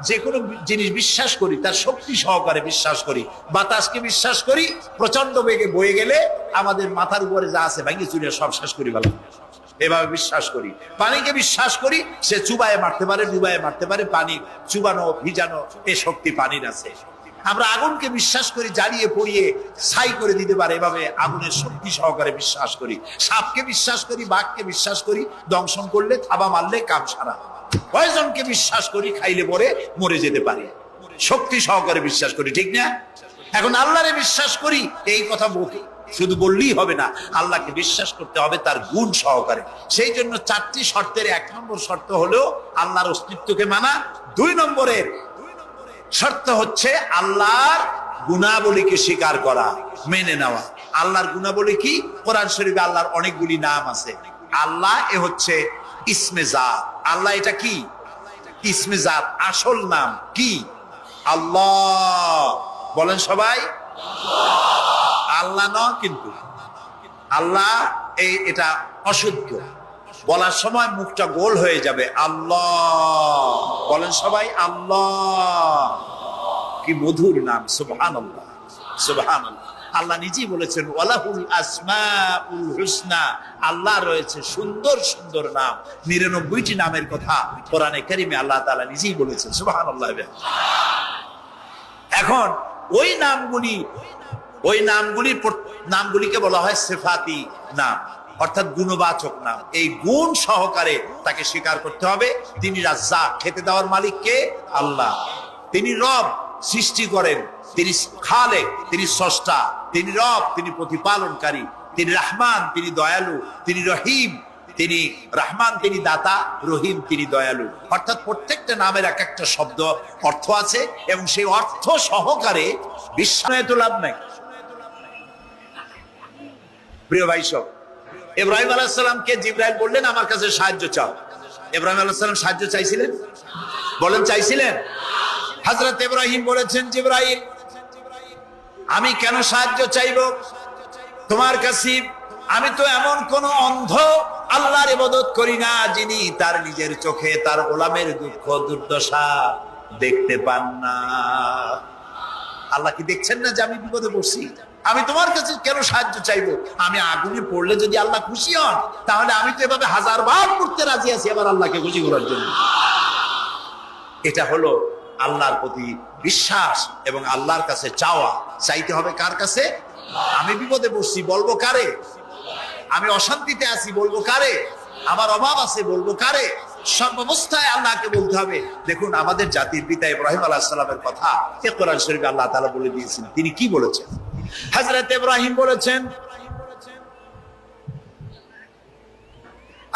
[SPEAKER 2] যে কোনো জিনিস বিশ্বাস করি তার শক্তি সহকারে বিশ্বাস করি। বাতাসকে বিশ্বাস করি, প্রচন্ড বেগে বয়ে গেলে আমাদের মাথার উপরে যা আছে ভাঙিয়ে চুরিয়ে সব শেষ করি ভালো, এভাবে বিশ্বাস করি। পানিকে বিশ্বাস করি, সে চুবায়ে মারতে পারে, ডুবায়ে মারতে পারে, পানি চুবানো ভিজানো এ শক্তি পানির আছে। আমরা আগুনকে বিশ্বাস করি, জ্বালিয়ে পড়িয়ে ছাই করে দিতে পারে, এভাবে আগুনের শক্তি সহকারে বিশ্বাস করি। সাপকে বিশ্বাস করি, বাঘকে বিশ্বাস করি, দংশন করলে, থাবা মারলে কাম সারা। কয়জনকে বিশ্বাস করি, খাইলে পরে মরে যেতে পারে, শক্তি সহকারে বিশ্বাস করি, ঠিক না? এখন আল্লাহরে বিশ্বাস করি, এই কথা শুধু বললেই হবে না, আল্লাহকে বিশ্বাস করতে হবে তার গুণ সহকারে। সেই জন্য 4টি শর্তের 1 নম্বর শর্ত হলো আল্লাহর অস্তিত্বকে মানা। 2 নম্বরের শর্ত হচ্ছে আল্লাহর গুণাবলীকে স্বীকার করা, মেনে নেওয়া। আল্লাহর গুণাবলী কি? কোরআন শরীফে আল্লাহর অনেকগুলি নাম আছে। আল্লাহ এ হচ্ছে ইসমে জাত। আল্লাহ এটা কি? ইসমে জাত, আসল নাম কি? আল্লাহ। বলেন সবাই আল্লাহ। ন কিন্তু আল্লাহ এটা অশুদ্ধ, বলার সময় মুখটা গোল হয়ে যাবে। আল্লাহ বলেন সবাই আল্লাহ। কি মধুর নাম, সুবহানাল্লাহ, সুবহানাল্লাহ। আল্লাহ নিজেই বলেছেন ওয়ালাহুল আসমাউল হুসনা, আল্লাহ রয়েছে সুন্দর সুন্দর নাম। 99টি নামের কথা কোরআনে কারিমে আল্লাহ তাআলা নিজেই বলেছেন, সুবহানাল্লাহ। এখন ওই নামগুলিকে বলা হয় সিফাতি নাম, অর্থাৎ গুণবাচক নাম। এই গুণ সহকারে তাকে স্বীকার করতে হবে। তিনি রাজ্জাক, খেতে দেওয়ার মালিক কে? আল্লাহ। তিনি রব, সৃষ্টি করেন। তিনি খালেক, তিনি স্রষ্টা। তিনি রব, তিনি প্রতিপালনকারী। তিনি রহমান, তিনি দয়ালু। তিনি রহিম, তিনি রহমান, তিনি দাতা। রহিম, তিনি দয়ালু। অর্থাৎ প্রত্যেকটা নামের এক একটা শব্দ অর্থ আছে, এবং সেই অর্থ সহকারে বিশ্বাস তো লাভ নাই। প্রিয় ভাই সব, ইব্রাহিম আলাইহিস সালামকে জিবরাইল বললেন আমার কাছে সাহায্য চাও। ইব্রাহিম আলাইহিস সালাম সাহায্য চাইছিলেন? বলেন চাইছিলেন? হযরত ইব্রাহিম বলেছেন, জিবরাইল আমি কেন সাহায্য চাইব তোমার কাছে? আমি তো এমন কোন অন্ধ আল্লাহর ইবাদত করি না যিনি তার নিজের চোখে তার গোলামের দুঃখ দুর্দশা দেখতে পান না। আল্লাহ কি দেখছেন না যে আমি বিপদে পড়ছি? আমি তোমার কাছে কেন সাহায্য চাইবো? আমি আগুনে পড়লে যদি আল্লাহ খুশি হন, তাহলে আমি তো এভাবে 1000 বার করতে রাজি আছি আবার আল্লাহকে খুশি করার জন্য। এটা হলো আল্লাহর প্রতি বিশ্বাস এবং আল্লাহর কাছে চাওয়া। চাইতে হবে কার কাছে? আমি বিপদে পড়ছি, বলবো কারে? আমি অশান্তিতে আছি, বলবো কারে? আমার অভাব আছে, বলবো কারে? সর্বাবস্থায় আল্লাহকে বলতে হবে। দেখুন আমাদের জাতির পিতা ইব্রাহিম আলাইহিস সালামের কথা কোরআন শরীফে আল্লাহ তাআলা বলে দিয়েছেন। তিনি কি বলেছেন? হযরত ইব্রাহিম বলেছেন,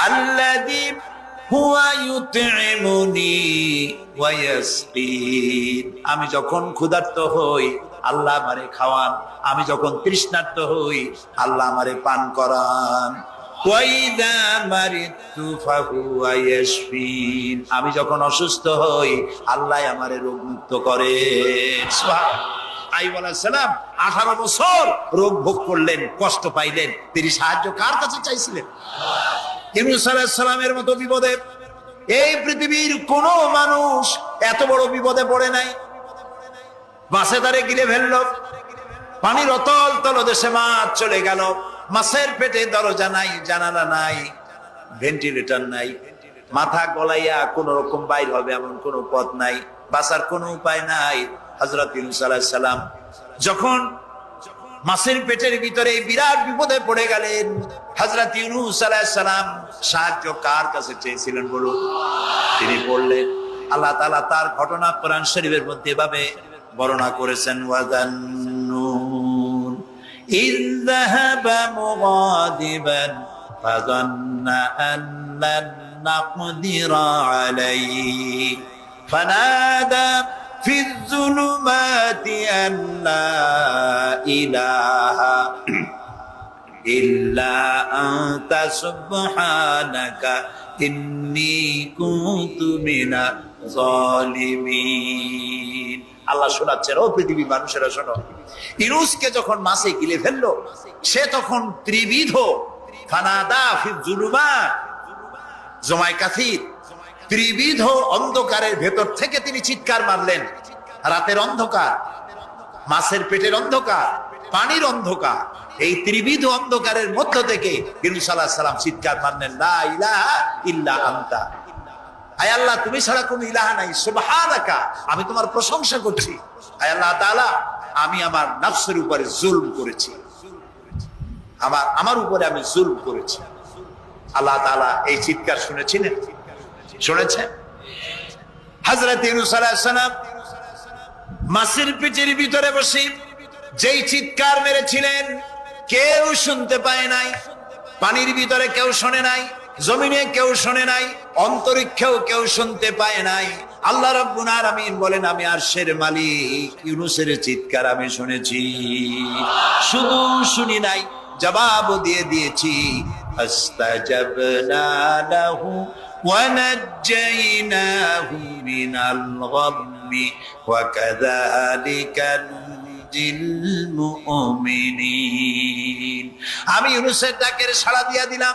[SPEAKER 2] আল্লাযী হুয়া ইউতঈমুনি ওয়া ইয়াসকিন। আমি যখন ক্ষুধার্ত হই আল্লাহ আমারে খাওয়ান, আমি যখন তৃষ্ণার্ত হই আল্লাহ আমারে পান করান। ওয়া ইযা মারিতু ফাহুয়া ইয়াশফিন। আমি যখন অসুস্থ হই আল্লাহ আমারে রোগ মুক্ত করেন। সুবহানাল্লাহ। আইয়ুব আলাইহিস সালাম 18 বছর রোগ ভোগ করলেন, কষ্ট পাইলেন। তিনি সাহায্য কার কাছে চাইছিলেন? ইউনূস আলাইহিস সালামের মতো বিপদে
[SPEAKER 1] এই পৃথিবীর কোন মানুষ এত বড় বিপদে পড়ে নাই। মাছে তারে গিলে ফেললো, পানির অতল তলদেশে মাছ চলে গেল, মাছের পেটে দরজা নাই, জানালা নাই, ভেন্টিলেটর নাই, মাথা গলাইয়া কোন রকম বাইর হবে এমন কোন পথ নাই, বাঁচার কোনো উপায় নাই। হযরত ইউনূস আলাইহিস সালাম যখন মাছের পেটের ভিতরে বিরাট বিপদে পড়ে গেলেন, হযরত ইউনূস আলাইহিস সালাম সাহায্য কার কাছে চেয়েছিলেন বলুন? তিনি বললেন, আল্লাহ তাআলা তার ঘটনা কোরআন শরীফের মধ্যে এভাবে বর্ণনা করেছেন, ওয়াযান্নুন ইয যাহাবা মুগাদিবান ফাযান্না আল্লান নাকদিরা আলাইহি ফানাদা ফি যুলুমাতি আন লা ইলাহা ইল্লা আনতা সুবহানাকা ইন্নী কুনতু মিনাজ জালিমিন। আল্লাহ শোনাচ্ছেন, ও পৃথিবীর মানুষেরা শোনো, ইউনূসকে যখন মাছে গিলে ফেললো, সে তখন ত্রিবিধ ফানাদা ফি যুলুমাত জমায় কাসির, ত্রিবিধ অন্ধকারের ভেতর থেকে তিনি চিৎকার মারলেন। রাতের অন্ধকার, মাছের পেটের অন্ধকার, পানির অন্ধকার, এই ত্রিবিধ অন্ধকারের মধ্য থেকে ইউনূস আলাইহিস সালাম চিৎকার মারলেন, লা ইলাহা ইল্লা আনতা, আয় আল্লাহ তুমি ছাড়া কোনো ইলাহা নাই, সুবহানাকা, আমি তোমার প্রশংসা করছি। আয় আল্লাহ তাআলা, আমি আমার নফসের উপরে জুলম করেছি, আমার উপরে আমি জুলম করেছি। আল্লাহ তাআলা এই চিৎকার শুনেছেন? হযরত ইউনূস আলাইহিস সালাম মাছের পেটের ভিতরে বসে যেই চিৎকার মেরেছিলেন কেউ শুনতে পায় নাই, পানির ভিতরে কেউ শোনে নাই, জমিনে কেউ শোনে নাই, অন্তরিক্ষেও কেউ শুনতে পায় নাই। আল্লাহ রাব্বুল আলামিন বলেন, আমি আরশের মালিক ইউনূসের চিৎকার আমি শুনেছি, শুধু শুনি নাই, জবাবও দিয়ে দিয়েছি। আস্তাজাবনা লাহু ওয়া নাজ্জাইনাহু মিনাল গাম্মি ওয়া কাযালিকা নুনজিল মুমিনিন। আমি ইউনূসের ডাকের সাড়া দিয়া দিলাম,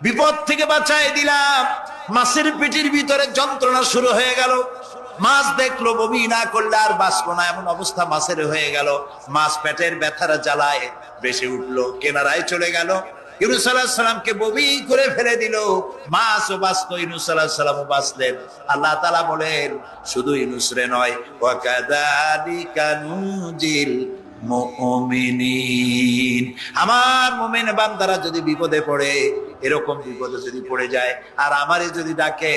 [SPEAKER 1] বিপদ থেকে বাঁচায় দিলাম। মাছের পেটের ভিতরে যন্ত্রণা শুরু হয়ে গেল, মাছ দেখলো বমি না করলে আর বাঁচবো না এমন অবস্থা মাছের হয়ে গেল। মাছ পেটের ব্যথার জ্বালায় বেশি উঠলো, কেনারায় চলে গেল, ইউনূস আলাইহিস সালামকে বমি করে ফেলে দিল। মাছও বাঁচলো, ইউনূস আলাইহিস সালামও বাঁচলেন। আল্লাহ তাআলা বলেন, শুধু ইউনূস রে নয়, ওয়া কাযালিকা নুনজিল মুমিনিন, আমার মুমিন বান্দারা যদি বিপদে পড়ে, এরকম বিপদে যদি পড়ে যায় আর আমারে যদি ডাকে,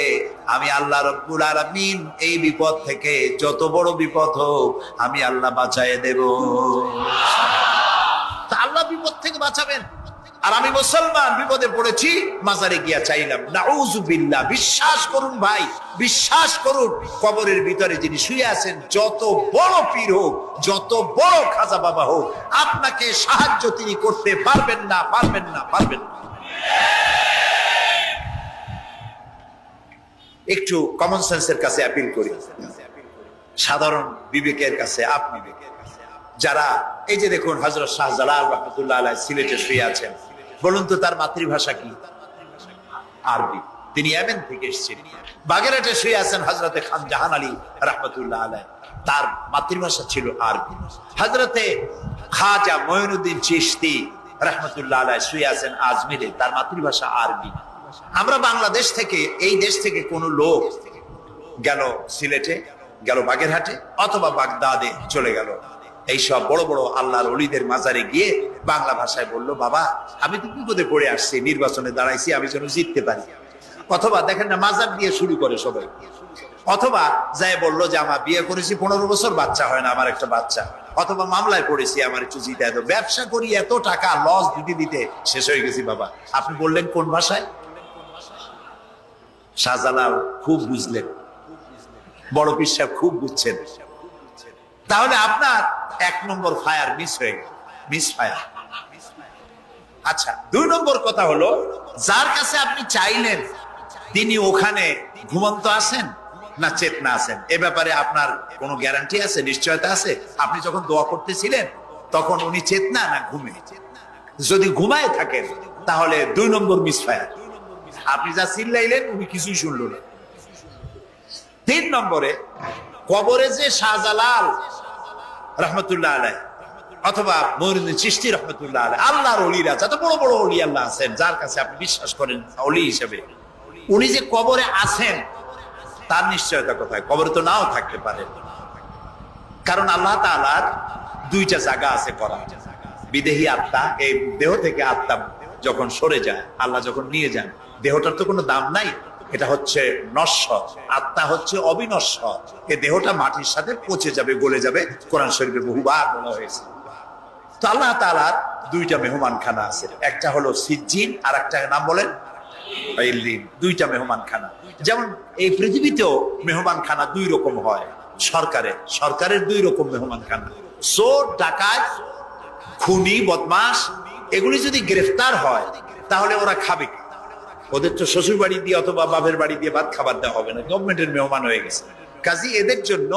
[SPEAKER 1] আমি আল্লাহ রাব্বুল আলামিন এই বিপদ থেকে যত বড় বিপদ হোক আমি আল্লাহ বাঁচায়ে দেব। তা আল্লাহ বিপদ থেকে বাঁচাবেন, আর আমি মুসলমান বিপদে পড়েছি, মাজারে গিয়া চাইলাম, নাউযুবিল্লাহ। বিশ্বাস করুন ভাই, বিশ্বাস করুন, কবরের ভিতরে যিনি শুয়ে আছেন, যত বড় পীর হোক, যত বড় খাজা বাবা হোক, আপনাকে সাহায্য তিনি করতে পারবেন না, পারবেন না, পারবেন না। একটু কমন সেন্সের কাছে অ্যাপিল করি, সাধারণ বিবেকের কাছে। আপনি যারা, এই যে দেখুন হযরত শাহজালাল রাহমাতুল্লাহ আলাইহি সিলেটে শুয়ে আছেন, বলুন তো তার মাতৃভাষা কি? আরবি। তিনি ইয়েমেন থেকে এসেছেন। বাগেরহাটে শুয়ে আছেন হযরতে খান জাহান আলী রাহমাতুল্লাহ আলাইহি, তার মাতৃভাষা ছিল আরবি। হযরতে খাজা মঈনুদ্দিন চিশতি রাহমাতুল্লাহ আলাইহি শুয়ে আছেন আজমিরে, তার মাতৃভাষা আরবি। আমরা বাংলাদেশ থেকে, এই দেশ থেকে কোন লোক গেল সিলেটে, গেল বাগেরহাটে অথবা বাগদাদে চলে গেল, এইসব বড় বড় আল্লাহর ওলিদের মাজারে গিয়ে বাংলা ভাষায় বলল, বাবা আমি তো বিপদে পড়ে আসছি, নির্বাচনে দাঁড়াইছি, আমি যেন জিততে পারি। অথবা দেখেন না, মাজার দিয়ে শুরু করে সবাই। অথবা যাই বললো যে আমার বিয়ে করেছি 15 বছর, বাচ্চা হয় না, আমার একটা বাচ্চা। অথবা মামলায় পড়েছি, আমার একটু জিতে, এত ব্যবসা করি, এত টাকা লস দিতে দিতে শেষ হয়ে গেছি। বাবা আপনি বললেন কোন ভাষায়? শাহজালাল খুব বুঝলেন, বড় পীর সাহেব খুব বুঝছেন। তাহলে আপনার 1 নম্বর ফায়ার মিস হয়ে গেল, মিস ফায়ার। আচ্ছা, 2 নম্বর কথা হলো, যার কাছে আপনি চাইলেন তিনি ওখানে ঘুমন্ত আছেন না চেতনা আছেন, এ ব্যাপারে আপনার কোনো গ্যারান্টি আছে, নিশ্চয়তা আছে? আপনি যখন দোয়া করতেছিলেন তখন উনি চেতনা না ঘুমে? যদি ঘুমায় থাকেন তাহলে 2 নম্বর মিস ফায়ার।
[SPEAKER 3] আপনি যা চিল্লাইলেন উনি কিছুই শুনলো না। 3 নম্বরে, কবরে যে শাহজালাল রহমতুল্লাহ আলাইহি অথবা মঈনুদ্দিন চিশতি রহমতুল্লাহ আলাইহি, আল্লাহর ওলিরা, যত বড় বড় ওলি আল্লাহ আছেন, যার কাছে আপনি বিশ্বাস করেন ওলি হিসেবে, উনি যে কবরে আছেন তার নিশ্চয়তা কোথায়? কবরে তো নাও থাকতে পারে, কারণ আল্লাহ তাআলার 2টা জায়গা আছে করা। বিদেহী আত্মা, এই দেহ থেকে আত্মা যখন সরে যায়, আল্লাহ যখন নিয়ে যান, দেহটার তো কোনো দাম নাই, এটা হচ্ছে নশ্বর, আত্মা হচ্ছে অবিনশ্বর। এই দেহটা মাটির সাথে পচে যাবে, গলে যাবে, কোরআন শরীফে বহুবার বলা হয়েছে। তো আল্লাহ তাআলার 2টা মেহমানখানা আছে, একটা হলো সিজ্জিন, আর একটা নাম বলেন ইল্লিন। 2টা মেহমানখানা। যেমন এই পৃথিবীতেও মেহমানখানা 2 রকম হয়। সরকারের 2 রকম মেহমানখানা। চোর, ডাকাত, খুনি, বদমাশ এগুলি যদি গ্রেফতার হয় তাহলে ওরা খাবে কি? ওদের তো শ্বশুর বাড়ি দিয়ে অথবা বাপের বাড়ি দিয়ে ভাত খাবার দেওয়া হবে না, গভর্নমেন্টের মেহমান হয়ে গেছে। কাজী এদের জন্য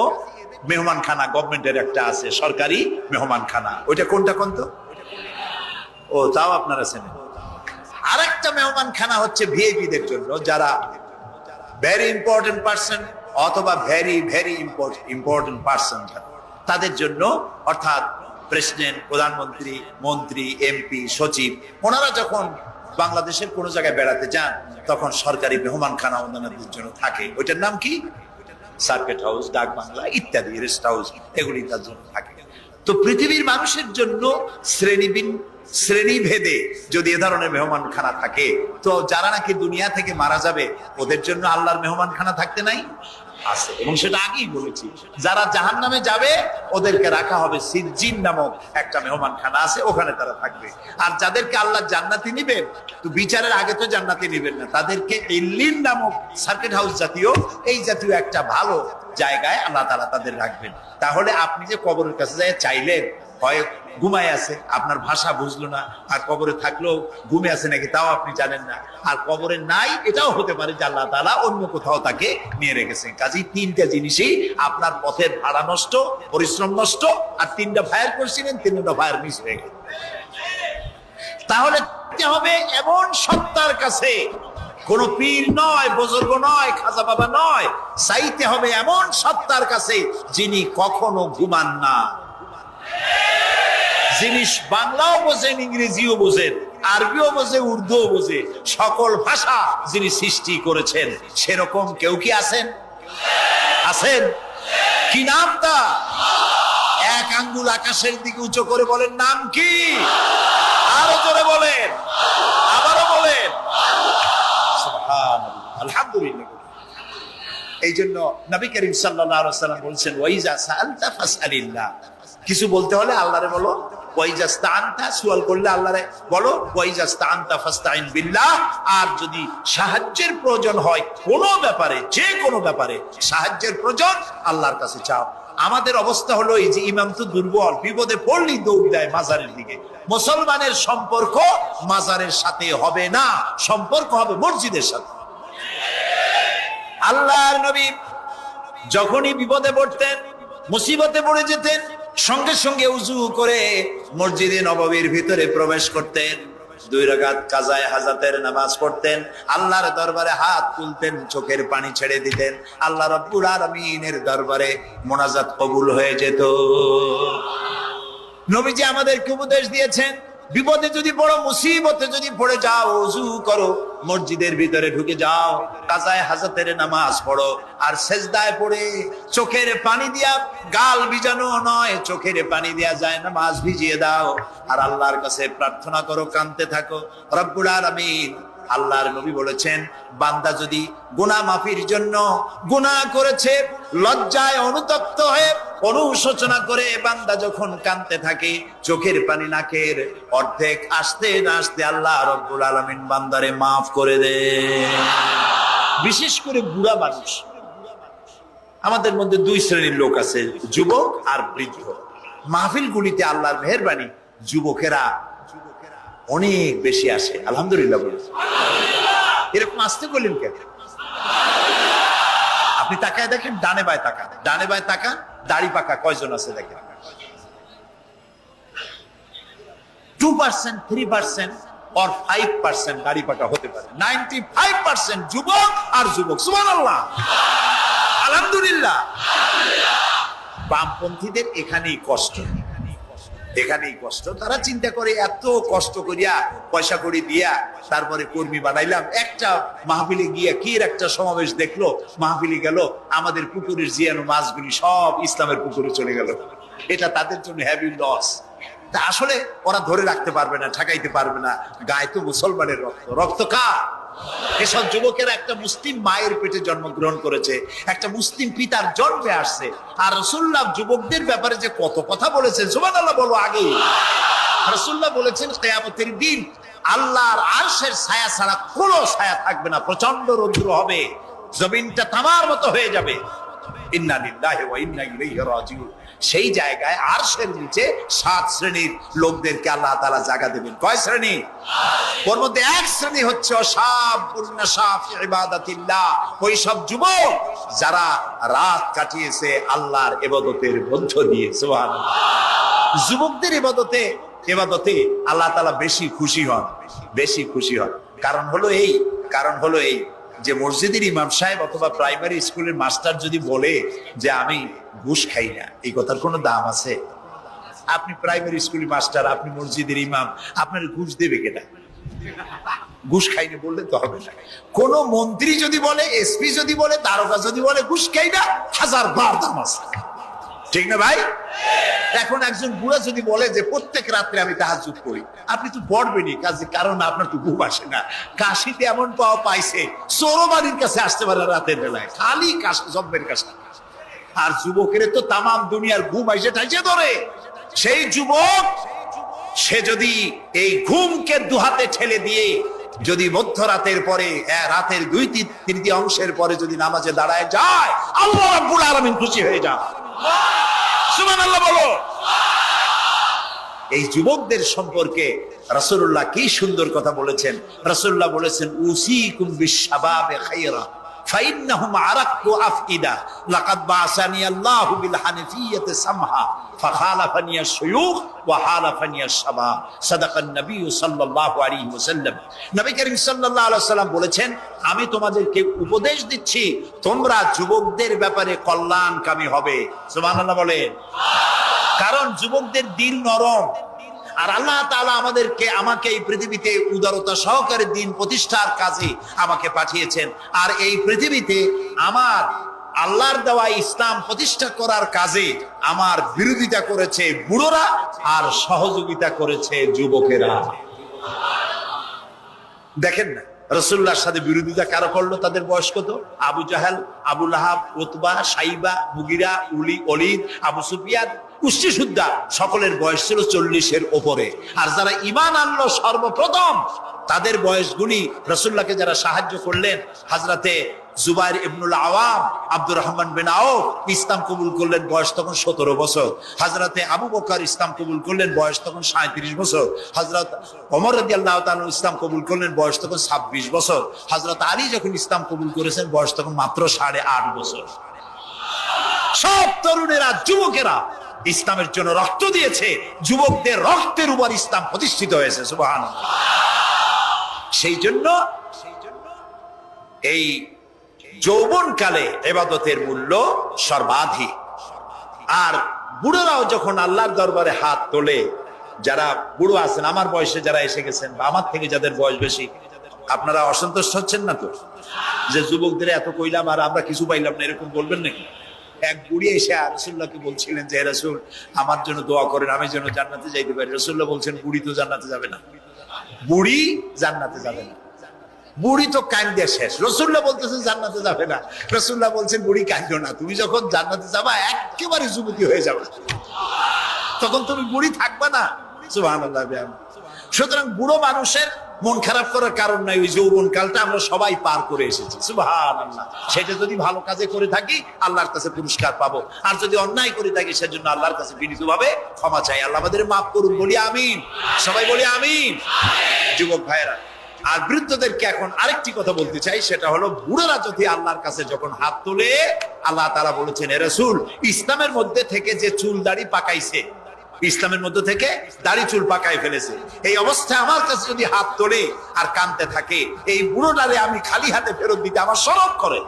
[SPEAKER 3] মেহমানখানা গভর্নমেন্টের একটা আছে, সরকারি মেহমানখানা। ওইটা কোনটা কোন তো? ও, তাও আপনারা চেনেন। আরেকটা মেহমানখানা হচ্ছে ভিআইপিদের জন্য, যারা ভেরি ইম্পর্টেন্ট পার্সন অথবা ভেরি ভেরি ইম্পর্টেন্ট পার্সন, তাদের জন্য, অর্থাৎ প্রেসিডেন্ট, প্রধানমন্ত্রী, মন্ত্রী, এমপি, সচিব, ওনারা যখন বাংলাদেশের কোনো জায়গায় বেড়াতে যান তখন সরকারি মেহমানখানা ওনাদের জন্য থাকে। ওইটার নাম কি? সার্কিট হাউস, ডাক বাংলা ইত্যাদি, রেস্ট হাউস, এগুলি তার জন্য থাকে। তো পৃথিবীর মানুষের জন্য শ্রেণীভেদে যদি এ ধরনের মেহমানখানা থাকে, তো যারা নাকি দুনিয়া থেকে মারা যাবে ওদের জন্য আল্লাহর মেহমানখানা থাকতে নাই? আছে, এবং সেটা আগেই বলেছি। যারা জাহান্নামে যাবে ওদেরকে রাখা হবে সিজ্জিন নামক একটা মেহমানখানা আছে, ওখানে তারা থাকবে। আর যাদেরকে আল্লাহ জান্নাতি নিবেন, তো বিচারের আগে তো জান্নাতি নিবেন না, তাদেরকে ইল্লিন নামক সার্কিট হাউস জাতীয়, এই জাতীয় একটা ভালো জায়গায় আল্লাহ তাআলা তাদের রাখবেন। তাহলে আপনি যে কবরের কাছে যায় চাইলেন, হয় ঘুমায় আছে, আপনার ভাষা বুঝলো না, আর কবরে থাকলেও ঘুমে আছে নাকি তাও আপনি জানেন না, আর কবরে নাই এটাও হতে পারে যে আল্লাহ তাআলা অন্য কোথাও তাকে নিয়ে রেখেছেন। কাজেই 3টা জিনিসই, আপনার পথের ভাড়া নষ্ট, পরিশ্রম নষ্ট, আর 3টা ফায়ার করছিলেন, 3টা ফায়ার মিস হয়ে গেল। তাহলে হবে এমন সত্তার কাছে, কোন পীর নয়, বুজুর্গ নয়, খাজা বাবা নয়, চাইতে হবে এমন সত্তার কাছে যিনি কখনো ঘুমান না, যিনি বাংলাও বোঝেন, ইংরেজিও বোঝেন, আরবিও বোঝে, উর্দুও বোঝে, সকল ভাষা যিনি সৃষ্টি করেছেন। সেরকম কেউ কি আছেন? আছেন? কি নাম তা? এক আঙ্গুল আকাশের দিকে উঁচু করে বলেন, নাম কি? আরো জোরে বলেন, আবারও বলেন, সুবহানাল্লাহ, আলহামদুলিল্লাহ। এই জন্য নবী করিম সাল্লাল্লাহু আলাইহি ওয়াসাল্লাম বলছেন, ওয়াইজা সাআলতা ফাসআলিল্লাহ, কিছু বলতে হলে আল্লাহরে বলো। ওয়াইজা ইসতাআনতা, সুয়াল করলে আল্লাহরে বলো। ওয়াইজা ইসতাআনতা ফাসতাইন বিল্লাহ, আর যদি সাহায্যের প্রয়োজন হয় কোনো ব্যাপারে, যে কোনো ব্যাপারে সাহায্যের প্রয়োজন, আল্লাহর কাছে চাও। আমাদের অবস্থা হলো এই যে ইমাম তো দুর্বল, বিপদে পড়লেই দৌড় দেয় মাজারের দিকে। মুসলমানের সম্পর্ক মাজারের সাথে হবে না, সম্পর্ক হবে মসজিদের সাথে। আল্লাহর নবী যখনই বিপদে পড়তেন, মুসিবতে পড়ে যেতেন, সঙ্গে সঙ্গে উজু করে মসজিদে নববীর ভিতরে প্রবেশ করতেন, 2 রাকাত কাজায়ে হাজাতের নামাজ পড়তেন, আল্লাহর দরবারে হাত তুলতেন, চোখের পানি ছেড়ে দিতেন, আল্লাহ রাব্বুল আলামিনের দরবারে মোনাজাত কবুল হয়ে যেত। নবীজি আমাদেরকে উপদেশ দিয়েছেন, বিপদে যদি পড়ো, মুসিবতে যদি পড়ে যাও, ওযু করো, মসজিদের ভিতরে ঢুকে যাও, কাজায়ে হাজাতের নামাজ পড়ো, আর সেজদায় পড়ে চোখের পানি দিয়া, গাল ভিজানো নয়, চোখের পানি দিয়া যায় নামাজ ভিজিয়ে দাও, আর আল্লাহর কাছে প্রার্থনা করো, কাঁদতে থাকো রব্বুল আলামিন। আল্লাহর নবী বলেছেন, বান্দা যদি গুনাহ মাফির জন্য গুনাহ করেছে, লজ্জায় অনুতপ্ত হয়ে অনুশোচনা করে বান্দা যখন কাঁদতে থাকে, চোখের পানি নাকের অর্ধেক আসতে না আসতে আল্লাহ রব্বুল আলামিন বান্দারে মাফ করে দেন। বিশেষ করে বুড়া মানুষ, আমাদের মধ্যে 2 শ্রেণীর লোক আছে, যুবক আর বৃদ্ধ। মাহফিলগুলিতে আল্লাহর মেহেরবানি যুবকেরা অনেক বেশি আসে, আলহামদুলিল্লাহ বলেন। এরকম আসতে বললেন কেন? আপনি তাকায় দেখেন, ডানে বায় তাকান, ডানে বায় তাকান, দাড়ি পাকা কয়জন আছে দেখেন। 2%, 3%, or 5% দাড়ি পাকা হতে পারে। 95% যুবক আর যুবক। সুবহানাল্লাহ, আলহামদুলিল্লাহ। বামপন্থীদের এখানেই কষ্ট, এখানেই কষ্ট। তারা চিন্তা করে এত কষ্ট করিয়া পয়সা করি দিয়া তারপরে কর্মী বানাইলাম, একটা মাহফিলে গিয়া কি একটা সমাবেশ দেখলো, মাহফিলে গেল, আমাদের পুকুরের জিয়ানো মাছগুলি সব ইসলামের পুকুরে চলে গেল। এটা তাদের জন্য হেভি লস। তা আসলে ওরা ধরে রাখতে পারবে না, ঠেকাইতে পারবে না। গায়ে তো মুসলমানের রক্ত, রক্ত কার? এসব যুবকেরা একটা মুসলিম মায়ের পেটে জন্মগ্রহণ করেছে, একটা মুসলিম পিতার জন্মে আসছে। আর রাসূলুল্লাহ যুবকদের ব্যাপারে যে কত কথা বলেছেন, সুবহানাল্লাহ বলো আগে। রাসূলুল্লাহ বলেছেন কিয়ামতের দিন আল্লাহর আরশের ছায়া ছাড়া কোনো ছায়া থাকবে না, প্রচন্ড রৌদ্র হবে, জমিনটা তামার মতো হয়ে যাবে। ইন্না লিল্লাহি ওয়া ইন্না ইলাইহি রাজিউন। সেই জায়গায় আরশের নিচে 7 শ্রেণীর লোকদেরকে আল্লাহ তাআলা জায়গা দেবেন। কয় শ্রেণী? ওর মধ্যে এক শ্রেণী হচ্ছে শাবুন নাশা ফি ইবাদাতিল্লাহ, ওই সব যুবক যারা রাত কাটিয়েছে আল্লাহর ইবাদতের মধ্য দিয়ে। সুবহানাল্লাহ। যুবকদের ইবাদতে আল্লাহ তাআলা বেশি খুশি হন, বেশি খুশি হন। কারণ হলো এই যে মসজিদের ইমাম সাহেব অথবা প্রাইমারি স্কুলের মাস্টার যদি বলে যে আমি ঘুষ খাই না, এই কথার কোনো দাম আছে? আপনি প্রাইমারি স্কুলের মাস্টার, আপনি মসজিদের ইমাম, আপনার ঘুষ দেবে কেনা? ঘুষ খাইনি বললে তো হবে না। কোন মন্ত্রী যদি বলে, এসপি যদি বলে, দারোগা যদি বলে ঘুষ খাই না, 1000 বার দাম আছে, ঠিক না ভাই? এখন একজন বুড়া যদি বলে যে প্রত্যেক রাত্রে আমি তাহাজ্জুদ করি, আপনি তো পড়বেনই কাজে, কারণ আপনার তো ঘুম আসে না। কাশিতে এমন পাওয়া পাইছে, চোরবাড়ির কাছে আসতে পারে রাতের বেলায়, খালি জব্বের কাছে। আর যুবকের তো তামাম দুনিয়ার ঘুম আইসে ঠাইসে ধরে। সেই যুবক সে যদি এই ঘুমকে দুহাতে ঠেলে দিয়ে যদি মধ্যরাতের পরে রাতের 2/3 পরে যদি নামাজে দাঁড়ায় যায়, আল্লাহ রাব্বুল আলামিন খুশি হয়ে যান। সুবহানাল্লাহ বলো। এই যুবকদের সম্পর্কে রাসূলুল্লাহ কি সুন্দর কথা বলেছেন। রাসূলুল্লাহ বলেছেন উসিকুম বিশ-শাবাবে খায়রা ফাইন্নাহুম আরাক্কু আফইদা লাকাদ বাসানি আল্লাহু বিল হানিফিয়্যাতি সামহা ফাখালাফানি আশ-শুয়ুখ ওয়া হালাফানি আশ-শাবাব। সাদাকান নবী সাল্লাল্লাহু আলাইহি ওয়াসাল্লাম। নবী করিম সাল্লাল্লাহু আলাইহি ওয়াসাল্লাম বলেছেন, আমি তোমাদেরকে উপদেশ দিচ্ছি, তোমরা যুবকদের ব্যাপারে কল্যাণকামী হবে। সুবহানাল্লাহ বলেন। কারণ যুবকদের দিল নরম, আর আল্লাহ তাআলা আমাকে এই পৃথিবীতে উদারতা সহকারে দিন প্রতিষ্ঠার কাজে আমাকে পাঠিয়েছেন। আর এই পৃথিবীতে আমার আল্লাহর দেওয়া ইসলাম প্রতিষ্ঠা করার কাজে আমার বিরোধিতা করেছে বুড়োরা, আর সহযোগিতা করেছে যুবকেরা। দেখেন না রাসূলুল্লাহর সাথে বিরোধিতা কারা করলো? তাদের বয়স কত? আবু জাহেল, আবু লাহাব, উতবা, সাইবা, মুগিরা, ওলীদ, আবু সুফিয়ান, কুষ্টি সুদ্দা, সকলের বয়স ছিল 40-এর ওপরে। আর যারা ঈমান আনলো সর্বপ্রথম, তাদের বয়সগুলি রাসূলুল্লাহকে যারা সাহায্য করলেন, হযরতে জুবাইর ইবনুল আওয়াম, আব্দুর রহমান বিন আওফ ইসলাম কবুল করলেন, বয়স তখন 17 বছর। হযরতে আবু বকর ইসলাম কবুল করলেন, বয়স তখন 37 বছর। হযরত ওমর রাদিয়াল্লাহু তাআলা ইসলাম কবুল করলেন, বয়স তখন 26 বছর। হযরত আলী যখন ইসলাম কবুল করেছেন, বয়স তখন মাত্র 8.5 বছর। সব তরুণেরা, যুবকেরা ইসলামের জন্য রক্ত দিয়েছে, যুবকদের রক্তের উপর ইসলাম প্রতিষ্ঠিত হয়েছে। সুবহানাল্লাহ। সেই জন্য এই যৌবনকালে ইবাদতের মূল্য সর্বাধিক। আর বুড়োরাও যখন আল্লাহর দরবারে হাত তোলে, যারা বুড়ো আছেন, আমার বয়সে যারা এসে গেছেন বা আমার থেকে যাদের বয়স বেশি, আপনারা অসন্তুষ্ট হচ্ছেন না তো যে যুবকদের এত কইলাম আর আমরা কিছু পাইলাম না, এরকম বলবেন নাকি? এক বুড়ি এসে রাসূলুল্লাহকে বলছিলেন যে রাসূল আমার জন্য দোয়া করেন, আমি যেন জান্নাতে যাইতে পারি। রাসূলুল্লাহ বলছেন বুড়ি তো জান্নাতে যাবে না, বুড়ি জান্নাতে যাবে না, বুড়ি তো কান্দে শেষ। রাসূলুল্লাহ বলতেছেন জান্নাতে যাবে না, রাসূলুল্লাহ বলছেন বুড়ি কাঁদো না, তুমি যখন জান্নাতে যাবা একেবারে যুবতী হয়ে যাবে, তখন তুমি বুড়ি থাকবে না। সুবহানাল্লাহ। সুতরাং বুড়ো মানুষের মন খারাপ করার কারণ নাই, ওই যৌবন কালটা আমরা সবাই পার করে এসেছি। সুবহানাল্লাহ। সেটা যদি ভালো কাজে করে থাকি আল্লাহর কাছে পুরস্কার পাবো, আর যদি অন্যায় করে থাকি সেজন্য আল্লাহর কাছে বিনীতভাবে ক্ষমা চাই। আল্লাহ আমাদের মাফ করুন, বলি আমিন। সবাই বলি আমিন। যুবক ভাইয়েরা আর বৃদ্ধদেরকে এখন আরেকটি কথা বলতে চাই, সেটা হলো বুড়োরা যদি আল্লাহর কাছে যখন হাত তোলে, আল্লাহ তাআলা বলেছেন, এ রাসূল ইসলামের মধ্যে থেকে যে চুল দাড়ি পাকাইছে, ইসলামের মধ্যে থেকে দাড়ি চুল পাকায় ফেলেছে। এই অবস্থায় আমার কাছে যদি হাত তোলে আর কানতে থাকে, এই বুড়োটারে আমি খালি হাতে ফেরত দিতে আমার শরম করে।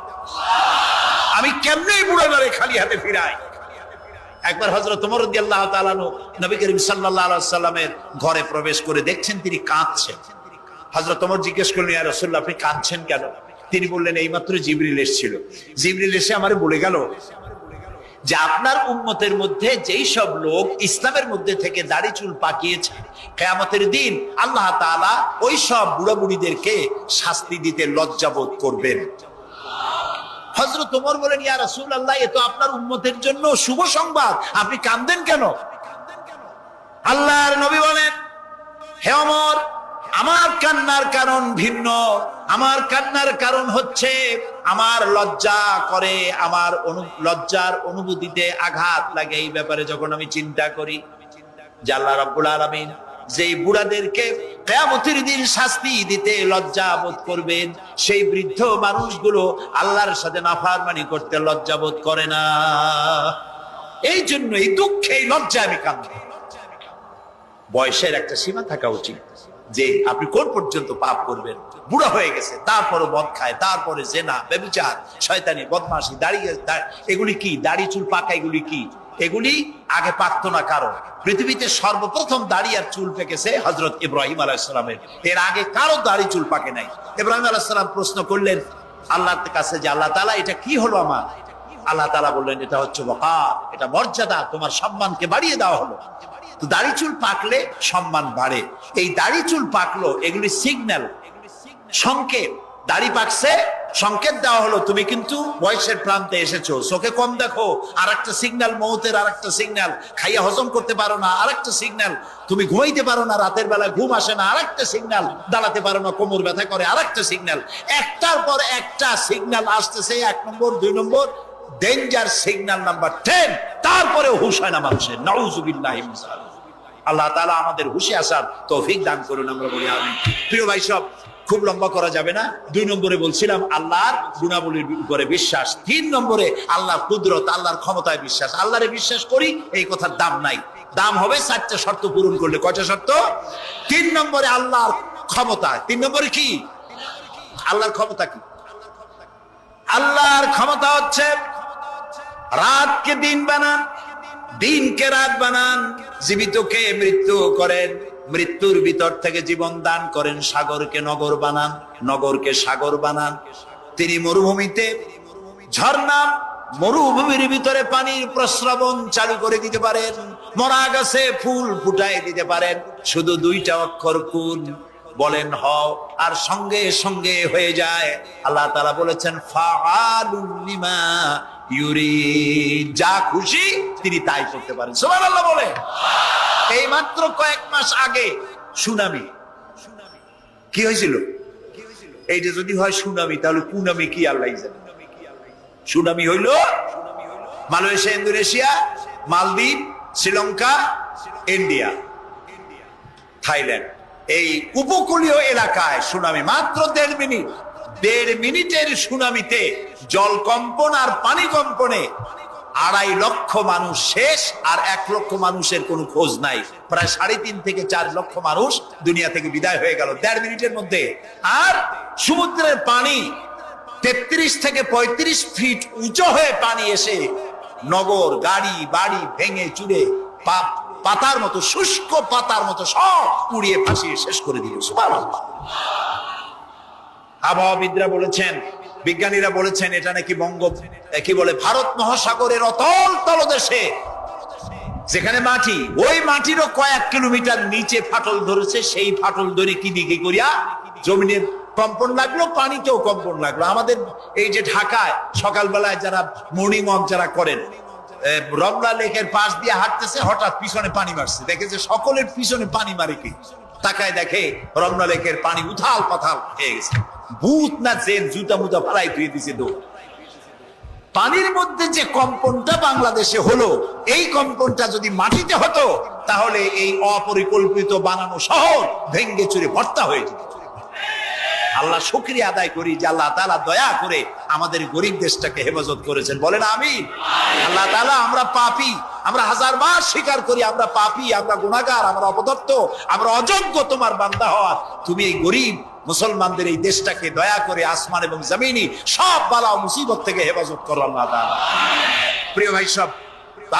[SPEAKER 3] আমি কেমনে বুড়োটারে খালি হাতে ফিরাই? একবার হযরত ওমর রাদিয়াল্লাহু তাআলা নবী করিম সাল্লাল্লাহু আলাইহি ওয়াসাল্লামের ঘরে প্রবেশ করে দেখছেন তিনি কাঁদছেন। হযরত ওমর জিজ্ঞেস করলেন, ইয়া রাসূলুল্লাহ, আপনি কাঁদছেন কেন? তিনি বললেন, এইমাত্র জিবরিল এসেছিল, জিবরিল এসে আমারে বলে গেল যে আপনার উম্মতের মধ্যে যেই সব লোক ইসলামের মধ্যে থেকে দাড়ি চুল পাকিয়েছে, কিয়ামতের দিন আল্লাহ তাআলা ওই সব বুড়া বুড়িদেরকে শাস্তি দিতে লজ্জাবোধ করবেন। হযরত ওমর বলেন, ইয়া রাসূলুল্লাহ, এ তো আপনার উম্মতের জন্য শুভ সংবাদ, আপনি কাঁদেন কেন? আল্লাহর নবী বলেন, হে ওমর, আমার কান্নার কারণ ভিন্ন। আমার কান্নার কারণ হচ্ছে আমার লজ্জা করে, আমার লজ্জার অনুভূতিতে আঘাত লাগে এই ব্যাপারে যখন আমি চিন্তা করি যে আল্লাহ রাব্বুল আলামিন যেই বুড়াদেরকে কিয়ামতের দিন শাস্তি দিতে লজ্জা বোধ করবেন, সেই বৃদ্ধ মানুষগুলো আল্লাহর সাথে নাফরমানি করতে লজ্জা বোধ করে না। এই জন্য এই দুঃখে এই লজ্জা আমি কাঁদি। বয়সের একটা সীমা থাকা উচিত যে আপনি কোন পর্যন্ত পাপ করবেন। বুড়া হয়ে গেছে, তারপরে মদ খায়, তারপরে জেনা, ব্যভিচার, শয়তানি, বদমাশি, এগুলি কি? দাড়ি চুল পাকা এগুলি কি? এগুলি আগে পাকতো না কারো। পৃথিবীতে সর্বপ্রথম দাড়ি আর চুল পেকেছে হযরত ইব্রাহিম আলাইহিস সালামের। এর আগে কারো দাড়ি চুল পাকে নাই। ইব্রাহিম আলাইহিস সালাম প্রশ্ন করলেন আল্লাহর কাছে যে আল্লাহ তাআলা, এটা কি হলো আমার? আল্লাহ তাআলা বললেন, এটা হচ্ছে ওয়াকার, এটা মর্যাদা, তোমার সম্মানকে বাড়িয়ে দেওয়া হলো। তো দাড়ি চুল পাকলে সম্মান বাড়ে। এই দাড়ি চুল পাকলো, এগুলি সিগন্যাল, সংকেত। দাড়ি পাকছে, সংকেত দেওয়া হলো তুমি কিন্তু বয়সের প্রান্তে এসেছো। চোখে কম দেখো, আর একটা সিগন্যাল, মৌতের আর একটা সিগন্যাল। খাইয়া হজম করতে পারো না, আর একটা সিগন্যাল। তুমি ঘুমাইতে পারো না, রাতের বেলা ঘুম আসে না, আর একটা সিগন্যাল। দাঁড়াতে পারো না, কোমর ব্যথা করে, আর একটা সিগন্যাল। একটার পর একটা সিগন্যাল আসতেছে, 1 নম্বর, 2 নম্বর, ডেঞ্জার সিগন্যাল নাম্বার 10। তারপরে হুঁশ হয় না মানুষের। নাউযুবিল্লাহি মিন যালিক। আল্লাহ তাআলা আমাদের হুঁশে আসার তৌফিক দান করুন, আমরা বলি আমিন। প্রিয় ভাই সব, খুব লম্বা করা যাবে না। 2 নম্বরে বলছিলাম আল্লাহর গুণাবলীর উপরে বিশ্বাস। 3 নম্বরে আল্লাহর কুদরত, আল্লাহর ক্ষমতায় বিশ্বাস। আল্লাহরে বিশ্বাস করি, এই কথার দাম নাই। দাম হবে 4টা শর্ত পূরণ করলে। কয়টা শর্ত? 3 নম্বরে আল্লাহর ক্ষমতা। 3 নম্বরে কি? আল্লাহর ক্ষমতা কি? আল্লাহর ক্ষমতা হচ্ছে রাতকে দিন বানান, দিনকে রাত বানান, জীবিতকে মৃত্যু করেন, মৃত্যুর ভিতর থেকে জীবন দান করেন, সাগরকে নগর বানান, নগরকে সাগর বানান। তিনি মরুভূমিতে ঝর্ণা, মরুভূমির ভিতরে পানির প্রস্রবণ চালু করে দিতে পারেন, মরা গাছে ফুল ফুটাই দিতে পারেন। শুধু 2টা অক্ষর কুন বলেন হও, আর সঙ্গে সঙ্গে হয়ে যায়। আল্লাহ তাআলা বলেছেন ফাআলুন লিমা ইউরিদ, যা খুশি তিনি তাই করতে পারেন। সুবহানাল্লাহ বলে। এই মাত্র কয়েক মাস আগে সুনামি। কি হয়েছিল? এইটা যদি হয় সুনামি, তাহলে কুনামি কি আল্লাহ জানে। সুনামি হইল মালয়েশিয়া, ইন্দোনেশিয়া, মালদ্বীপ, শ্রীলঙ্কা, ইন্ডিয়া, থাইল্যান্ড, এই উপকূলীয় এলাকায় সুনামি। মাত্র 1.5 মিনিট। 1.5 মিনিটের সুনামিতে জল কম্পন আর পানি কম্পনে 2.5 লক্ষ মানুষ শেষ, আর 1 লক্ষ মানুষের কোনো খোঁজ নাই। প্রায় 3.5 থেকে 4 লক্ষ মানুষ দুনিয়া থেকে বিদায় হয়ে গেল 1.5 মিনিটের মধ্যে। আর সমুদ্রের পানি 33 থেকে 35 ফিট উঁচু হয়ে পানি এসে নগর, গাড়ি বাড়ি ভেঙে চুরে পাতার মতো, শুষ্ক পাতার মতো সব উড়িয়ে ভাসিয়ে শেষ করে দিল। সুবহানাল্লাহ। আবহাওয়াবিদরা বলেছেন, বিজ্ঞানীরা বলেছেন, এটা নাকি কি বলে, ভারত মহাসাগরের অতল তলদেশে যেখানে মাটি, ওই মাটিরও কয়েক কিলোমিটার নিচে ফাটল ধরেছে। সেই ফাটল ধরে কি দিকে করিয়া জমিনে কম্পন লাগলো, পানিতেও কম্পন লাগলো। আমাদের এই যে ঢাকায় সকালবেলায় যারা মর্নিং ওয়াক যারা করেন, রমনা লেকের পাশ দিয়ে হাঁটতেছে, হঠাৎ পিছনে পানি মারছে, দেখে যে সকলের পিছনে পানি মারে কি, তাকায় দেখে রমনা লেকের পানি উথাল পাথাল হয়ে গেছে। ভূত না জেন জুতা মুতা ফালাই ধুয়ে দিছে দৌড়। পানির মধ্যে যে কম্পনটা বাংলাদেশে হলো, এই কম্পনটা যদি মাটিতে হতো, তাহলে এই অপরিকল্পিত বানানো শহর ভেঙ্গে চুরে ভর্তা হয়ে যেত। আল্লাহ শুকরিয়া আদায় করি যে আল্লাহ তাআলা দয়া করে আমাদের গরিব দেশটাকে হেফাজত করেছেন। বলেন আমিন। আল্লাহ তাআলা, আমরা পাপী, আমরা হাজারবার স্বীকার করি আমরা পাপী, আমরা গুনাহগার, আমরা অপদর্থ, আমরা অযোগ্য তোমার বান্দা হওয়ার। তুমি এই গরিব মুসলমানদের এই দেশটাকে দয়া করে আসমান এবং জমিনি সব বালা ও মুসিবত থেকে হেফাজত করো আল্লাহ তাআলা। প্রিয় ভাই সব,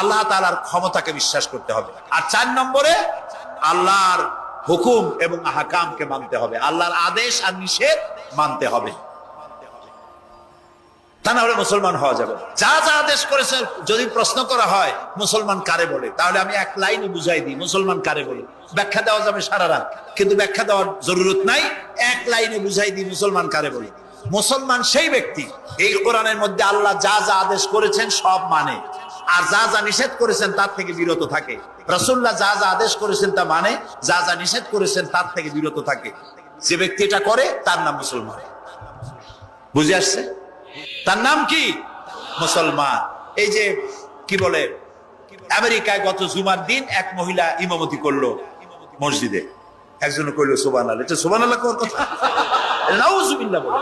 [SPEAKER 3] আল্লাহ তাআলার ক্ষমতাকে বিশ্বাস করতে হবে। আর 4 নম্বরে আল্লাহর হুকুম এবং আহকামকে মানতে হবে, আল্লাহর আদেশ আর নিষেধ মানতে হবে, তা না হলে মুসলমান হওয়া যাবে। যা যা আদেশ করেছে, যদি প্রশ্ন করা হয় মুসলমান কারে বলে, তাহলে আমি এক লাইনে বুঝাই দিই মুসলমান কারে বলে। ব্যাখ্যা দেওয়া যাবে সারা রাত, কিন্তু ব্যাখ্যা দেওয়ার জরুরত নাই, এক লাইনে বুঝাই দিই মুসলমান কারে বলে। মুসলমান সেই ব্যক্তি এই কোরআনের মধ্যে আল্লাহ যা যা আদেশ করেছেন সব মানে, আর যা যা নিষেধ করেছেন তার থেকে বিরত থাকে। রাসূলুল্লাহ যা যা আদেশ করেছেন তা মানে, যা যা নিষেধ করেছেন তার থেকে বিরত থাকে। যে ব্যক্তি এটা করে তার নাম মুসলমান। বুঝে আসছে? তার নাম কি? মুসলমান। এই যে কি বলে, আমেরিকায় গত জুমার দিন এক মহিলা ইমামতি করলো মসজিদে, একজন কইলো সুবহানাল্লাহ। এটা সুবহানাল্লাহ কোন কথা? নাউজুবিল্লাহ বলে।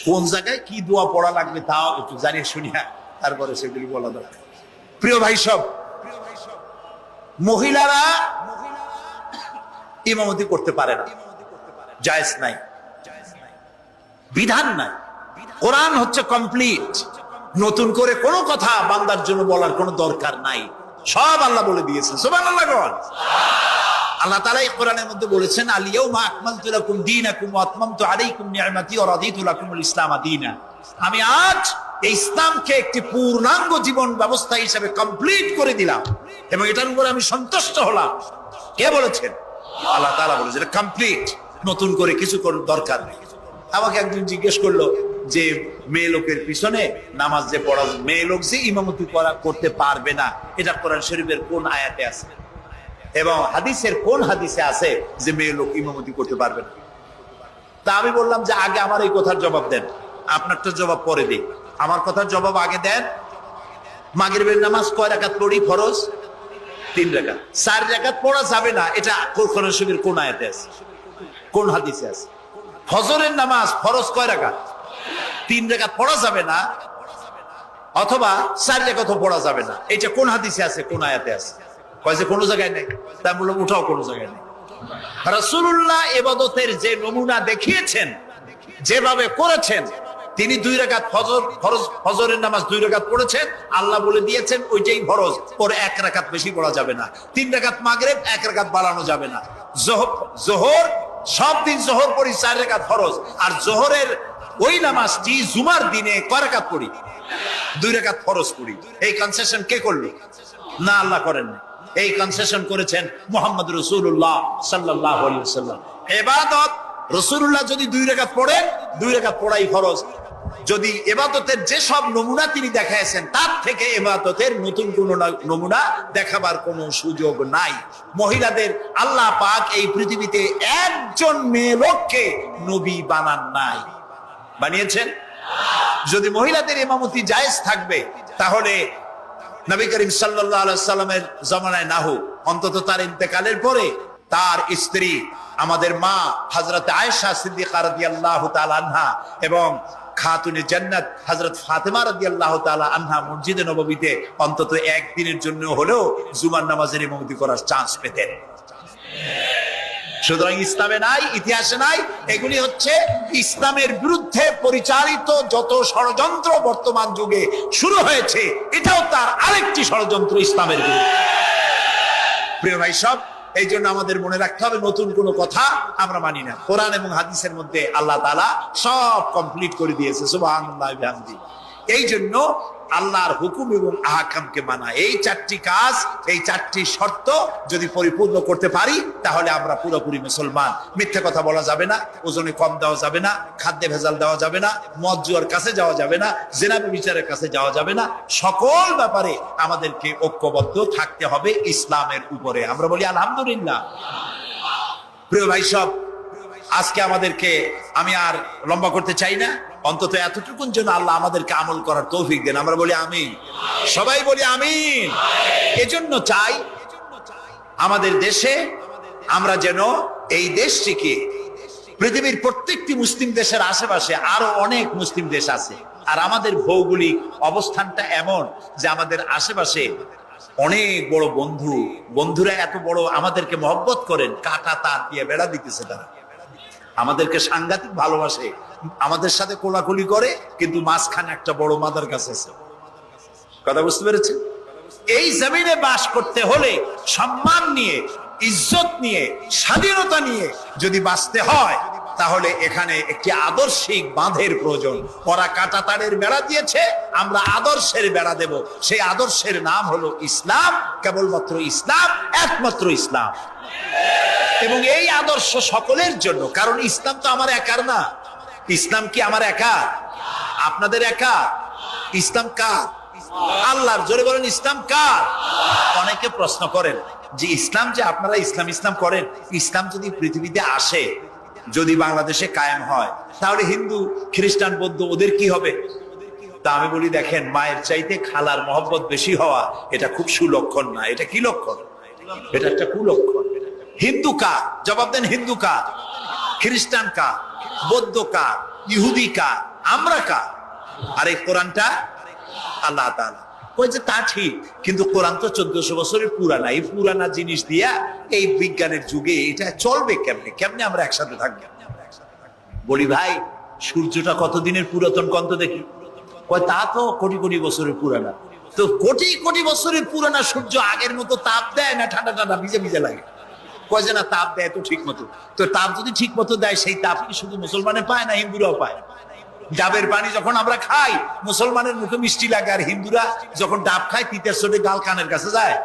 [SPEAKER 3] কোন জায়গায় কি দোয়া পড়া লাগবে তাও একটু জানিয়ে শুনিয়া তারপরে সেগুলি বলা দরকার। প্রিয় ভাই সব, মহিলারা ইমামতি করতে পারে না, জায়েজ নাই, বিধান নাই। কোরআন হচ্ছে কমপ্লিট, নতুন করে কোনো কথা বান্দার জন্য বলার কোনো দরকার নাই, সব আল্লাহ বলে দিয়েছেন। সুবহানাল্লাহ। আল্লাহ তাআলা এই কোরআনের মধ্যে বলেছেন, আল ইয়াউমা আকমালতু লাকুম দীনাকুম ওয়া আতমামতু আলাইকুম নি'মাতি ওয়া রাদিতু লাকুমুল ইসলাম দীনা। আমি আজ এই ইসলামকে একটি পূর্ণাঙ্গ জীবন ব্যবস্থা হিসেবে কমপ্লিট করে দিলাম এবং এটার উপরে আমি সন্তুষ্ট হলাম। কে বলেছেন? আল্লাহ তাআলা বলেছেন কমপ্লিট, নতুন করে কিছু করার দরকার নেই। আমাকে একজন জিজ্ঞেস করলো যে মেয়ে লোকের পিছনে নামাজ যে পড়া, মেয়ে লোক যে ইমামতি করতে পারবে না, এটা কোরআন শরীফের কোন আয়াতে আছে এবং হাদিসের কোন হাদিসে আছে যে মেয়ে লোক ইমামতি করতে পারবে না? তা আমি বললাম যে আগে আমার এই কথার জবাব দেন, আপনারটা জবাব পরে দিই। আমার কথার জবাব আগে দেন। মাগরিবের নামাজ কয় রাকাত পড়ি ফরজ? 3 রাকাত। 4 রাকাত পড়া যাবে না, এটা কোরআন শরীফের কোন আয়াতে আছে, কোন হাদিসে আছে? ফজরের নামাজ ফরজ কয় রাকাত? 3 রাকাত পড়া যাবে না, অথবা 4 রাকাতও পড়া যাবে না, এটা কোন হাদিসে আছে, কোন আয়াতে আছে? কয় যে কোনো জায়গায় নেই। তাই বললাম উঠাও, কোনো জায়গায় নেই। রাসূলুল্লাহ ইবাদতের যে নমুনা দেখিয়েছেন, যেভাবে করেছেন, তিনি 2 রাকাত ফজরের নামাজ 2 রাকাত পড়েছেন, আল্লাহ বলে দিয়েছেন ওইটাই ফরজ, ওর 1 রাকাত বেশি পড়া যাবে না। 3 রাকাত মাগরিব, 1 রাকাত বাড়ানো যাবে না। জোহর সব দিন জোহর পড়ি 4 রাকাত ফরজ, আর জোহরের ওই নামাজটি জুমার দিনে কয় রাকাত পড়ি? 2 রাকাত ফরজ পড়ি। এই কনসেশন কে করলো? না, আল্লাহ করেন না। এই কনসেশন করেছেন মুহাম্মদ রাসূলুল্লাহ সাল্লাল্লাহু আলাইহি ওয়াসাল্লাম। ইবাদত রাসূলুল্লাহ যদি 2 রাকাত পড়েন, 2 রাকাত পড়াই ফরজ। যদি ইবাদতের যে সব নমুনা তিনি দেখাইছেন, তার থেকে ইবাদতের নতুন কোন নমুনা দেখাবার কোনো সুযোগ নাই। মহিলাদের আল্লাহ পাক এই পৃথিবীতে একজন মেয়ে লোককে নবী বানান নাই, বানিয়েছেন? যদি মহিলাদের ইমামতি জায়েজ থাকবে, তাহলে নবী করিম সাল্লাল্লাহু আলাইহি সাল্লামের জামানায় না হোক, অন্তত তার ইন্তেকালের পরে তার স্ত্রী আমাদের মা হযরত আয়েশা সিদ্দিকা রাদিয়াল্লাহু তাআলা আনহা এবং খাতুনে জান্নাত হযরত ফাতেমা রাদিয়াল্লাহু তাআলা আনহা মসজিদে নববীতে অন্তত একদিনের জন্য হলেও জুমার নামাজের ইমামতি করার চান্স পেতেন। সুতরাং ইসলামে নাই, ইতিহাসে নাই। এগুলি হচ্ছে ইসলামের বিরুদ্ধে পরিচালিত যত ষড়যন্ত্র বর্তমান যুগে শুরু হয়েছে, এটাও তার আরেকটি ষড়যন্ত্র ইসলামের বিরুদ্ধে। প্রিয় ভাই সব, এই জন্য আমাদের মনে রাখতে হবে নতুন কোনো কথা আমরা মানি না। কোরআন এবং হাদিসের মধ্যে আল্লাহ তাআলা সব কমপ্লিট করে দিয়েছে। সুবহানাল্লাহ ওয়া বিহামদিহি। এই জন্য আল্লাহর হুকুম এবং আহকামকে মানা, এই 4টি কাজ, এই 4টি শর্ত যদি পরিপূর্ণ করতে পারি, তাহলে আমরা পুরোপুরি মুসলমান। মিথ্যে কথা বলা যাবে না, ওজনে কম দেওয়া যাবে না, খাদ্যে ভেজাল দেওয়া যাবে না, মদ জুয়ার কাছে যাওয়া যাবে না, জিনা ব্যভিচারের কাছে যাওয়া যাবে না। সকল ব্যাপারে আমাদেরকে ঐক্যবদ্ধ থাকতে হবে ইসলামের উপরে। আমরা বলি আলহামদুলিল্লাহ। প্রিয় ভাই সব, আজকে আমাদেরকে, আমি আর লম্বা করতে চাই না, অন্তত এতটুকুন যেন আল্লাহ আমাদেরকে আমল করার তৌফিক দেন। আমরা বলি আমিন, সবাই বলি আমিন। এজন্য চাই আমাদের দেশে আমরা যেন এই দেশটিকে, পৃথিবীর প্রত্যেকটি মুসলিম দেশের আশেপাশে আরো অনেক মুসলিম দেশ আছে, আর আমাদের ভৌগোলিক অবস্থানটা এমন যে আমাদের আশেপাশে অনেক বড় বন্ধুরা এত বড় আমাদেরকে মহব্বত করেন, কাটা তার দিয়ে বেড়া দিতেছে তারা, আমাদেরকে সাংঘাতিক ভালোবাসে, আমাদের সাথে কোলাকুলি করে, কিন্তু মাঝখানে একটা বড় মাদার কাছে আছে। কথা বুঝতে পেরেছেন? এই জমিনে বাস করতে হলে সম্মান নিয়ে, ইজ্জত নিয়ে, স্বাধীনতা নিয়ে যদি বাঁচতে হয়, তাহলে এখানে একটি আদর্শিক বাঁধের প্রয়োজন। ওরা কাঁটা তারের বেড়া দিয়েছে, আমরা আদর্শের বেড়া দেব। সেই আদর্শের নাম হলো ইসলাম, কেবলমাত্র ইসলাম, একমাত্র ইসলাম। এবং এই আদর্শ সকলের জন্য, কারণ ইসলাম তো আমার একার না। ইসলাম কি আমার একা? আপনাদের একা? ইসলাম কার? আল্লাহর। জোরে বলেন, ইসলাম কার? অনেকে প্রশ্ন করেন যে ইসলাম যে আপনারা ইসলাম করেন, ইসলাম যদি পৃথিবীতে আসে, যদি বাংলাদেশে কায়েম হয়, তাহলে হিন্দু, খ্রিস্টান, বৌদ্ধ ওদের কি হবে? তা আমি বলি, দেখেন, মায়ের চাইতে খালার মহব্বত বেশি হওয়া এটা খুব সুলক্ষণ না। এটা কি লক্ষণ? এটা একটা কুলক্ষণ। হিন্দু কার? জবাব দেন, হিন্দু কার? খ্রিস্টান কার? বৌদ্ধ কার? ইহুদি কার? আমরা কার? আর এই কোরআনটা আল্লাহ তাআলা। ওই যে তা ঠিক, কিন্তু কোরআন তো 1400 বছরের পুরানা। এই পুরানা জিনিস দিয়া এই বিজ্ঞানের যুগে এটা চলবে কেমনে? কেমনে আমরা একসাথে থাকবো? বলি, ভাই, সূর্যটা কতদিনের পুরাতন কন্ত দেখি? কয় তা তো কোটি কোটি বছরের পুরানা। তো কোটি কোটি বছরের পুরানা সূর্য আগের মতো তাপ দেয় না ঠান্ডা ঠান্ডা ভিজে ভিজে লাগে? কয় যে না, তাপ দেয় তো ঠিক মতো। তো তাপ যদি ঠিক মতো দেয়, সেই তাপ কি শুধু মুসলমানে পায় না হিন্দুরাও পায়? ডাবের পানি যখন আমরা খাই, মুসলমানের মুখে মিষ্টি লাগে, আর হিন্দুরা যখন ডাব খায় তিতের চোটে গাল কানের কাছে যায়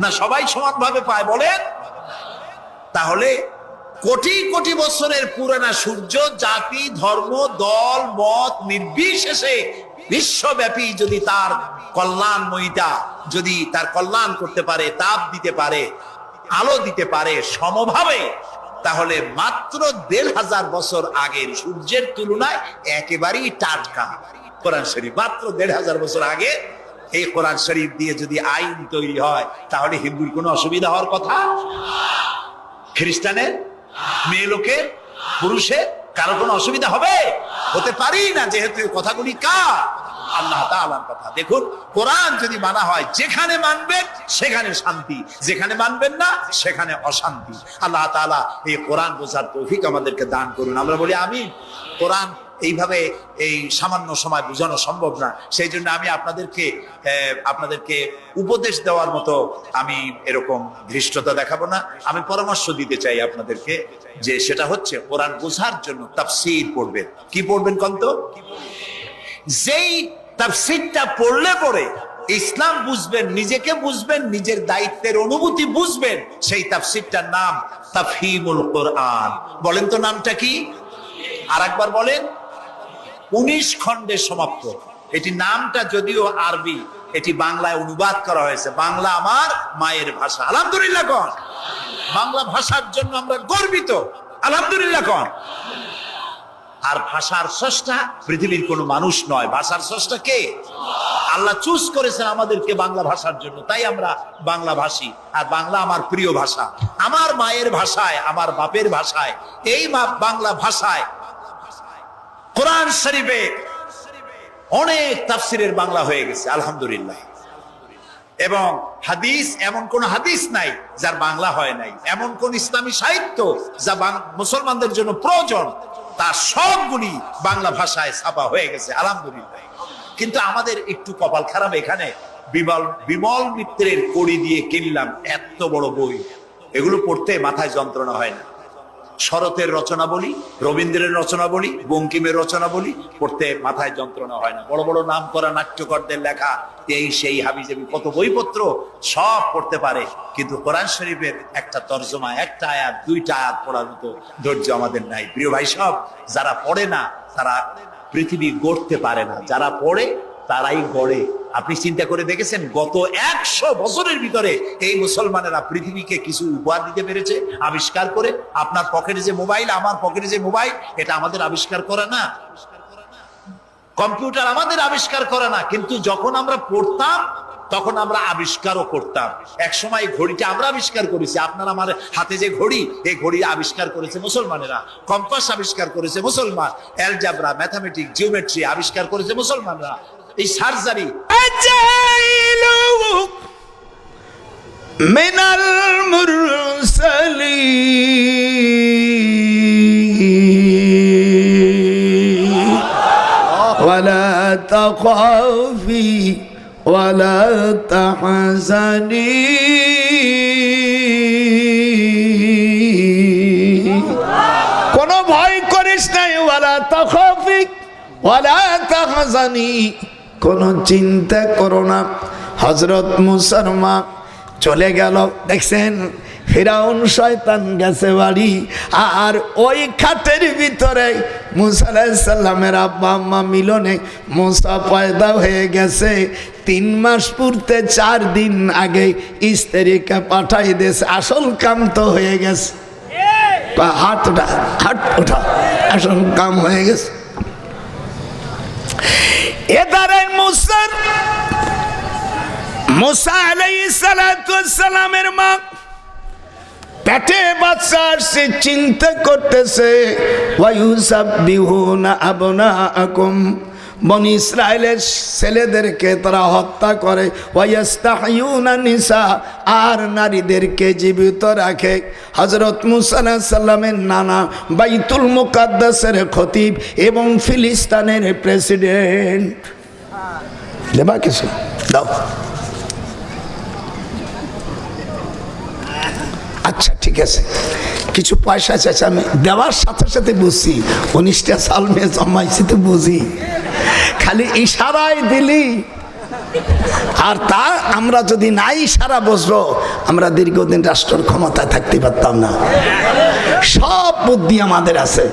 [SPEAKER 3] না? সবাই সমান ভাবে পায়, বলেন? তাহলে কোটি কোটি বছরের পুরানা সূর্য জাতি, ধর্ম, দল, মত নির্বিশেষে বিশ্বব্যাপী যদি তার কল্যাণময়িতা, যদি তার কল্যাণ করতে পারে, তাপ দিতে পারে, আলো দিতে পারে সমভাবে, তাহলে মাত্র 1500 বছর আগের সূর্যের তুলনায় একেবারেই টাটকা কোরআন শরীফ। মাত্র 1500 বছর আগে এই কোরআন শরীফ দিয়ে যদি আইন তৈরি হয়, তাহলে হিন্দুর কোনো অসুবিধা হওয়ার কথা? খ্রিস্টানের, মেয়ে লোকের, পুরুষের, কারো কোনো অসুবিধা হবে? হতে পারি না, যেহেতু কথাগুলি কার? আল্লাহ তাআলার কথা। দেখুন, কোরআন যদি মানা হয়, যেখানে মানবেন সেখানে শান্তি, যেখানে মানবেন না সেখানে অশান্তি। আল্লাহ তাআলা এই কোরআন বোঝার তৌফিক আমাদেরকে দান করুন। আমরা বলি আমিন। কোরআন এইভাবে এই সামান্য সময় বোঝানো সম্ভব না, সেই জন্য আমি আপনাদেরকে উপদেশ দেওয়ার মতো আমি এরকম ধৃষ্টতা দেখাবো না। আমি পরামর্শ দিতে চাই আপনাদেরকে, যে সেটা হচ্ছে কোরআন বোঝার জন্য তাফসীর পড়বেন। কি পড়বেন কন্ত? যেই তাফসীরটা পড়লে পরে ইসলাম বুঝবেন, নিজেকে বুঝবেন, নিজের দায়িত্বের অনুভূতি বুঝবেন, সেই তাফসীরটার নাম তাফহিমুল কোরআন। বলেন তো নামটা কি? আরেকবার বলেন। 19 খণ্ডে সমাপ্ত। এটি নামটা যদিও আরবি, এটি বাংলায় অনুবাদ করা হয়েছে। বাংলা আমার মায়ের ভাষা, আলহামদুলিল্লাহ কন। বাংলা ভাষার জন্য আমরা গর্বিত, আলহামদুলিল্লাহ কন। আর ভাষার স্রষ্টা পৃথিবীর কোনো মানুষ নয়, ভাষার স্রষ্টা কে? আল্লাহ চুজ করেছেন আমাদেরকে বাংলা ভাষার জন্য, তাই আমরা বাংলা ভাষী। আর বাংলা আমার প্রিয় ভাষা, আমার মায়ের ভাষায়, আমার বাপের ভাষায়, এই বাংলা ভাষায় কোরআন শরীফে অনেক তাফসীরের বাংলা হয়ে গেছে, আলহামদুলিল্লাহ। এবং হাদিস, এমন কোন হাদিস নাই যার বাংলা হয় নাই। এমন কোন ইসলামী সাহিত্য যা মুসলমানদের জন্য প্রয়োজন, তার সবগুলি বাংলা ভাষায় ছাপা হয়ে গেছে, আলহামদুলিল্লাহ। কিন্তু আমাদের একটু কপাল খারাপ, এখানে বিমল মিত্রের কড়ি দিয়ে কিনলাম এত বড় বই, এগুলো পড়তে মাথায় যন্ত্রণা হয় না। শরতের রচনা বলি, রবীন্দ্রের রচনা বলি, বঙ্কিমের রচনা বলি, পড়তে মাথায় যন্ত্রণা হয় না। বড় বড় নাম করা নাট্যকারদের লেখা এই সেই হাবিজাবি কত বইপত্র, সব পড়তে পারে, কিন্তু কোরআন শরীফের একটা তর্জমা, একটা আয়াত, 2টা আয়াত পড়ার মতো ধৈর্য আমাদের নাই। প্রিয় ভাই সব, যারা পড়ে না তারা পৃথিবী গড়তে পারে না, যারা পড়ে তারাই গড়ে। আপনি চিন্তা করে দেখেছেন, গত 100 বছরের ভিতরে এই মুসলমানেরা পৃথিবীকে কিছু উপহার দিতে পেরেছে আবিষ্কার করে। আপনার পকেটে যে মোবাইল, আমার পকেটে যে মোবাইল, এটা আমাদের আবিষ্কার করা না? কম্পিউটার আমাদের আবিষ্কার করা না? কিন্তু যখন আমরা পড়তাম তখন আমরা আবিষ্কারও করতাম। এক সময় ঘড়িটা আমরা আবিষ্কার করেছি, আপনার আমার হাতে যে ঘড়ি, এই ঘড়ি আবিষ্কার করেছে মুসলমানেরা, কম্পাস আবিষ্কার করেছে মুসলমান, অ্যালজাবরা, ম্যাথামেটিক, জিওমেট্রি আবিষ্কার করেছে মুসলমানরা, এই সার্জারি
[SPEAKER 4] মিনাল মুরসালিন ওয়ালা তাখাফি ওয়ালা তাহজানি কোনো ভয় করিস নাই, ওয়ালা তাখাফি ওয়ালা তাহজানি, কোনো চিন্তা করো না। হযরত মুসার মা চলে গেল, দেখছেন ফিরাউন শয়তান গেছে বাড়ি, আর ওই খাটের ভিতরে মুসা আলাইহিস সালামের আব্বা আম্মা মিলনে মুসা পয়দা হয়ে গেছে। 3 মাস পূর্তে 4 দিন আগে স্ত্রীকে পাঠাই দিয়েছে, আসল কাম তো হয়ে গেছে। হাত ওঠা, হাত ওঠা, আসল কাম হয়ে গেছে। এদারে মুসা আলাইহিস সালামের মা পেটে বাচ্চা আসছে, চিন্তা করতেছে ওয়ায়ুসাব্বিহুনা আবনাআকুম, বনি ইসরায়েলের ছেলেদেরকে তারা হত্যা করে, ওয়ায়াস্তাহয়ুনা নিসা, আর নারীদেরকে জীবিত রাখে। হযরত মুসা আলাইহিস সালামের নানা বাইতুল মুকাদ্দাসের খতিব এবং ফিলিস্তিনের প্রেসিডেন্ট। দেবা কিছু দাও, আচ্ছা ঠিক আছে, কিছু পয়সা চাইছে, আমি দেওয়ার সাথে সাথে বুঝছি 19টা সাল মেয়ে জমাইছি তো বুঝি, খালি ইশারায় দিলি। আর তা আমরা যদি না ইশারা বুঝবো, আমরা দীর্ঘদিন রাষ্ট্রের ক্ষমতায় থাকতে পারতাম না। সব বুদ্ধি আমাদের আছে।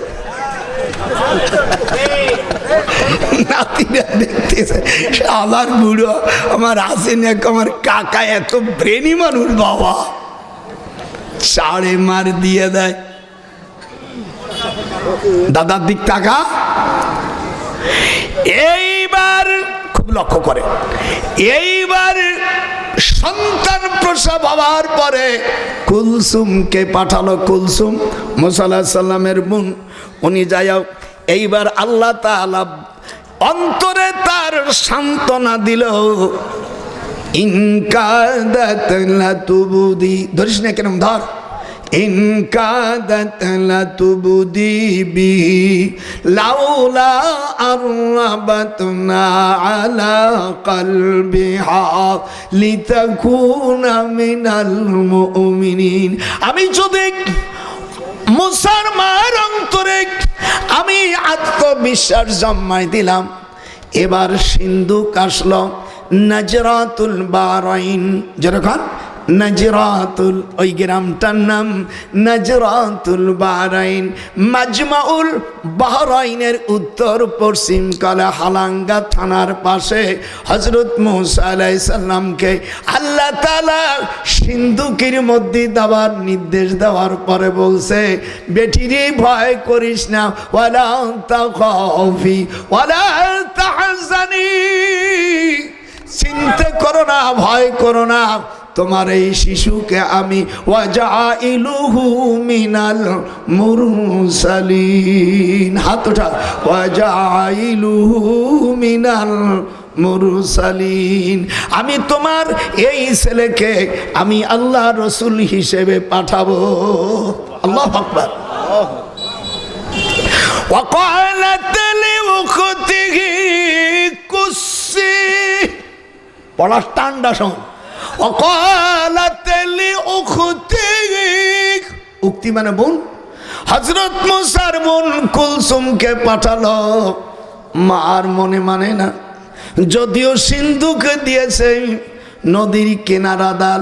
[SPEAKER 4] নাতিরা দেখতেছে আমার বুড়ো, আমার আসেন, আমার কাকা এত ব্রেনি মানুষ, বাবা চাড়ে মার দিয়ে দেয়। দাদার দিক টাকা এইবার খুব লক্ষ্য করে, এইবার সন্তান প্রসব হওয়ার পরে কুলসুমকে পাঠালো। কুলসুম মুসা আলাইহিস সালামের বোন, উনি যাইয়া এইবার আল্লাহ তাআলা অন্তরে তার সান্ত্বনা দিল। ইনকাদাত লাতুবদি, ধরিস না কেন, ধর। ইনকাদাত লাতুবদি বি লাউলা আরবাতনা আলা কলবিহা লিতাকুনা মিনাল মুমিনিন, আমি যদি মুসার মার অন্তরে আমি আত্মবিশ্বাস জন্মাই দিলাম। এবার সিন্ধুক আসলো, নাজরাতুল বারাইন, যেরকম নাজরাতুল, ওই গ্রামটার নাম নাজরাতুল বারাইন, মাজমাউল বাহরাইনের উত্তর পশ্চিম কালে হালাঙ্গা থানার পাশে হযরত মুসা আলাইহিস সালামকে আল্লাহ তাআলা সিন্ধুকের মধ্যে দেওয়ার নির্দেশ দেওয়ার পরে বলছে, বেটিরে ভয় করিস না, ওয়ালা তাখাফি ওয়ালা তাহজানি, চিন্তা করো না, ভয় করো না, তোমার এই শিশুকে আমি ওয়াজাইলুহু মিনাল মুরসালিন, হাত ওঠা, ওয়াজাইলুহু মিনাল মুরসালিন, আমি তোমার এই ছেলেকে আমি আল্লাহ রসুল হিসেবে পাঠাবো। আল্লাহু আকবার। ওয়াকালাত লিউখতিহি কুসি, পড়ার টান্ডা শোন। ওয়াকালাত লিউখতিহি, উক্তি মানে বোন, হযরত মুসার বোন কুলসুমকে পাঠালো। মার মনে মানে না, যদিও সিন্ধুক দিয়েছে নদীর কিনারা দাল,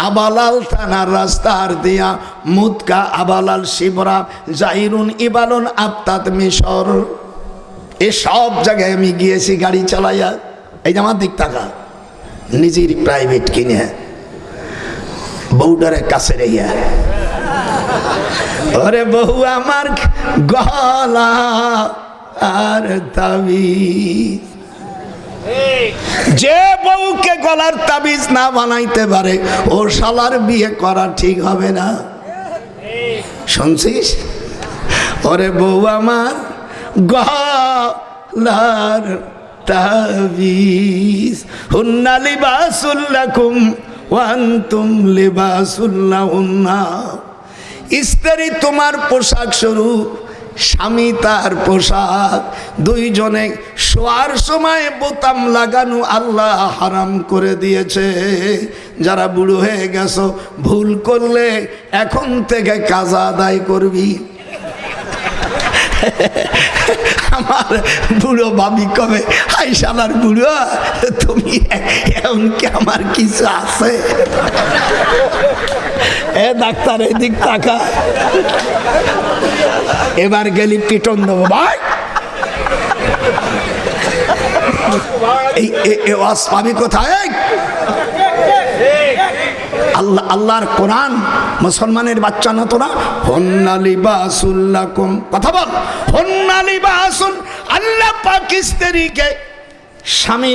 [SPEAKER 4] আবালাল থানার রাস্তার দিয়া মুদকা, আবালাল শিবরা, জাইরুন, ইবালন, আফতাত, মিশর, এসব জায়গায় আমি গিয়েছি গাড়ি চালাইয়া। এই যে আমার দিক টাকা নিজের প্রাইভেট কিনে বউডারের কাছে রেইয়া, ওরে বহু আমার গলা আর তাবিজ, যে বউকে গলার তাবিজ না বানাইতে পারে ও শালার বিয়ে করা ঠিক হবে না। শুনছিস? ওরে বউ আমার গলার তাবিজ হুন্না লিবাসুল লাকুম ওয়া আনতুম লিবাসুল লাহুন্না। স্ত্রী তোমার পোশাক স্বরূপ, স্বামী তার পোশাক। দুইজনে শোয়ার সময় বোতাম লাগানো আল্লাহ হারাম করে দিয়েছে। যারা বুড়ো হয়ে গেছো, ভুল করলে এখন থেকে কাজা আদায় করবি। আমার বুড়ো ভাবি কবে, হাই শালার বুড়ো তুমি এখন কি আমার কিছু আছে? এ ডাক্তার এদিক তাকা, এবার গেলি পিটন দেবো ভাই। এই ওয়াজ পাবি কোথায়? আল্লাহর কোরআন। মুসলমানের বাচ্চা না তোরা? হুন্না লিবাসুল লাকুম, কথা বল। হুন্না লিবাসুন, আল্লাহ পাক স্ত্রীকে স্বামীর